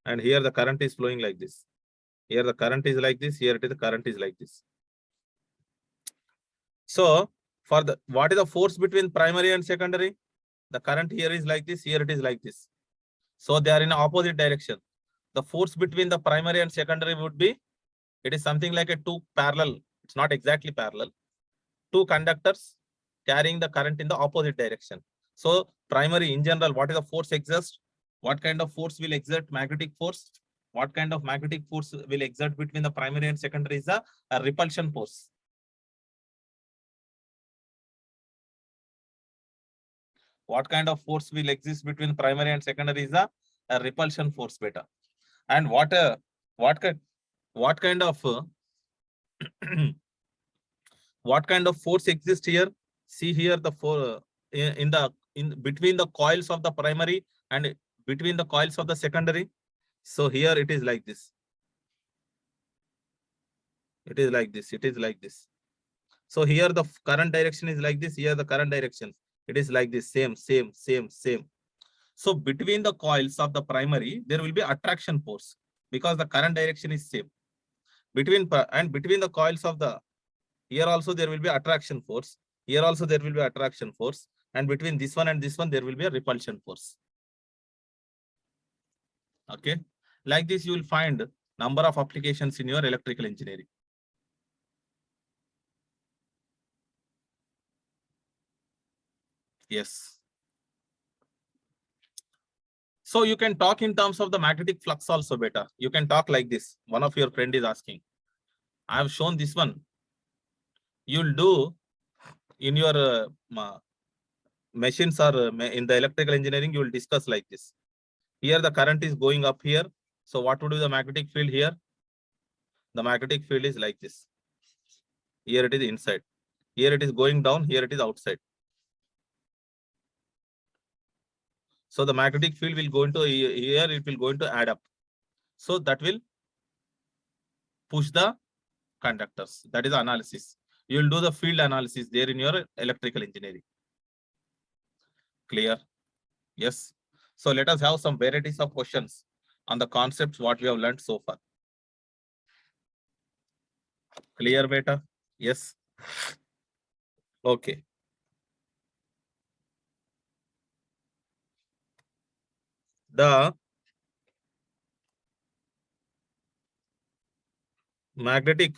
And here the current is flowing like this. Here the current is like this. Here it is the current is like this. So for the what is the force between primary and secondary? The current here is like this. Here it is like this. So they are in opposite direction. The force between the primary and secondary would be, it is something like a two parallel. It's not exactly parallel. Two conductors carrying the current in the opposite direction. So primary in general, what is the force exert? What kind of force will exert? Magnetic force. What kind of magnetic force will exert between the primary and secondary is a repulsion force. What kind of force will exist between primary and secondary is a repulsion force beta. And what kind of what kind of force exists here? See here the in between the coils of the primary and between the coils of the secondary. So here it is like this. It is like this. It is like this. So here the current direction is like this. Here the current direction. It is like this. Same. So between the coils of the primary, there will be attraction force because the current direction is same. Between the coils of the, here also there will be attraction force. Here also there will be attraction force. And between this one and this one, there will be a repulsion force. Okay. Like this, you will find number of applications in your electrical engineering. Yes. So you can talk in terms of the magnetic flux also better. You can talk like this. One of your friend is asking. I have shown this one. You'll do in your machines or in the electrical engineering, you will discuss like this. Here the current is going up here. So what would be the magnetic field here? The magnetic field is like this. Here it is inside. Here it is going down. Here it is outside. So the magnetic field will go into here. It will go into add up. So that will push the conductors. That is the analysis. You will do the field analysis there in your electrical engineering. Clear? Yes. So let us have some varieties of questions on the concepts what we have learned so far. Clear, beta? Yes. Okay. The magnetic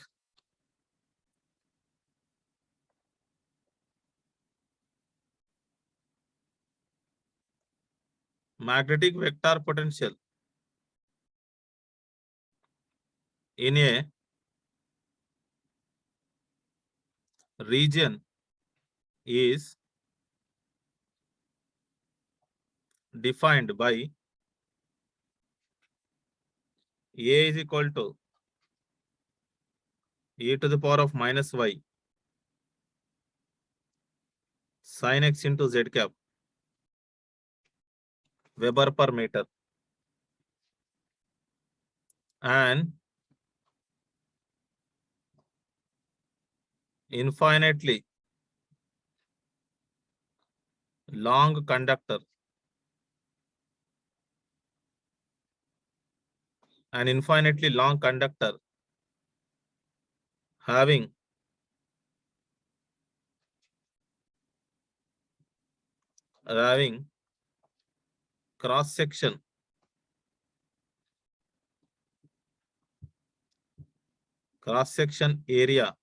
vector potential in a region is defined by A is equal to e to the power of minus y sin x into z cap Weber per meter, and infinitely long conductor, having cross section area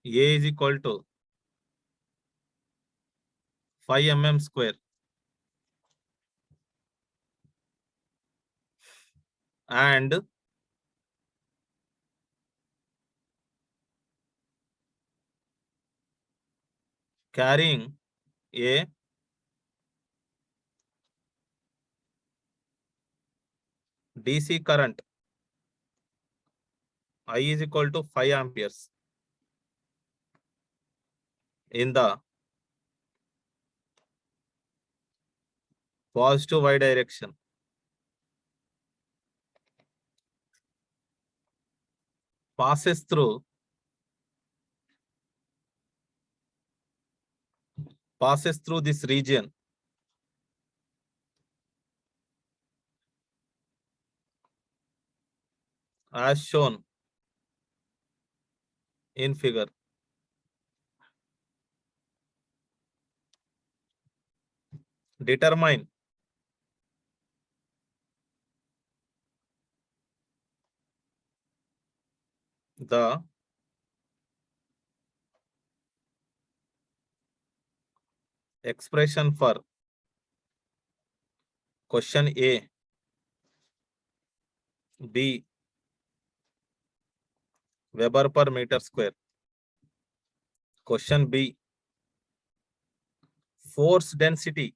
A is equal to 5 mm square and carrying a DC current I is equal to 5 amperes in the positive y direction. Passes through this region as shown in figure. Determine the expression for question A, B, Weber per meter square. Question B, force density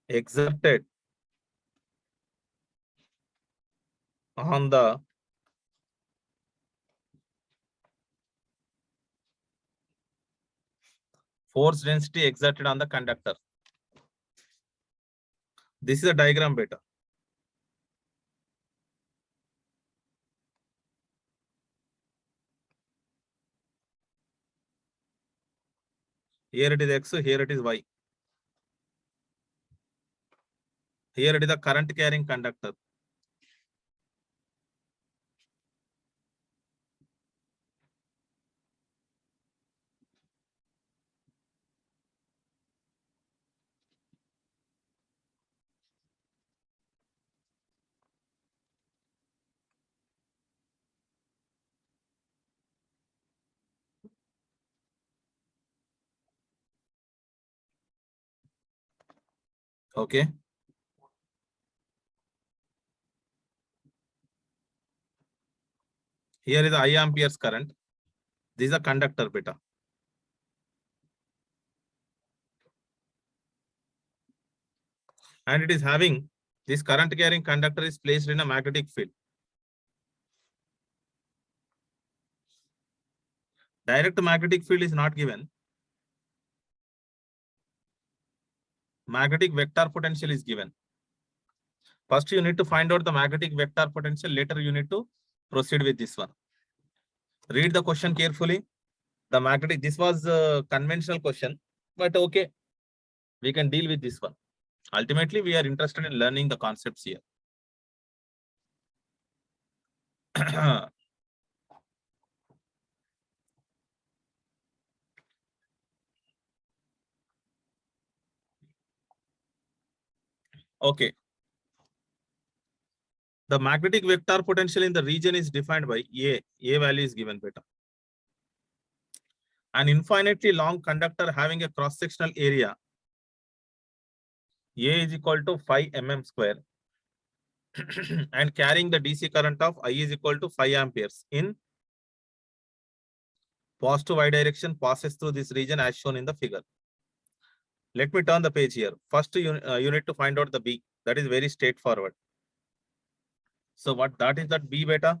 exerted on the conductor. This is a diagram beta. Here it is X, here it is Y. Here it is the current carrying conductor. Okay. Here is the I amperes current. This is a conductor beta. And it is having this current carrying conductor is placed in a magnetic field. Direct magnetic field is not given. Magnetic vector potential is given. First, you need to find out the magnetic vector potential. Later, you need to proceed with this one. Read the question carefully. The magnetic, this was a conventional question, but okay, we can deal with this one. Ultimately, we are interested in learning the concepts here. Okay. The magnetic vector potential in the region is defined by A. A value is given beta. An infinitely long conductor having a cross-sectional area A is equal to 5 mm square and carrying the DC current of I is equal to 5 amperes in positive y direction passes through this region as shown in the figure. Let me turn the page here. First, you need to find out the B. That is very straightforward. So what that is that B beta?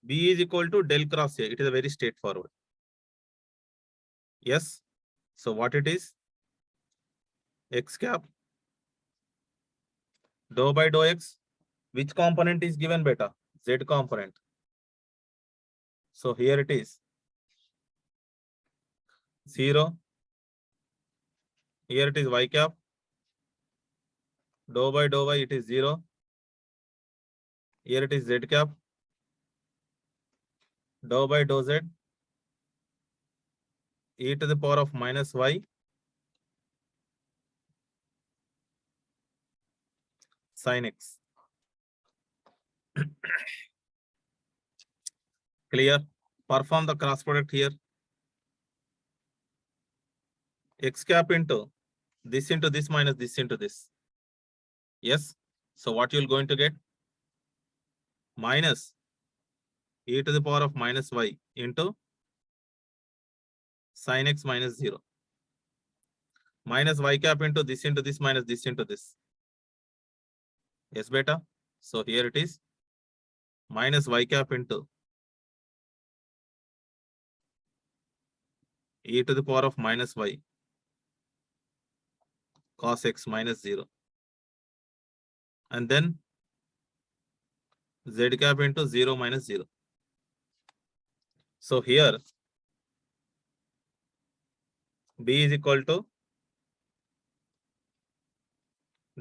B is equal to del cross A. It is a very straightforward. Yes. So what it is? X cap dou by dou X. Which component is given beta? Z component. So here it is 0. Here it is y cap. Dou by dou y, it is 0. Here it is z cap. Dou by dou z. E to the power of minus y. Sin x. Clear? Perform the cross product here. X cap into this minus this into this. Yes. So what you're going to get? Minus e to the power of minus y into Sin x minus 0. Minus y cap into this minus this into this. Yes, beta. So here it is minus y cap into e to the power of minus y cos x minus 0. And then z cap into 0 minus 0. So here B is equal to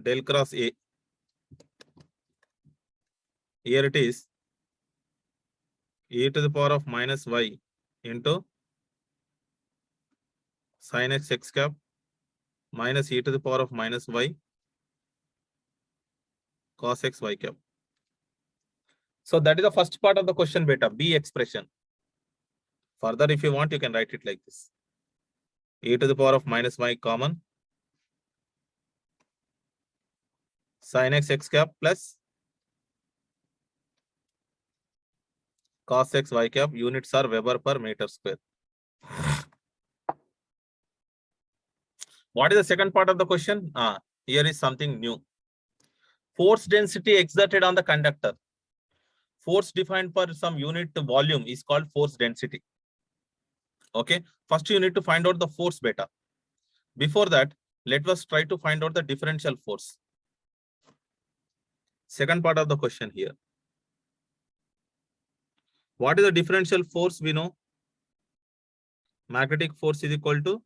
del cross A. Here it is e to the power of minus y into sin x x cap minus e to the power of minus y cos x y cap. So that is the first part of the question, beta, B expression. Further, if you want, you can write it like this. E to the power of minus y common sin x x cap plus cos x y cap. Units are Weber per meter square. What is the second part of the question? Here is something new. Force density exerted on the conductor. Force defined for some unit volume is called force density. Okay. First, you need to find out the force beta. Before that, let us try to find out the differential force. Second part of the question here. What is the differential force? We know magnetic force is equal to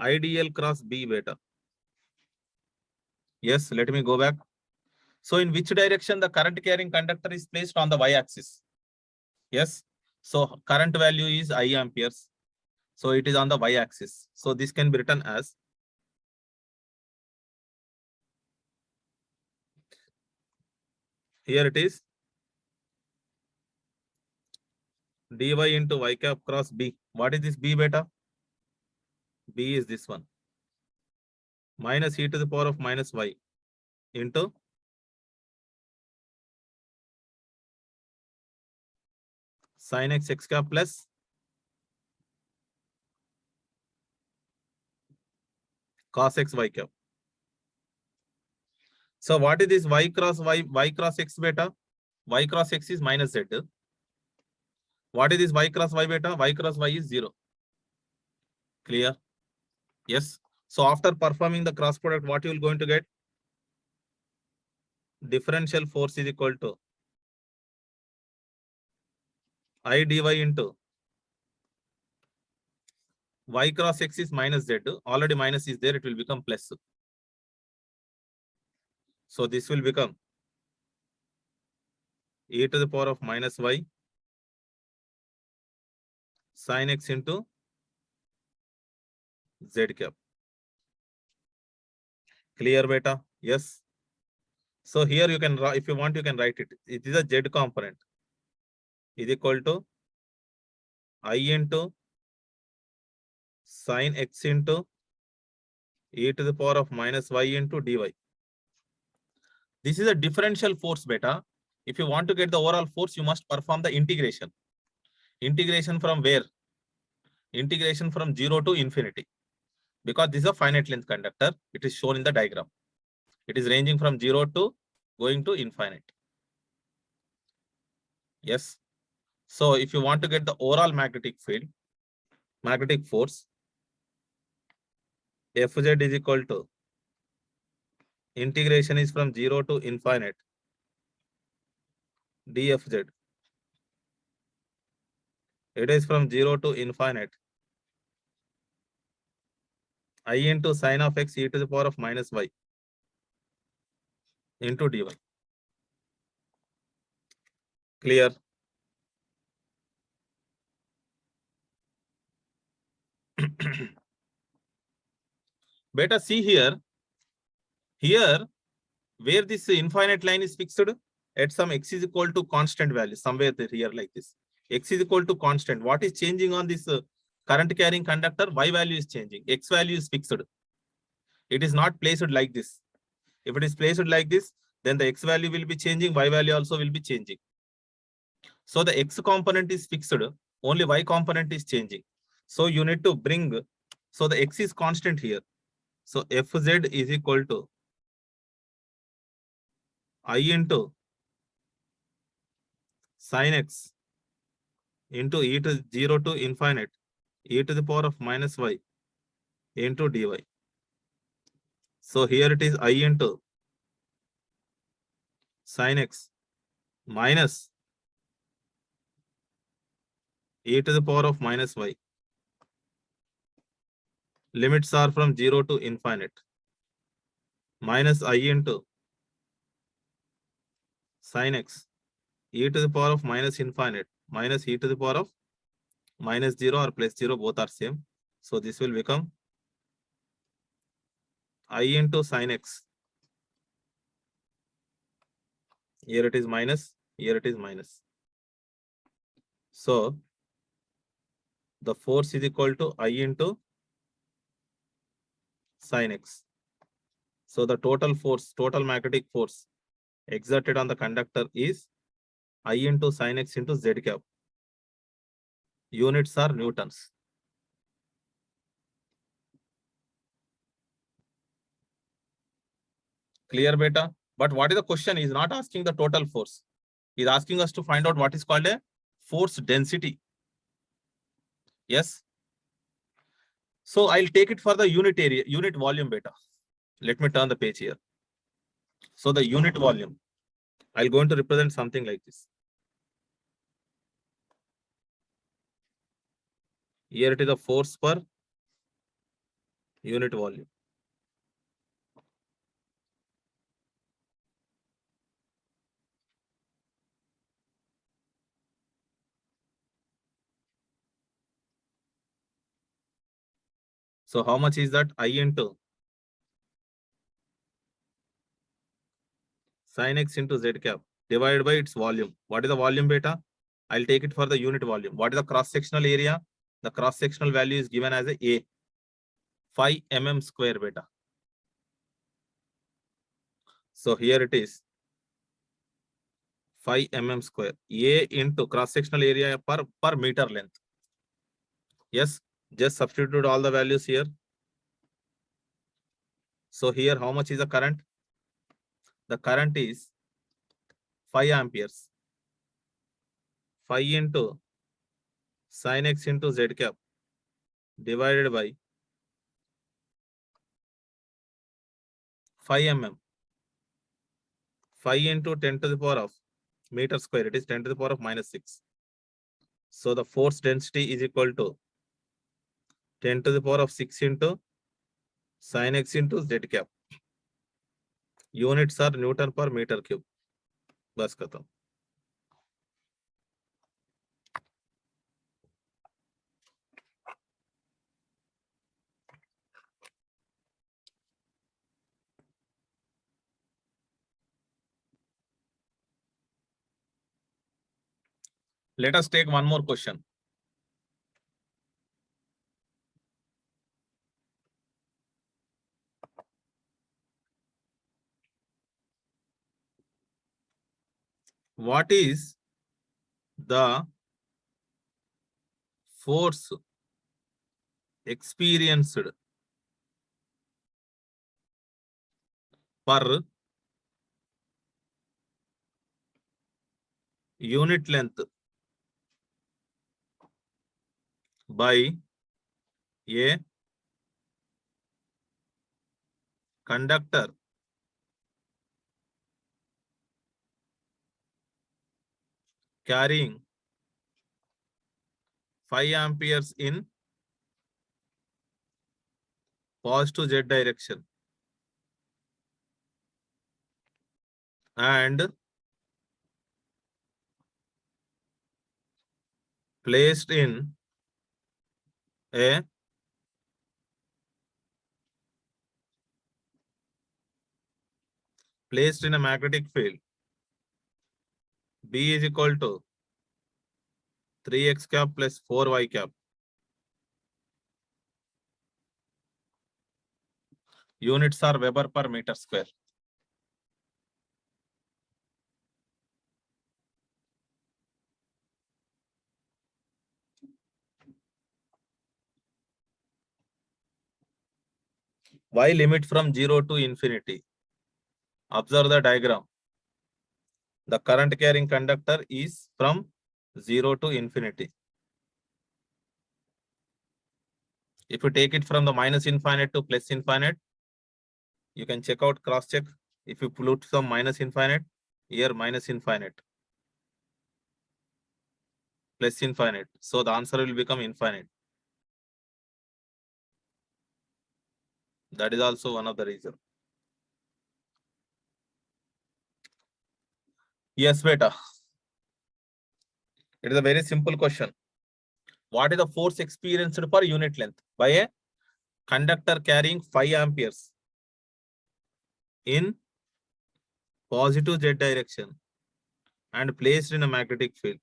IDL cross B beta. Yes, let me go back. So in which direction the current carrying conductor is placed on the y-axis? Yes. So current value is I amperes. So it is on the y-axis. So this can be written as here it is dy into y cap cross B. What is this B beta? B is this one. Minus e to the power of minus y into sin x x cap plus cos x y cap. So what is this y cross x beta? Y cross x is minus z. What is this y cross y beta? Y cross y is 0. Clear? Yes. So after performing the cross product, what you will going to get? Differential force is equal to I dy into y cross x is minus z. Already minus is there, it will become plus. So this will become e to the power of minus y sin x into z cap. Clear beta? Yes. So here you can, if you want, you can write it. It is a z component is equal to I into sin x into e to the power of minus y into dy. This is a differential force beta. If you want to get the overall force, you must perform the integration. Integration from where? Integration from 0 to infinity. Because this is a finite length conductor, it is shown in the diagram. It is ranging from 0 to going to infinite. Yes. So if you want to get the overall magnetic field, magnetic force, Fz is equal to integration is from 0 to infinite dfz. It is from 0 to infinite I into sin of x e to the power of minus y into dy. Clear? Beta, see here. Here, where this infinite line is fixed at some x is equal to constant value, somewhere here like this. X is equal to constant. What is changing on this current carrying conductor? Y value is changing. X value is fixed. It is not placed like this. If it is placed like this, then the x value will be changing, y value also will be changing. So the x component is fixed. Only y component is changing. So you need to bring, so the x is constant here. So Fz is equal to I into sin x into e to 0 to infinite e to the power of minus y into dy. So here it is I into sin x minus e to the power of minus y. Limits are from 0 to infinite. Minus I into sin x e to the power of minus infinite minus e to the power of minus 0 or plus 0, both are same. So this will become I into sin x. Here it is minus, here it is minus. So the force is equal to I into sin x. So the total force, total magnetic force exerted on the conductor is I into sin x into z cap. Units are newtons. Clear, beta? But what is the question? He is not asking the total force. He is asking us to find out what is called a force density. Yes. So I'll take it for the unit area, unit volume, beta. Let me turn the page here. So the unit volume, I'll going to represent something like this. Here it is the force per unit volume. So how much is that? I into sin x into z cap divided by its volume. What is the volume, beta? I'll take it for the unit volume. What is the cross-sectional area? The cross-sectional value is given as a 5 mm square, beta. So here it is 5 mm square. A into cross-sectional area per meter length. Yes, just substitute all the values here. So here how much is the current? The current is 5 amperes. 5 into sin x into z cap divided by 5 mm. 5 into 10 to the power of meter square, it is 10 to the power of minus 6. So the force density is equal to 10 to the power of 6 into sin x into z cap. Units are Newton per meter cube. बस खत्म. Let us take one more question. What is the force experienced per unit length by a conductor carrying 5 amperes in positive z direction and placed in a magnetic field. B is equal to 3x cap plus 4y cap. Units are Weber per meter square. Why limit from 0 to infinity? Observe the diagram. The current carrying conductor is from 0 to infinity. If you take it from the minus infinite to plus infinite, you can check out, cross check. If you put some minus infinite, here minus infinite, plus infinite. So the answer will become infinite. That is also one of the reasons. Yes, beta. It is a very simple question. What is the force experienced per unit length by a conductor carrying 5 amperes in positive z direction and placed in a magnetic field?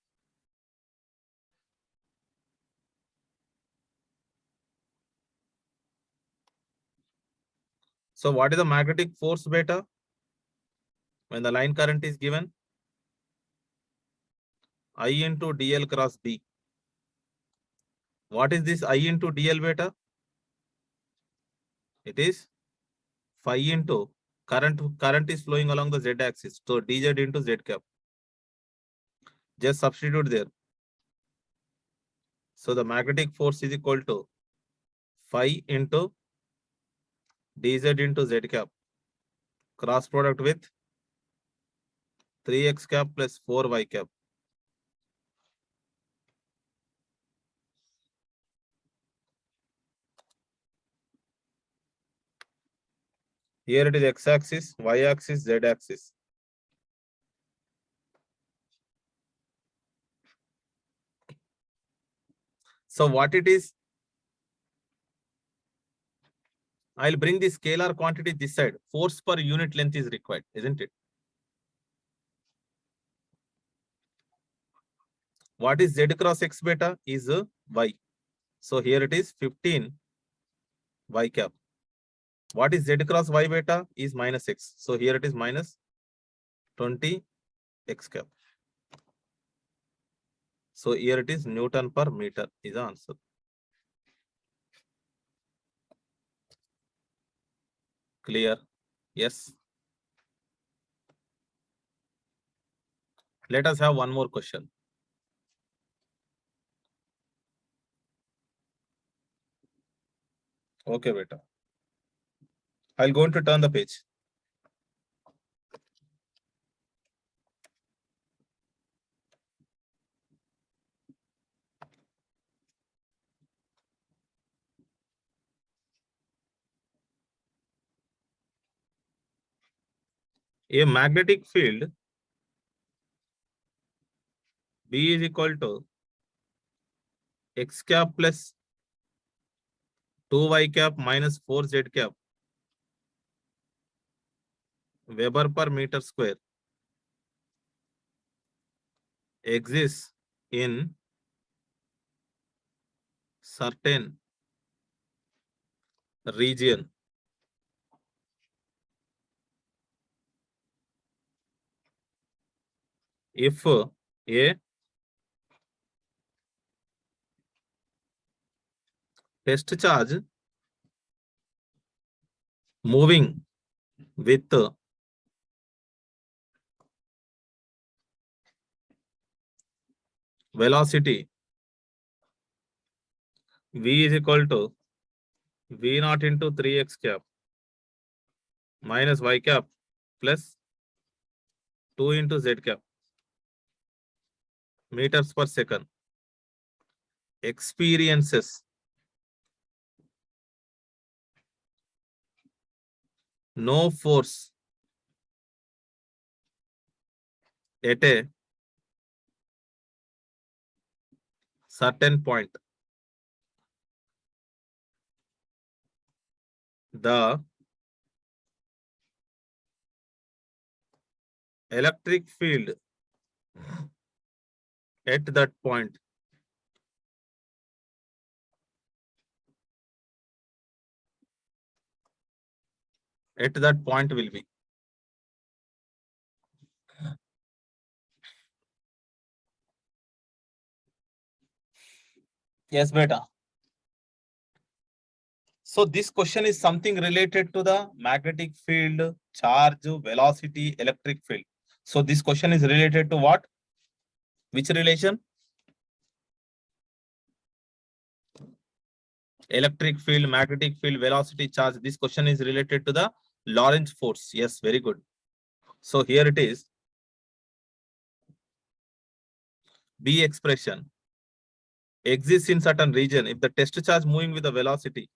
So what is the magnetic force beta when the line current is given? I into dl cross b. What is this I into dl beta? It is phi into current is flowing along the z axis. So dz into z cap. Just substitute there. So the magnetic force is equal to phi into dz into z cap. Cross product with 3x cap plus 4y cap. Here it is x axis, y axis, z axis. So what it is? I'll bring the scalar quantity this side. Force per unit length is required, isn't it? What is z cross x beta? Is y. So here it is 15 y cap. What is z cross y beta? Is minus x. So here it is minus 20 x cap. So here it is Newton per meter is the answer. Clear? Yes. Let us have one more question. Okay, beta. I'll go to turn the page. A magnetic field B is equal to x cap plus 2y cap minus 4z cap Weber per meter square exists in certain region if a test charge moving with velocity v is equal to v naught into 3x cap minus y cap plus 2 into z cap meters per second experiences no force at a certain point. The electric field at that point will be. Yes, beta. So this question is something related to the magnetic field, charge, velocity, electric field. So this question is related to what? Which relation? Electric field, magnetic field, velocity, charge. This question is related to the Lorentz force. Yes, very good. So here it is. B expression exists in certain region. If the test charge moving with the velocity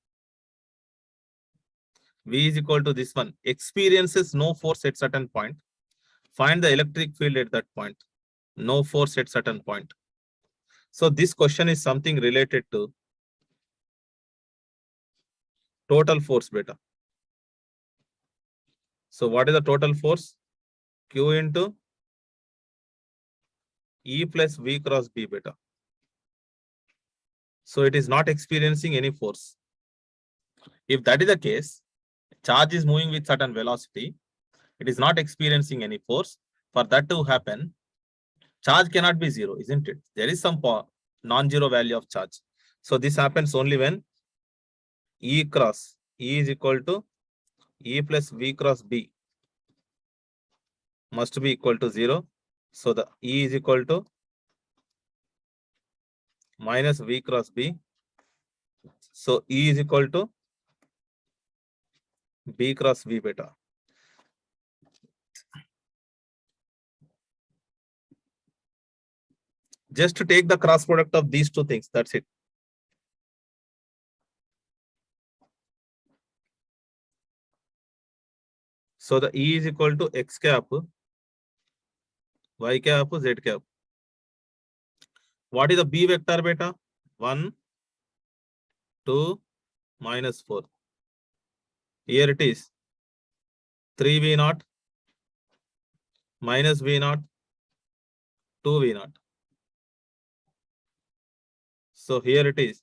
V is equal to this one, experiences no force at certain point. Find the electric field at that point. No force at certain point. So this question is something related to total force beta. So what is the total force? Q into E plus V cross B beta. So it is not experiencing any force. If that is the case, charge is moving with certain velocity. It is not experiencing any force. For that to happen, charge cannot be zero, isn't it? There is some non-zero value of charge. So this happens only when E cross E is equal to E plus V cross B must be equal to 0. So the E is equal to minus V cross B. So E is equal to B cross V beta. Just to take the cross product of these two things, that's it. So the E is equal to X cap, Y cap, Z cap. What is the B vector beta? 1, 2, minus 4. Here it is 3V0 minus V0, 2V0. So here it is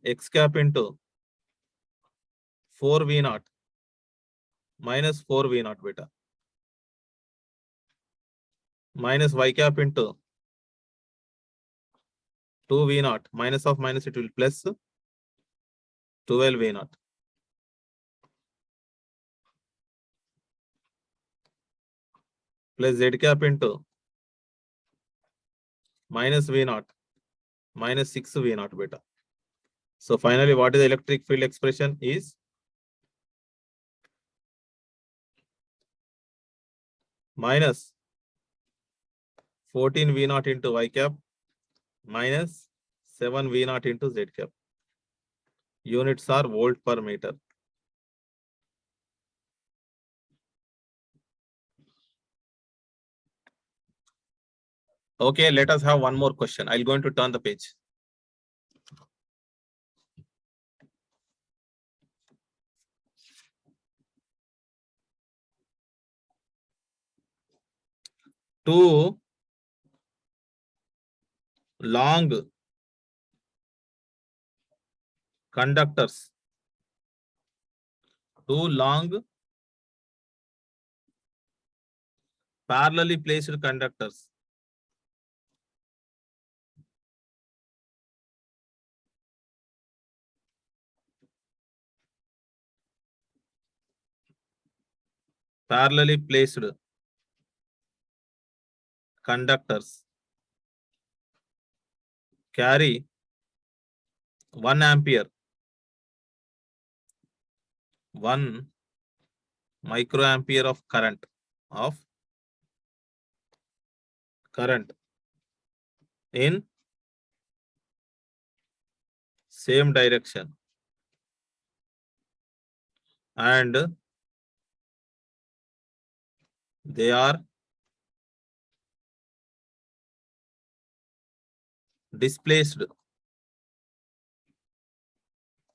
X cap into 4V0 minus 4V0 beta minus Y cap into 2V0 minus of minus it will plus 12V0 plus Z cap into minus V0 minus 6V0 beta. So finally, what is the electric field expression is minus 14V0 into Y cap minus 7V0 into Z cap. Units are volt per meter. Okay, let us have one more question. I'm going to turn the page. Two long conductors. Two long parallelly placed conductors. Parallelly placed conductors carry 1 ampere, 1 microampere of current in same direction, and they are displaced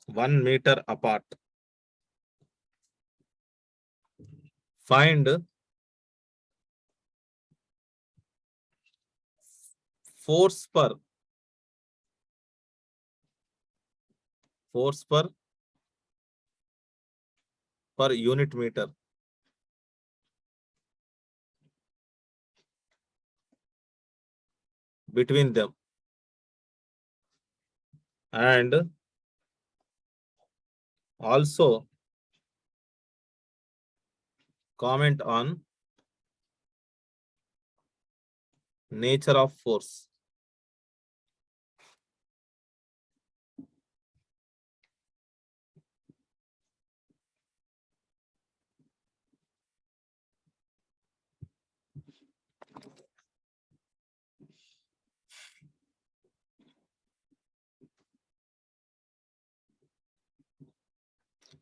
1 meter apart. Find force per unit meter between them, and Also comment on nature of force.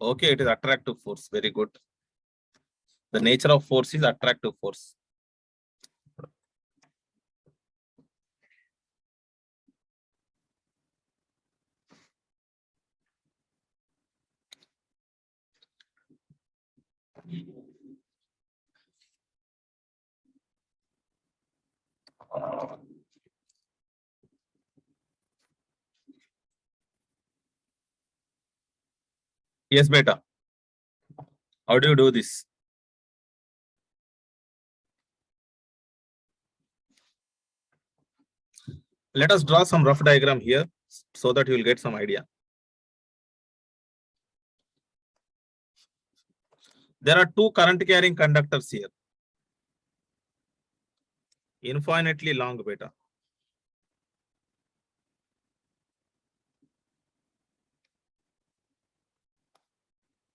Okay, it is attractive force. Very good. The nature of force is attractive force. Yes, beta. How do you do this? Let us draw some rough diagram here so that you will get some idea. There are two current carrying conductors here. Infinitely long beta.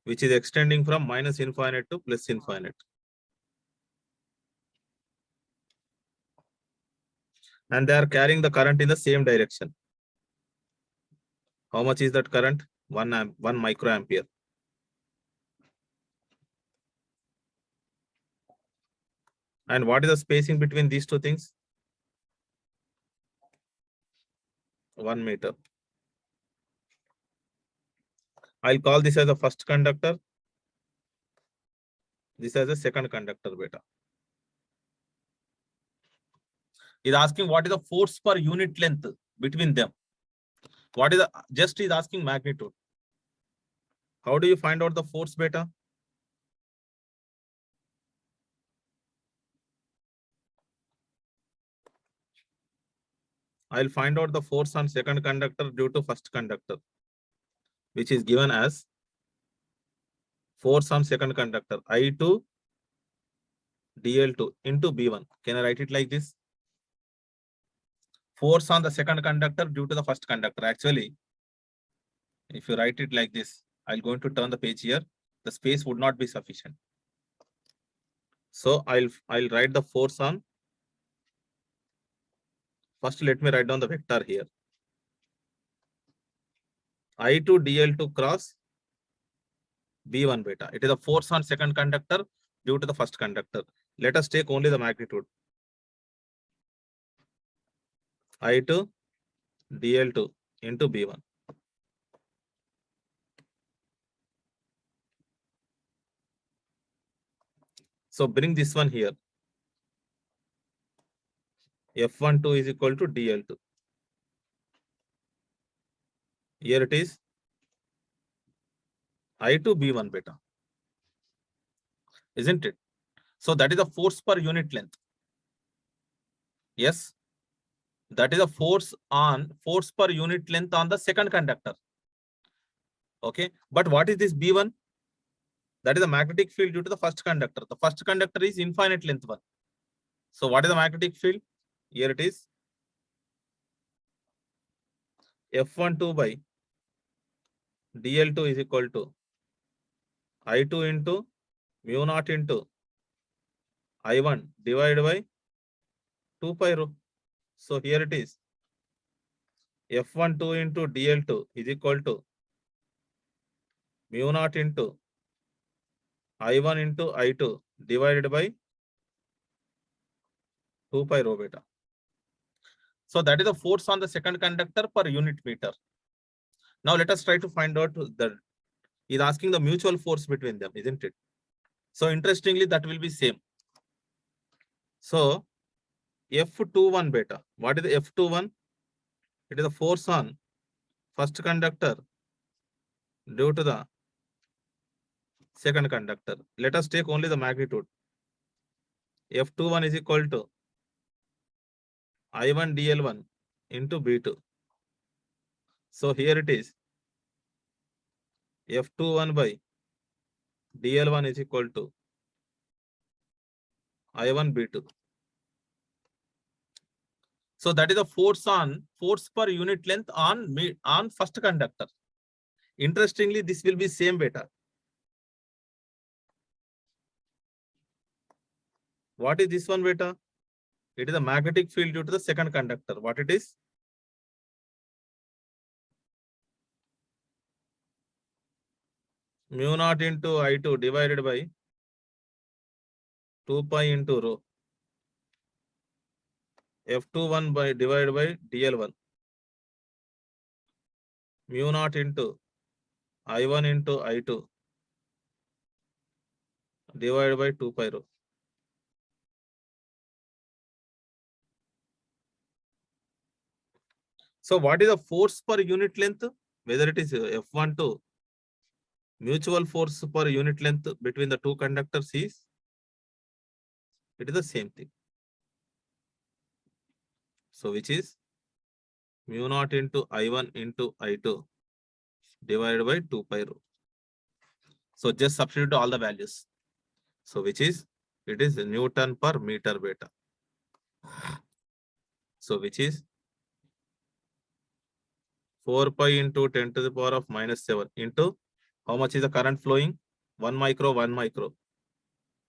Which is extending from minus infinite to plus infinite. And they are carrying the current in the same direction. How much is that current? 1 microampere. And what is the spacing between these two things? 1 meter. I'll call this as the first conductor. This as a second conductor beta. Is asking what is the force per unit length between them. What is the just is asking magnitude. How do you find out the force beta? I'll find out the force on second conductor due to first conductor, which is given as force on second conductor I2 dl2 into B1. Can I write it like this? Force on the second conductor due to the first conductor. Actually, if you write it like this, I'm going to turn the page here. The space would not be sufficient. So I'll write the force on. First, let me write down the vector here. I2 dl2 cross B1 beta. It is a force on second conductor due to the first conductor. Let us take only the magnitude. I2 dl2 into B1. So bring this one here. F12 is equal to dl2. Here it is I2 B1 beta. Isn't it? So that is the force per unit length. Yes. That is a force per unit length on the second conductor. Okay. But what is this B1? That is a magnetic field due to the first conductor. The first conductor is infinite length one. So what is the magnetic field? Here it is F12 by dl2 is equal to I2 into mu naught into I1 divided by 2 pi rho. So here it is F12 into dl2 is equal to mu naught into I1 into I2 divided by 2 pi rho beta. So that is the force on the second conductor per unit meter. Now let us try to find out is asking the mutual force between them, isn't it? So interestingly, that will be same. So F21 beta. What is the F21? It is the force on first conductor due to the second conductor. Let us take only the magnitude. F21 is equal to I1 dl1 into B2. So here it is F21 by DL1 is equal to I1 B2. So that is the force per unit length on first conductor. Interestingly, this will be same beta. What is this one beta? It is a magnetic field due to the second conductor. What it is? Mu naught into I2 divided by 2 pi into rho. F21 by divided by DL1. Mu naught into I1 into I2 divided by 2 pi rho. So what is the force per unit length? Whether it is F12, mutual force per unit length between the two conductors is, it is the same thing. So which is mu naught into I1 into I2 divided by 2 pi rho. So just substitute all the values. So which is, it is Newton per meter beta. So which is 4 pi into 10 to the power of minus 7 into how much is the current flowing? 1 micro, 1 micro.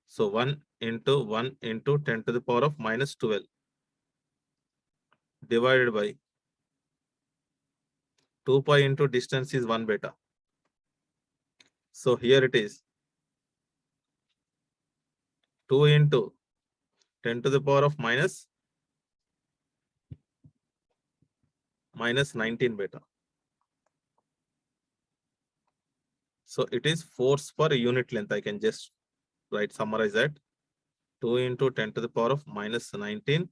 So 1 into 10 to the power of minus 12 divided by 2 pi into distance is 1 beta. So here it is 2 into 10 to the power of minus 19 beta. So it is force per unit length. I can just summarize that. 2 into 10 to the power of minus 19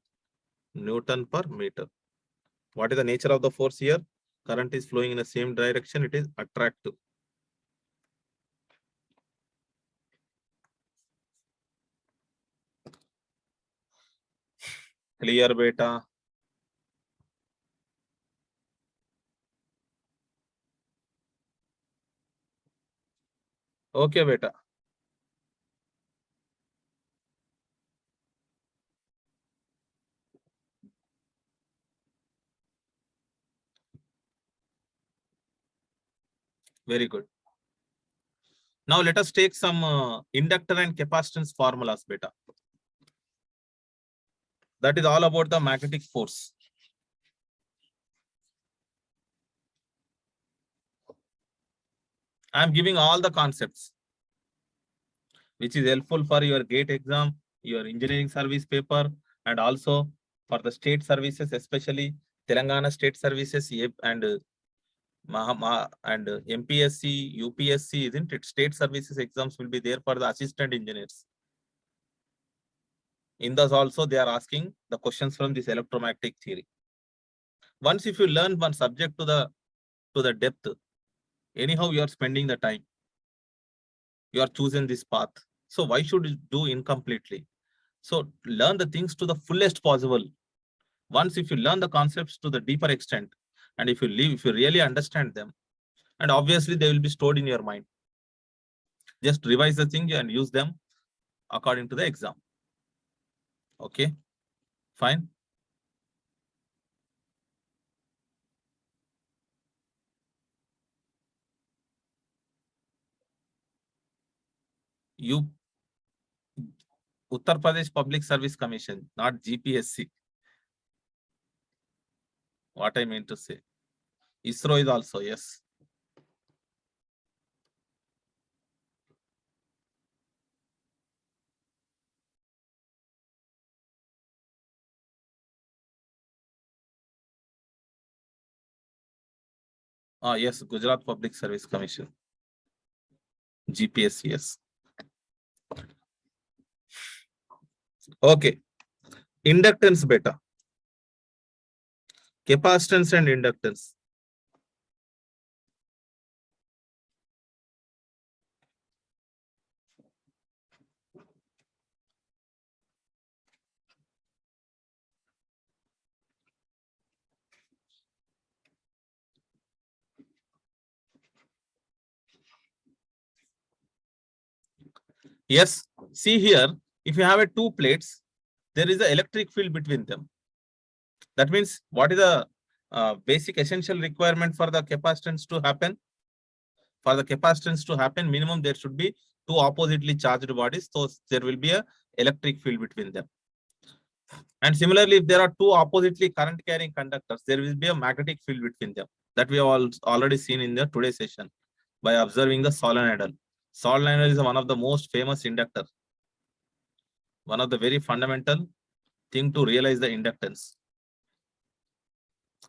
Newton per meter. What is the nature of the force here? Current is flowing in the same direction. It is attractive. Clear beta? Okay beta. Very good. Now let us take some inductor and capacitance formulas beta. That is all about the magnetic force. I am giving all the concepts, which is helpful for your GATE exam, your engineering service paper, and also for the state services, especially Telangana state services and MPSC, UPSC, isn't it? State services exams will be there for the assistant engineers. In those also, they are asking the questions from this electromagnetic theory. Once if you learn one subject to the depth, anyhow you are spending the time. You are choosing this path. So why should you do incompletely? So learn the things to the fullest possible. Once if you learn the concepts to the deeper extent, and if you really understand them, and obviously they will be stored in your mind. Just revise the thing and use them according to the exam. Okay, fine. You Uttar Pradesh Public Service Commission, not GPSC. What I mean to say. ISRO is also, yes. Yes, Gujarat Public Service Commission. GPS, yes. Okay. Inductance beta. Capacitance and inductance. Yes, see here, if you have a two plates, there is an electric field between them. That means what is the basic essential requirement for the capacitance to happen? For the capacitance to happen, minimum there should be two oppositely charged bodies. So there will be a electric field between them. And similarly, if there are two oppositely current carrying conductors, there will be a magnetic field between them. That we have already seen in the today's session by observing the solenoidal. Solenoidal is one of the most famous inductor. One of the very fundamental thing to realize the inductance,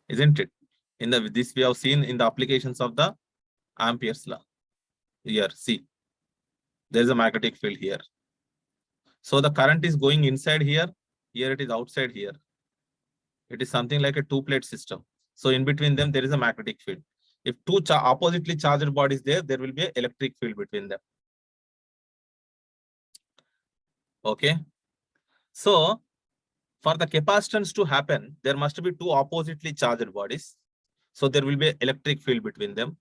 isn't it? In the this we have seen in the applications of the Ampere's law. Here, see, there is a magnetic field here. So the current is going inside here. Here it is outside here. It is something like a two-plate system. So in between them, there is a magnetic field. If two oppositely charged bodies there will be an electric field between them. Okay. So for the capacitance to happen, there must be two oppositely charged bodies. So there will be an electric field between them.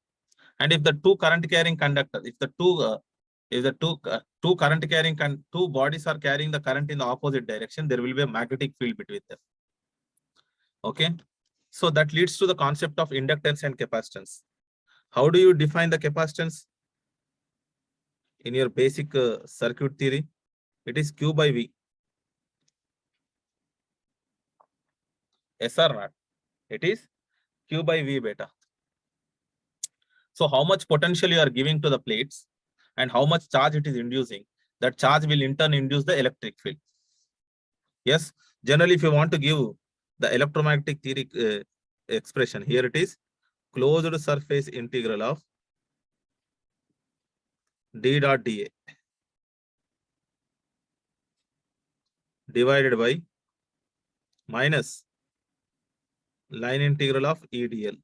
And if the two current carrying conductors, if the two current carrying two bodies are carrying the current in the opposite direction, there will be a magnetic field between them. Okay. So that leads to the concept of inductance and capacitance. How do you define the capacitance? In your basic circuit theory, it is Q by V. Yes or not? It is Q by V beta. So how much potential you are giving to the plates and how much charge it is inducing, that charge will in turn induce the electric field. Yes, generally if you want to give the electromagnetic theory expression, here it is closed surface integral of d dot dA divided by minus line integral of EDL.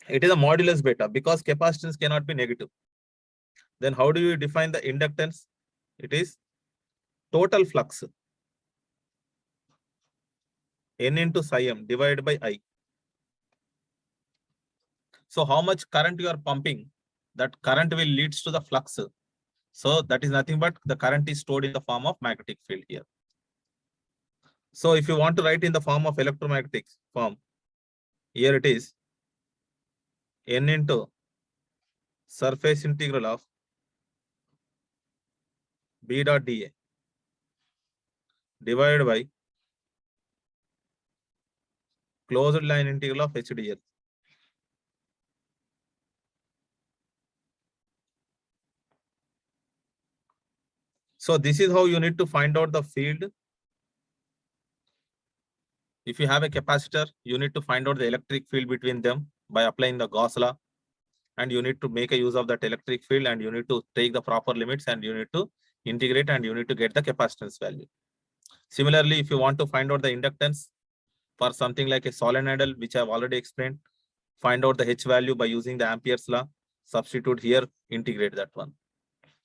It is a modulus beta because capacitance cannot be negative. Then how do you define the inductance? It is total flux N into psi m divided by I. So how much current you are pumping, that current will leads to the flux. So that is nothing but the current is stored in the form of magnetic field here. So if you want to write in the form of electromagnetic form, here it is N into surface integral of B dot dA divided by closed line integral of HDL. So this is how you need to find out the field. If you have a capacitor, you need to find out the electric field between them by applying the Gauss law. And you need to make a use of that electric field and you need to take the proper limits and you need to integrate and you need to get the capacitance value. Similarly, if you want to find out the inductance for something like a solenoidal, which I have already explained, find out the H value by using the Ampere's law, substitute here, integrate that one.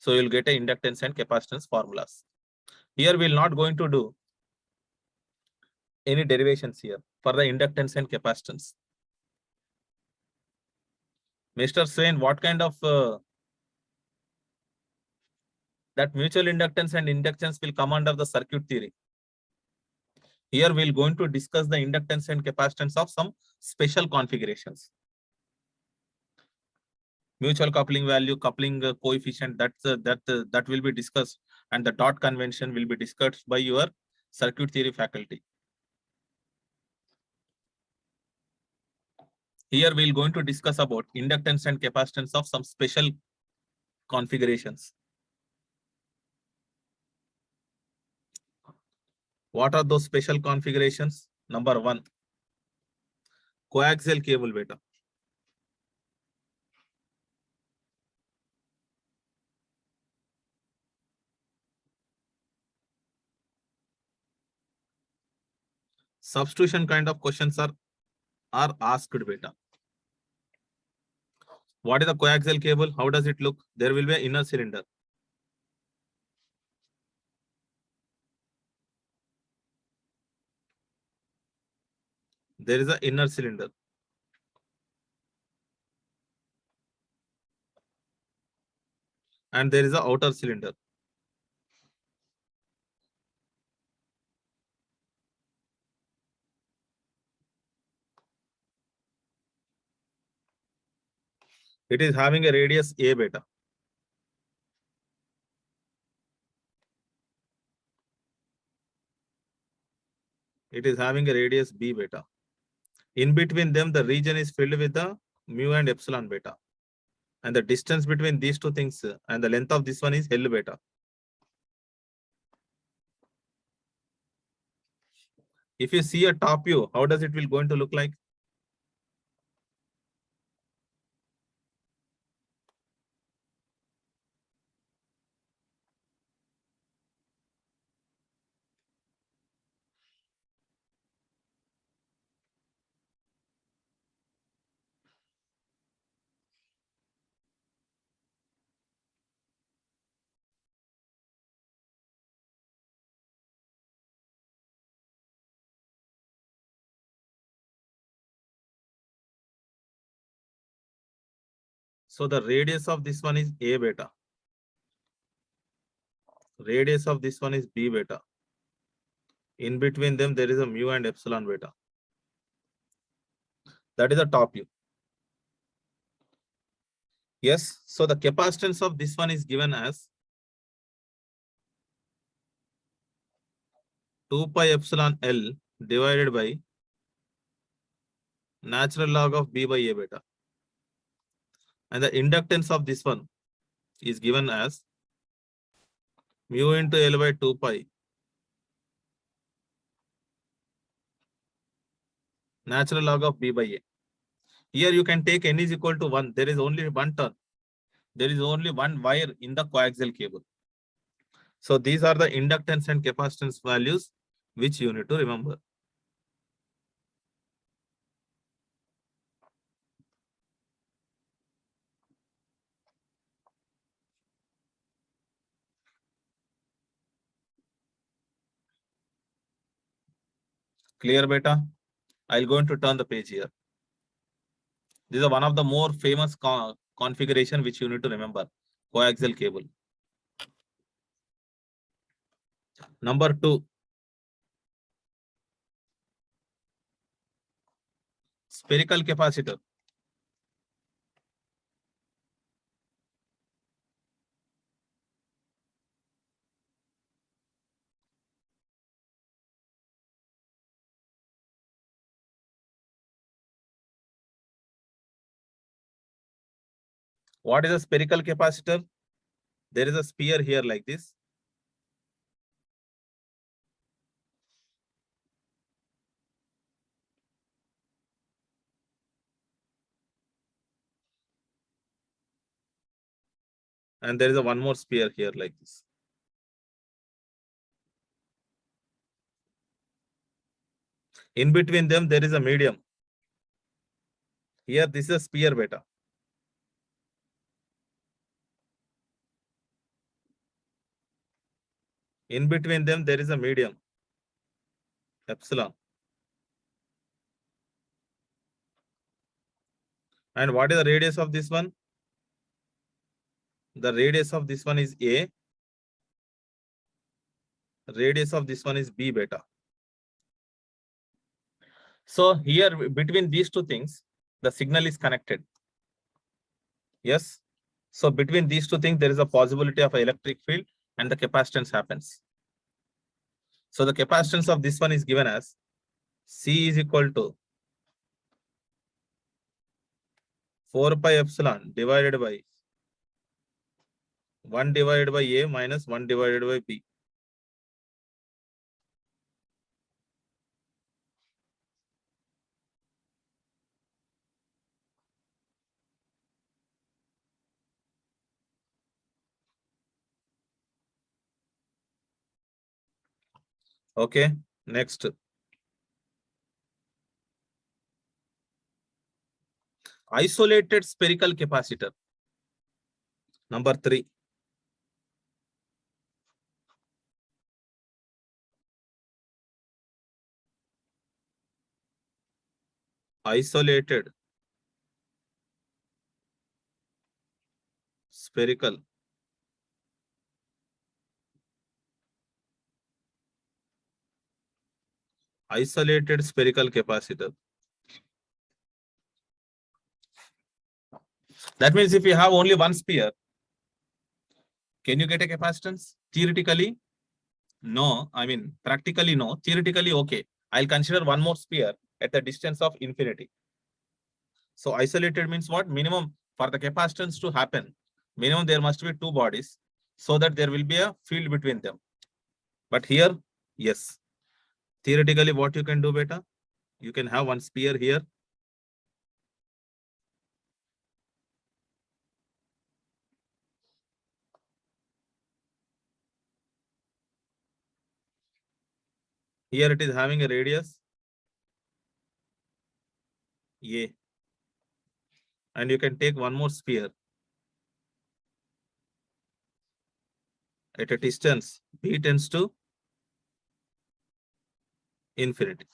So you'll get a inductance and capacitance formulas. Here we'll not going to do any derivations here for the inductance and capacitance. Mr. Swain, what kind of that mutual inductance and inductance will come under the circuit theory? Here we're going to discuss the inductance and capacitance of some special configurations. Mutual coupling value, coupling coefficient, that will be discussed, and the dot convention will be discussed by your circuit theory faculty. Here we're going to discuss about inductance and capacitance of some special configurations. What are those special configurations? Number one, coaxial cable beta. Substitution kind of questions are asked beta. What is the coaxial cable? How does it look? There will be an inner cylinder. There is an inner cylinder. And there is an outer cylinder. It is having a radius A beta. It is having a radius B beta. In between them, the region is filled with the mu and epsilon beta. And the distance between these two things and the length of this one is L beta. If you see a top view, how does it will going to look like? So the radius of this one is A beta. Radius of this one is B beta. In between them, there is a mu and epsilon beta. That is the top view. Yes, so the capacitance of this one is given as 2 pi epsilon L divided by natural log of B by A beta. And the inductance of this one is given as mu into L by 2 pi natural log of B by A. Here you can take n is equal to 1. There is only one turn. There is only one wire in the coaxial cable. So these are the inductance and capacitance values which you need to remember. Clear, beta? I'll going to turn the page here. This is one of the more famous configuration which you need to remember. Coaxial cable. Number 2. Spherical capacitor. What is a spherical capacitor? There is a sphere here like this. And there is a one more sphere here like this. In between them, there is a medium. Here, this is a sphere beta. In between them, there is a medium. Epsilon. And what is the radius of this one? The radius of this one is A. Radius of this one is B beta. So here between these two things, the signal is connected. Yes. So between these two things, there is a possibility of an electric field and the capacitance happens. So the capacitance of this one is given as C is equal to 4 pi epsilon divided by 1 divided by A minus 1 divided by B. Okay, next. Isolated spherical capacitor. Number 3. isolated spherical capacitor. That means if you have only one sphere, can you get a capacitance? Theoretically, no. I mean, practically, no. Theoretically, okay. I'll consider one more sphere at the distance of infinity. So isolated means what? Minimum for the capacitance to happen, minimum there must be two bodies so that there will be a field between them. But here, yes. Theoretically, what you can do, beta? You can have one sphere here. Here it is having a radius A. And you can take one more sphere at a distance B tends to infinity.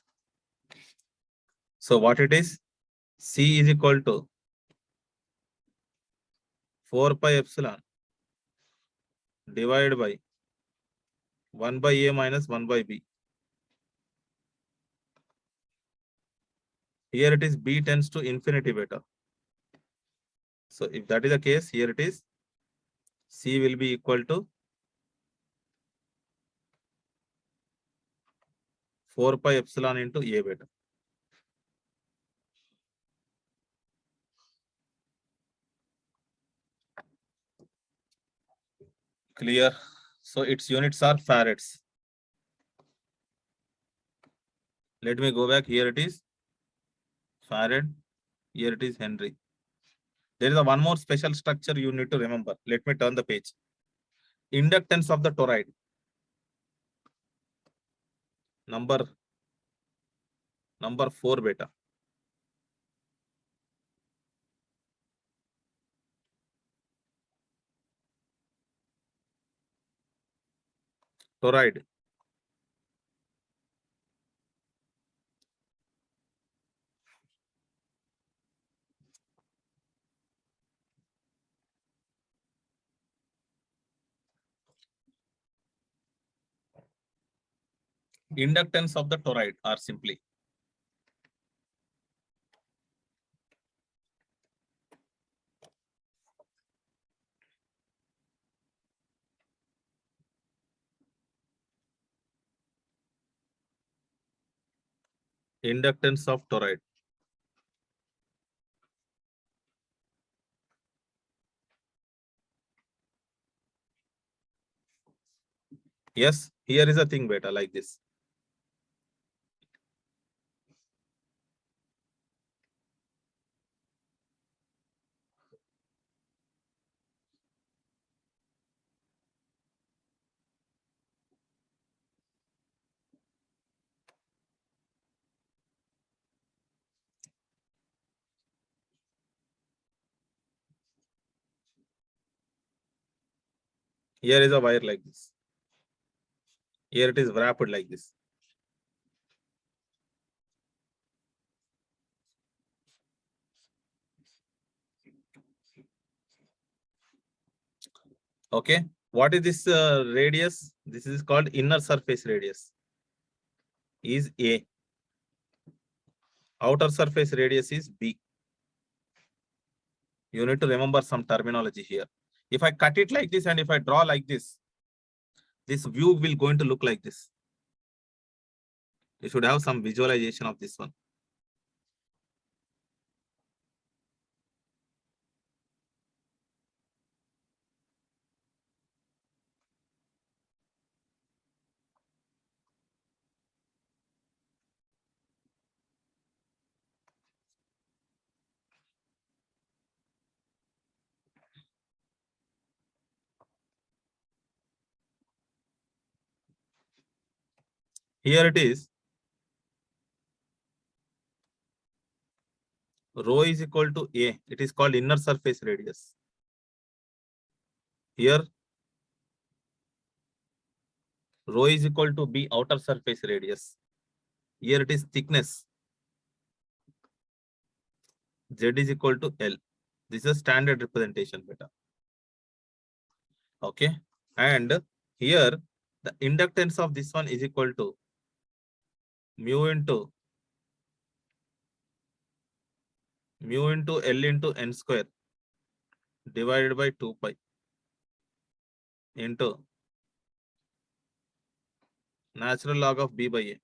So what it is? C is equal to 4 pi epsilon divided by 1 by A minus 1 by B. Here it is B tends to infinity, beta. So if that is the case, here it is C will be equal to 4 pi epsilon into A beta. Clear? So its units are farads. Let me go back. Here it is farad. Here it is Henry. There is a one more special structure you need to remember. Let me turn the page. Inductance of the toroid. Number 4 beta. Toroid. Inductance of the toroid are simply inductance of toroid. Yes, here is a thing beta like this. Here is a wire like this. Here it is wrapped like this. Okay. What is this radius? This is called inner surface radius. Is A. Outer surface radius is B. You need to remember some terminology here. If I cut it like this and if I draw like this view will going to look like this. You should have some visualization of this one. Here it is. Rho is equal to A. It is called inner surface radius. Here, rho is equal to B, outer surface radius. Here it is thickness. Z is equal to L. This is a standard representation beta. Okay. And here the inductance of this one is equal to mu into L into N square divided by 2 pi into natural log of B by A.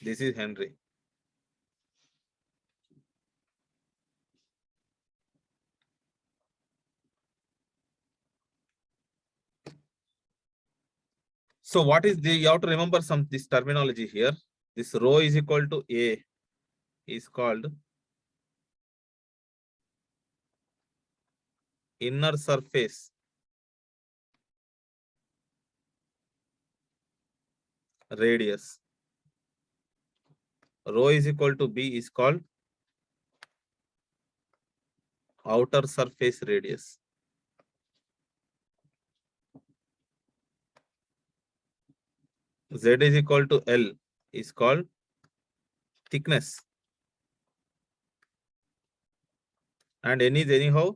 This is Henry. So what is the, you have to remember this terminology here. This rho is equal to A is called inner surface radius. Rho is equal to B is called outer surface radius. Z is equal to L is called thickness. And N is anyhow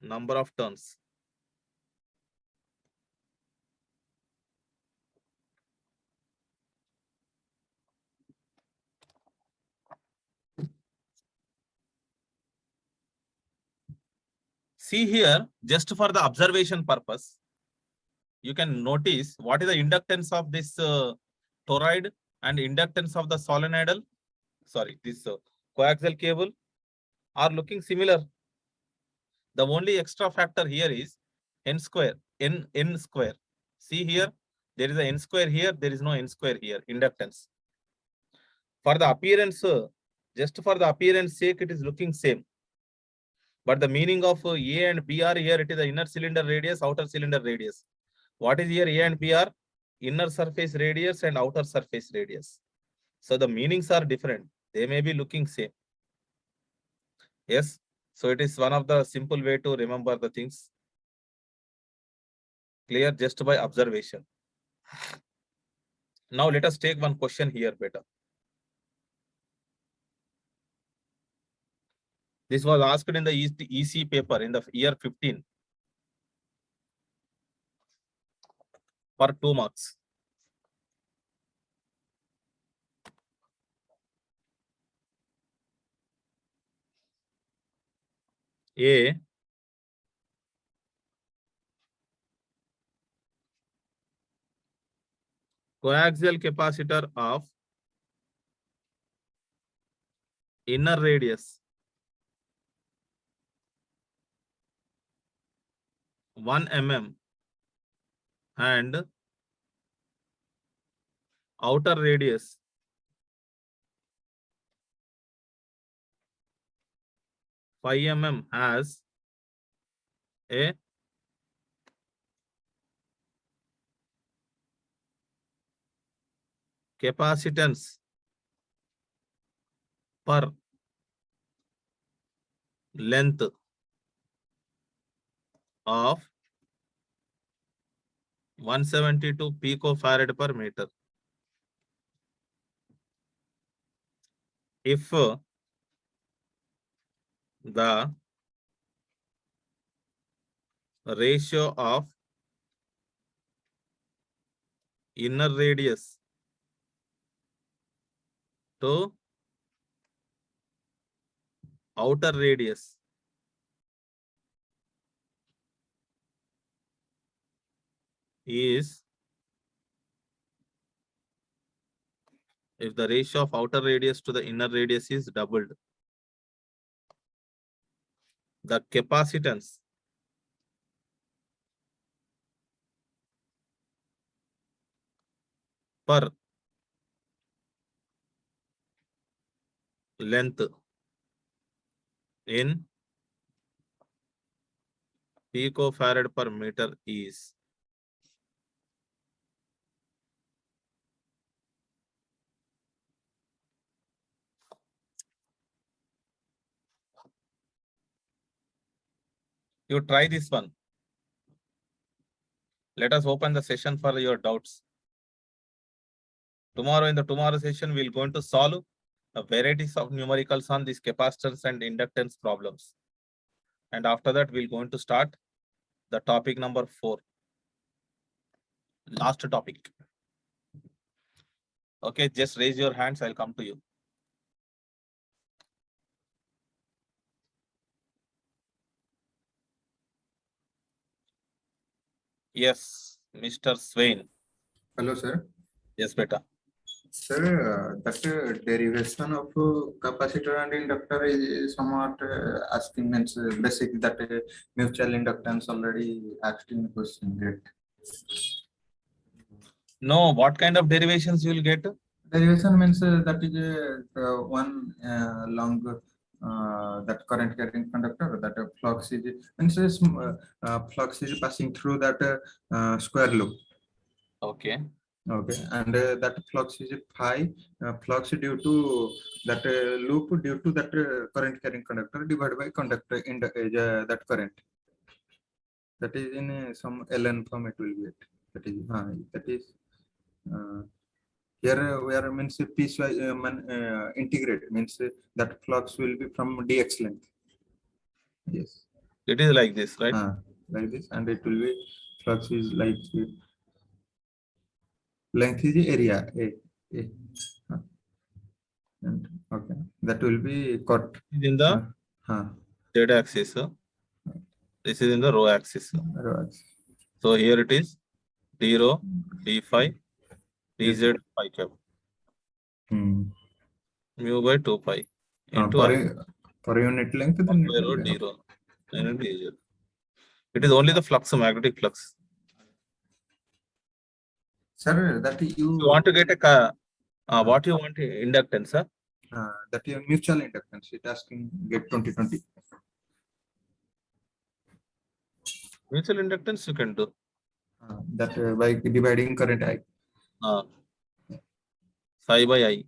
number of turns. See here, just for the observation purpose, you can notice what is the inductance of this toroid and inductance of the solenoidal, this coaxial cable are looking similar. The only extra factor here is n square, n square. See here, there is a n square here, there is no n square here, inductance. For the appearance, just for the appearance sake, it is looking same. But the meaning of A and B are here, it is the inner cylinder radius, outer cylinder radius. What is here A and B are? Inner surface radius and outer surface radius. So the meanings are different. They may be looking same. Yes. So it is one of the simple way to remember the things. Clear just by observation. Now let us take one question here better. This was asked in the EC paper in the year 15 for 2 marks. A coaxial capacitor of inner radius 1 mm and outer radius 5 mm has a capacitance per length of 172 picofarad per meter. If the ratio of inner radius to outer radius is, if the ratio of outer radius to the inner radius is doubled, the capacitance per length in picofarad per meter is. You try this one. Let us open the session for your doubts. Tomorrow, in the tomorrow session, we're going to solve a varieties of numericals on these capacitance and inductance problems. And after that, we're going to start the topic number 4. Last topic. Okay, just raise your hands. I'll come to you. Yes, Mr. Swain. Hello, sir. Yes, beta. Sir, that derivation of capacitor and inductor is somewhat asking means basic that mutual inductance already asked in the question. Great. No, what kind of derivations you will get? Derivation means that is one long that current carrying conductor that flux is means flux is passing through that square loop. Okay. Okay, and that flux is phi flux due to that loop due to that current carrying conductor divided by conductor in that current. That is in some ln form it will be it. That is here we are means piecewise integrate means that flux will be from dx length. Yes. It is like this, right? Like this, and it will be flux is like length is area A. And okay, that will be cut In the z axis. This is in the rho axis. So here it is d rho, d phi, dz phi cap. Mu by 2 pi into per unit length. Then by rho d rho and dz. It is only the flux, magnetic flux. Sir, that you want to get a what you want inductance, sir? That your mutual inductance. It asking get 2020. Mutual inductance you can do. That by dividing current I. Psi by I.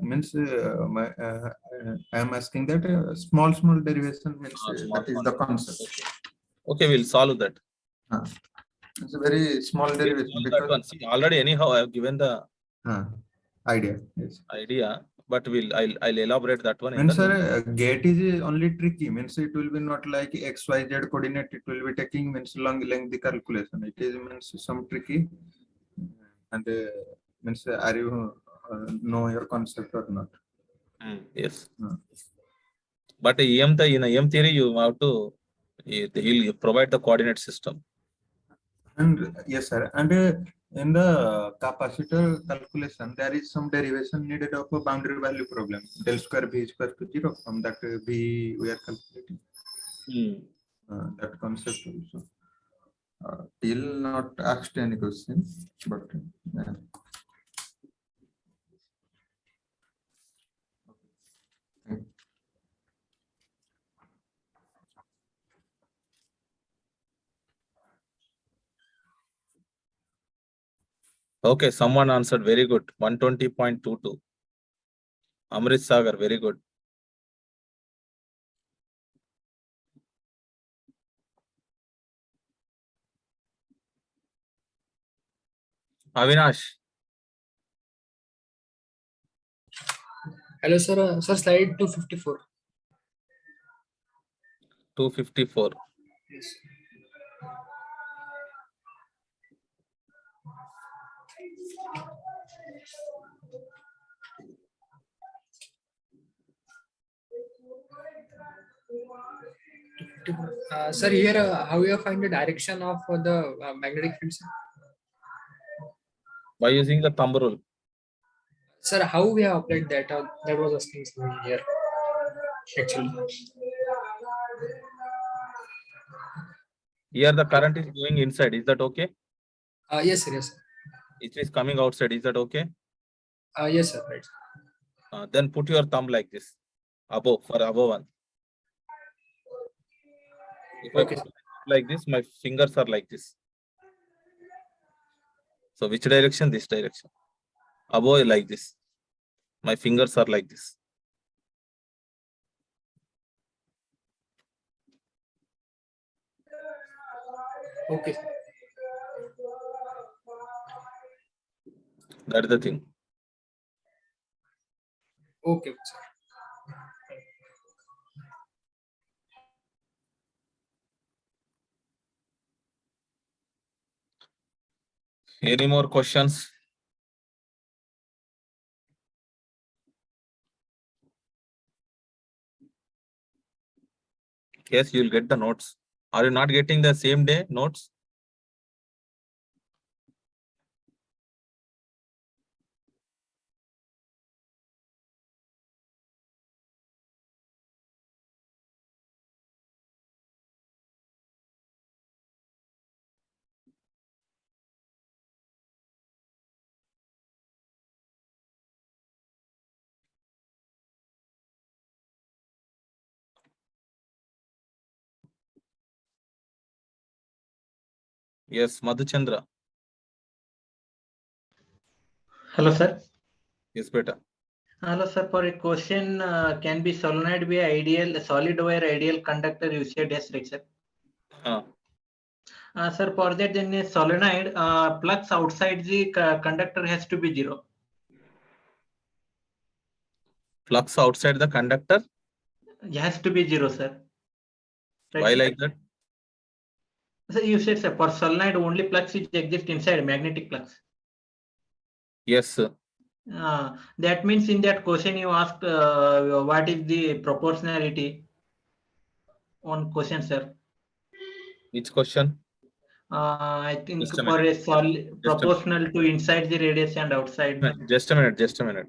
Means I am asking that small derivation means that is the concept. Okay, we'll solve that. It's a very small derivation because see, already anyhow I have given the idea. Yes. Idea, but I'll elaborate that one. Means sir, gate is only tricky. Means it will be not like XYZ coordinate. It will be taking means long length calculation. It is means some tricky. And means are you know your concept or not? Yes. But in EM theory, you have to he'll provide the coordinate system. And yes, sir. And in the capacitor calculation, there is some derivation needed of a boundary value problem. Del square V square to 0 from that V we are calculating. That concept also. Till not asked any question, but okay, someone answered very good. 120.22. Amrit Sagar, very good. Avinash. Hello, sir. Sir, slide 254. 254. Yes. Sir, here how you find the direction of the magnetic field? Sir? By using the thumb rule. Sir, how we have applied that? That was asking here. Actually. Here the current is going inside. Is that okay? Yes, sir. Yes, sir. It is coming outside. Is that okay? Yes, sir. Right. Then put your thumb like this. Above, for above one. If okay. I put like this, my fingers are like this. So which direction? This direction. Above like this. My fingers are like this. Okay. That is the thing. Okay, sir. Any more questions? Yes, you'll get the notes. Are you not getting the same day notes? Yes, Madhuchandra. Hello, sir. Yes, beta. Hello, sir. For a question, can be solenoid be ideal, solid wire ideal conductor? You said yes, right, sir. Sir, for that, then a solenoid flux outside the conductor has to be 0. Flux outside the conductor? It has to be 0, sir. Right, Why sir? like that? So you said, sir, for solenoid only flux is exist inside magnetic flux. Yes, sir. That means in that question you asked what is the proportionality on question, sir. Which question? I think Just a for minute. a solid proportional to inside the radius and outside. Just a minute. Just a minute.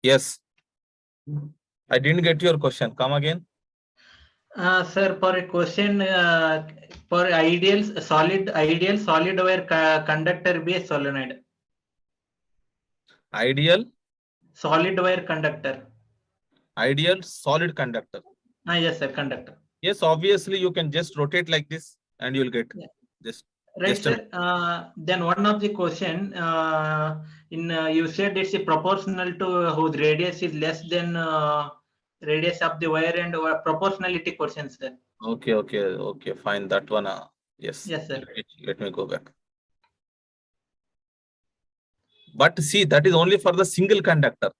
Yes. I didn't get your question. Come again. Sir, for a question for ideal solid wire conductor be a solenoid. Ideal Solid wire conductor. Solid conductor. Yes, sir, conductor. Yes, obviously you can just rotate like this and you'll get just Right, just a sir. Then one of the question in you said it's a proportional to whose radius is less than radius of the wire and proportionality question, sir. Okay, fine. That one. Yes. Yes, sir. Let me go back. But see, that is only for the single conductor.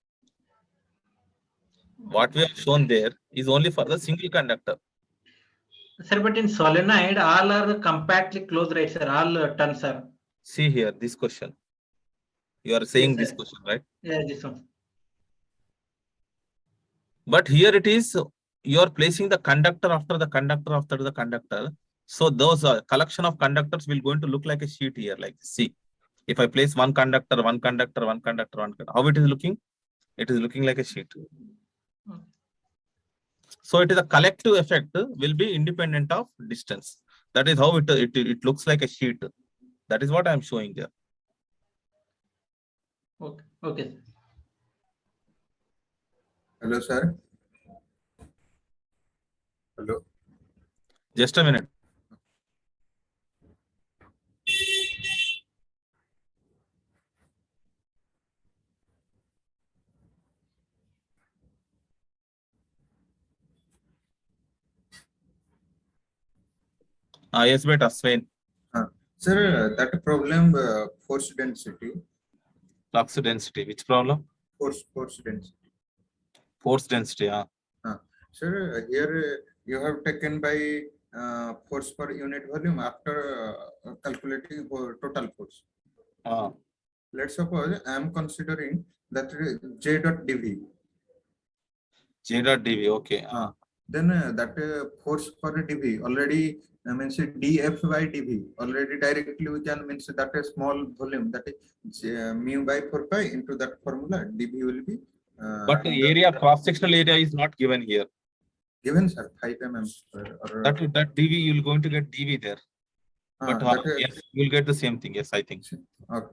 What we have shown there is only for the single conductor. Sir, but in solenoid, all are compactly closed, right, sir? All turns are. See here, this question. You are saying Yes, this sir. question, right? Yeah, this one. But here it is, you are placing the conductor after the conductor after the conductor. So those collection of conductors will going to look like a sheet here, like this. See, if I place one conductor, one conductor, one conductor, one conductor, how it is looking? It is looking like a sheet. So it is a collective effect will be independent of distance. That is how it looks like a sheet. That is what I am showing there. Okay. Okay. Hello, sir. Hello. Just a minute. Yes, beta, Swain. Sir, that problem, force density. Flux density. Which problem? Force density. Force density. Sir, here you have taken by force per unit volume after calculating total force. Let's suppose I am considering that J dot dV. J dot dV. Okay. Then that force per dV already means dF by dV. Already directly we can means that a small volume, that is mu by 4 pi into that formula dV will be. But the area, cross-sectional area is not given here. Given, sir, 5 mm square. Or, that dV, you're going to get dV there. But yes, you'll get the same thing. Yes, I think. Okay.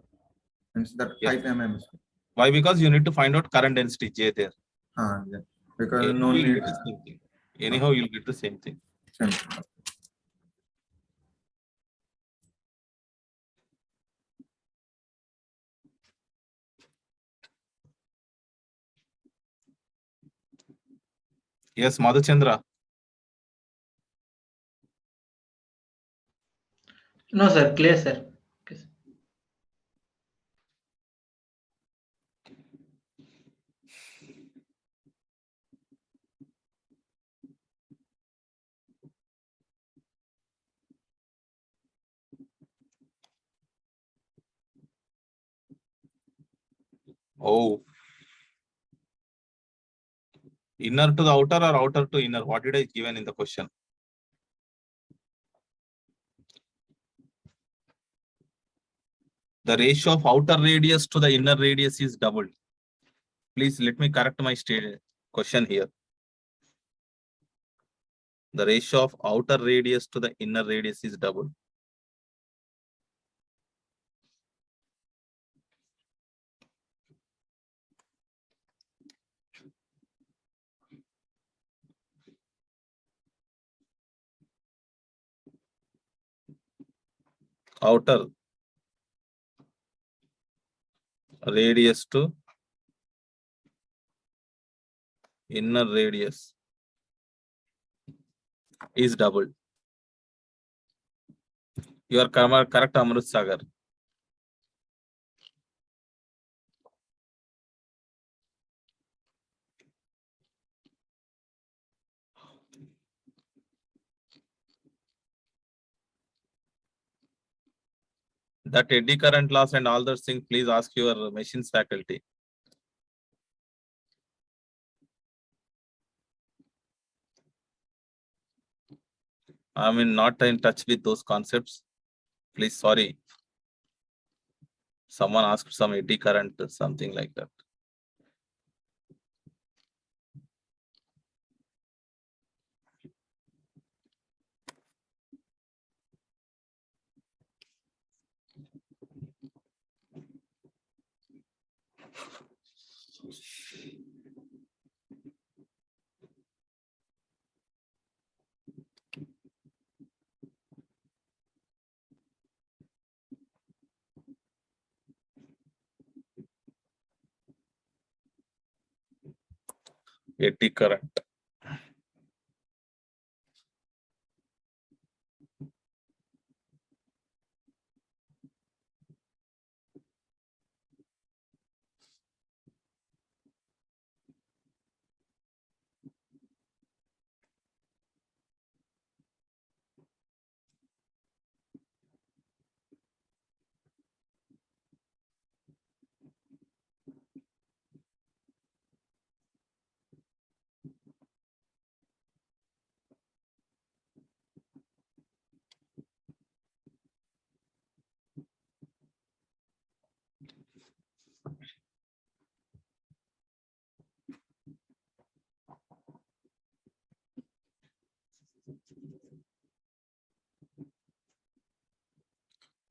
Means that Yes. 5 mm. Why? Because you need to find out current density J there. Yeah. because Anyhow, no you'll need. get the same thing. Anyhow, you'll get the same thing. Same. Yes, Madhuchandra. No, sir. Clear, sir. Okay, sir. Oh, inner to the outer or outer to inner? What did I given in the question? The ratio of outer radius to the inner radius is doubled. Please let me correct my question here. The ratio of outer radius to the inner radius is doubled. Outer radius to inner radius is doubled. You are correct, Amrut Sagar. That eddy current loss and all those things, please ask your machines faculty. I mean, not in touch with those concepts. Please, sorry. Someone asked some eddy current, something like that. Eddy current.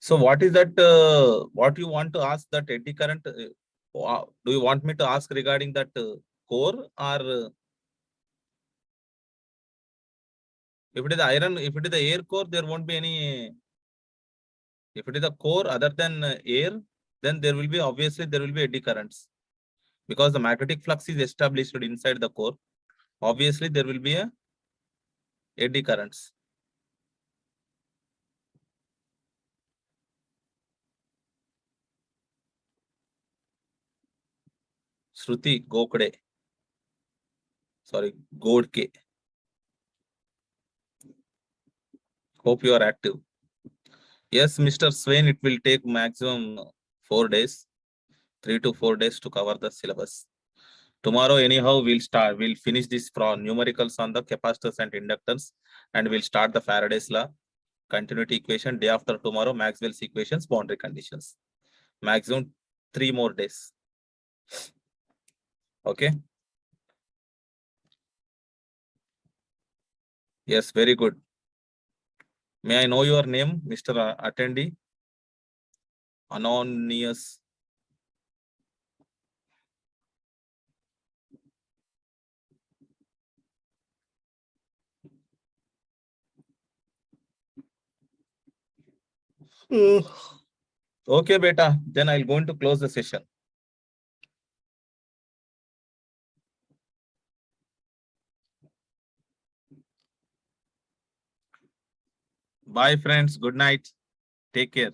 So what is that, what you want to ask that eddy current? Do you want me to ask regarding that core, or if it is iron, if it is the air core, there won't be any. If it is a core other than air, then there will be, obviously there will be eddy currents, because the magnetic flux is established inside the core. Obviously there will be a eddy currents. Shruti Gokde. Sorry, Godke. Hope you are active. Yes, Mr. Swain, it will take maximum 4 days, 3 to 4 days to cover the syllabus. Tomorrow, anyhow, we'll finish this from numericals on the capacitors and inductors, and we'll start the Faraday's law, continuity equation. Day after tomorrow, Maxwell's equations, boundary conditions. Maximum 3 more days. Okay. Yes, very good. May I know your name, Mr. Attendee? Anonymous. Okay, beta. Then I'll going to close the session. Bye, friends. Good night. Take care.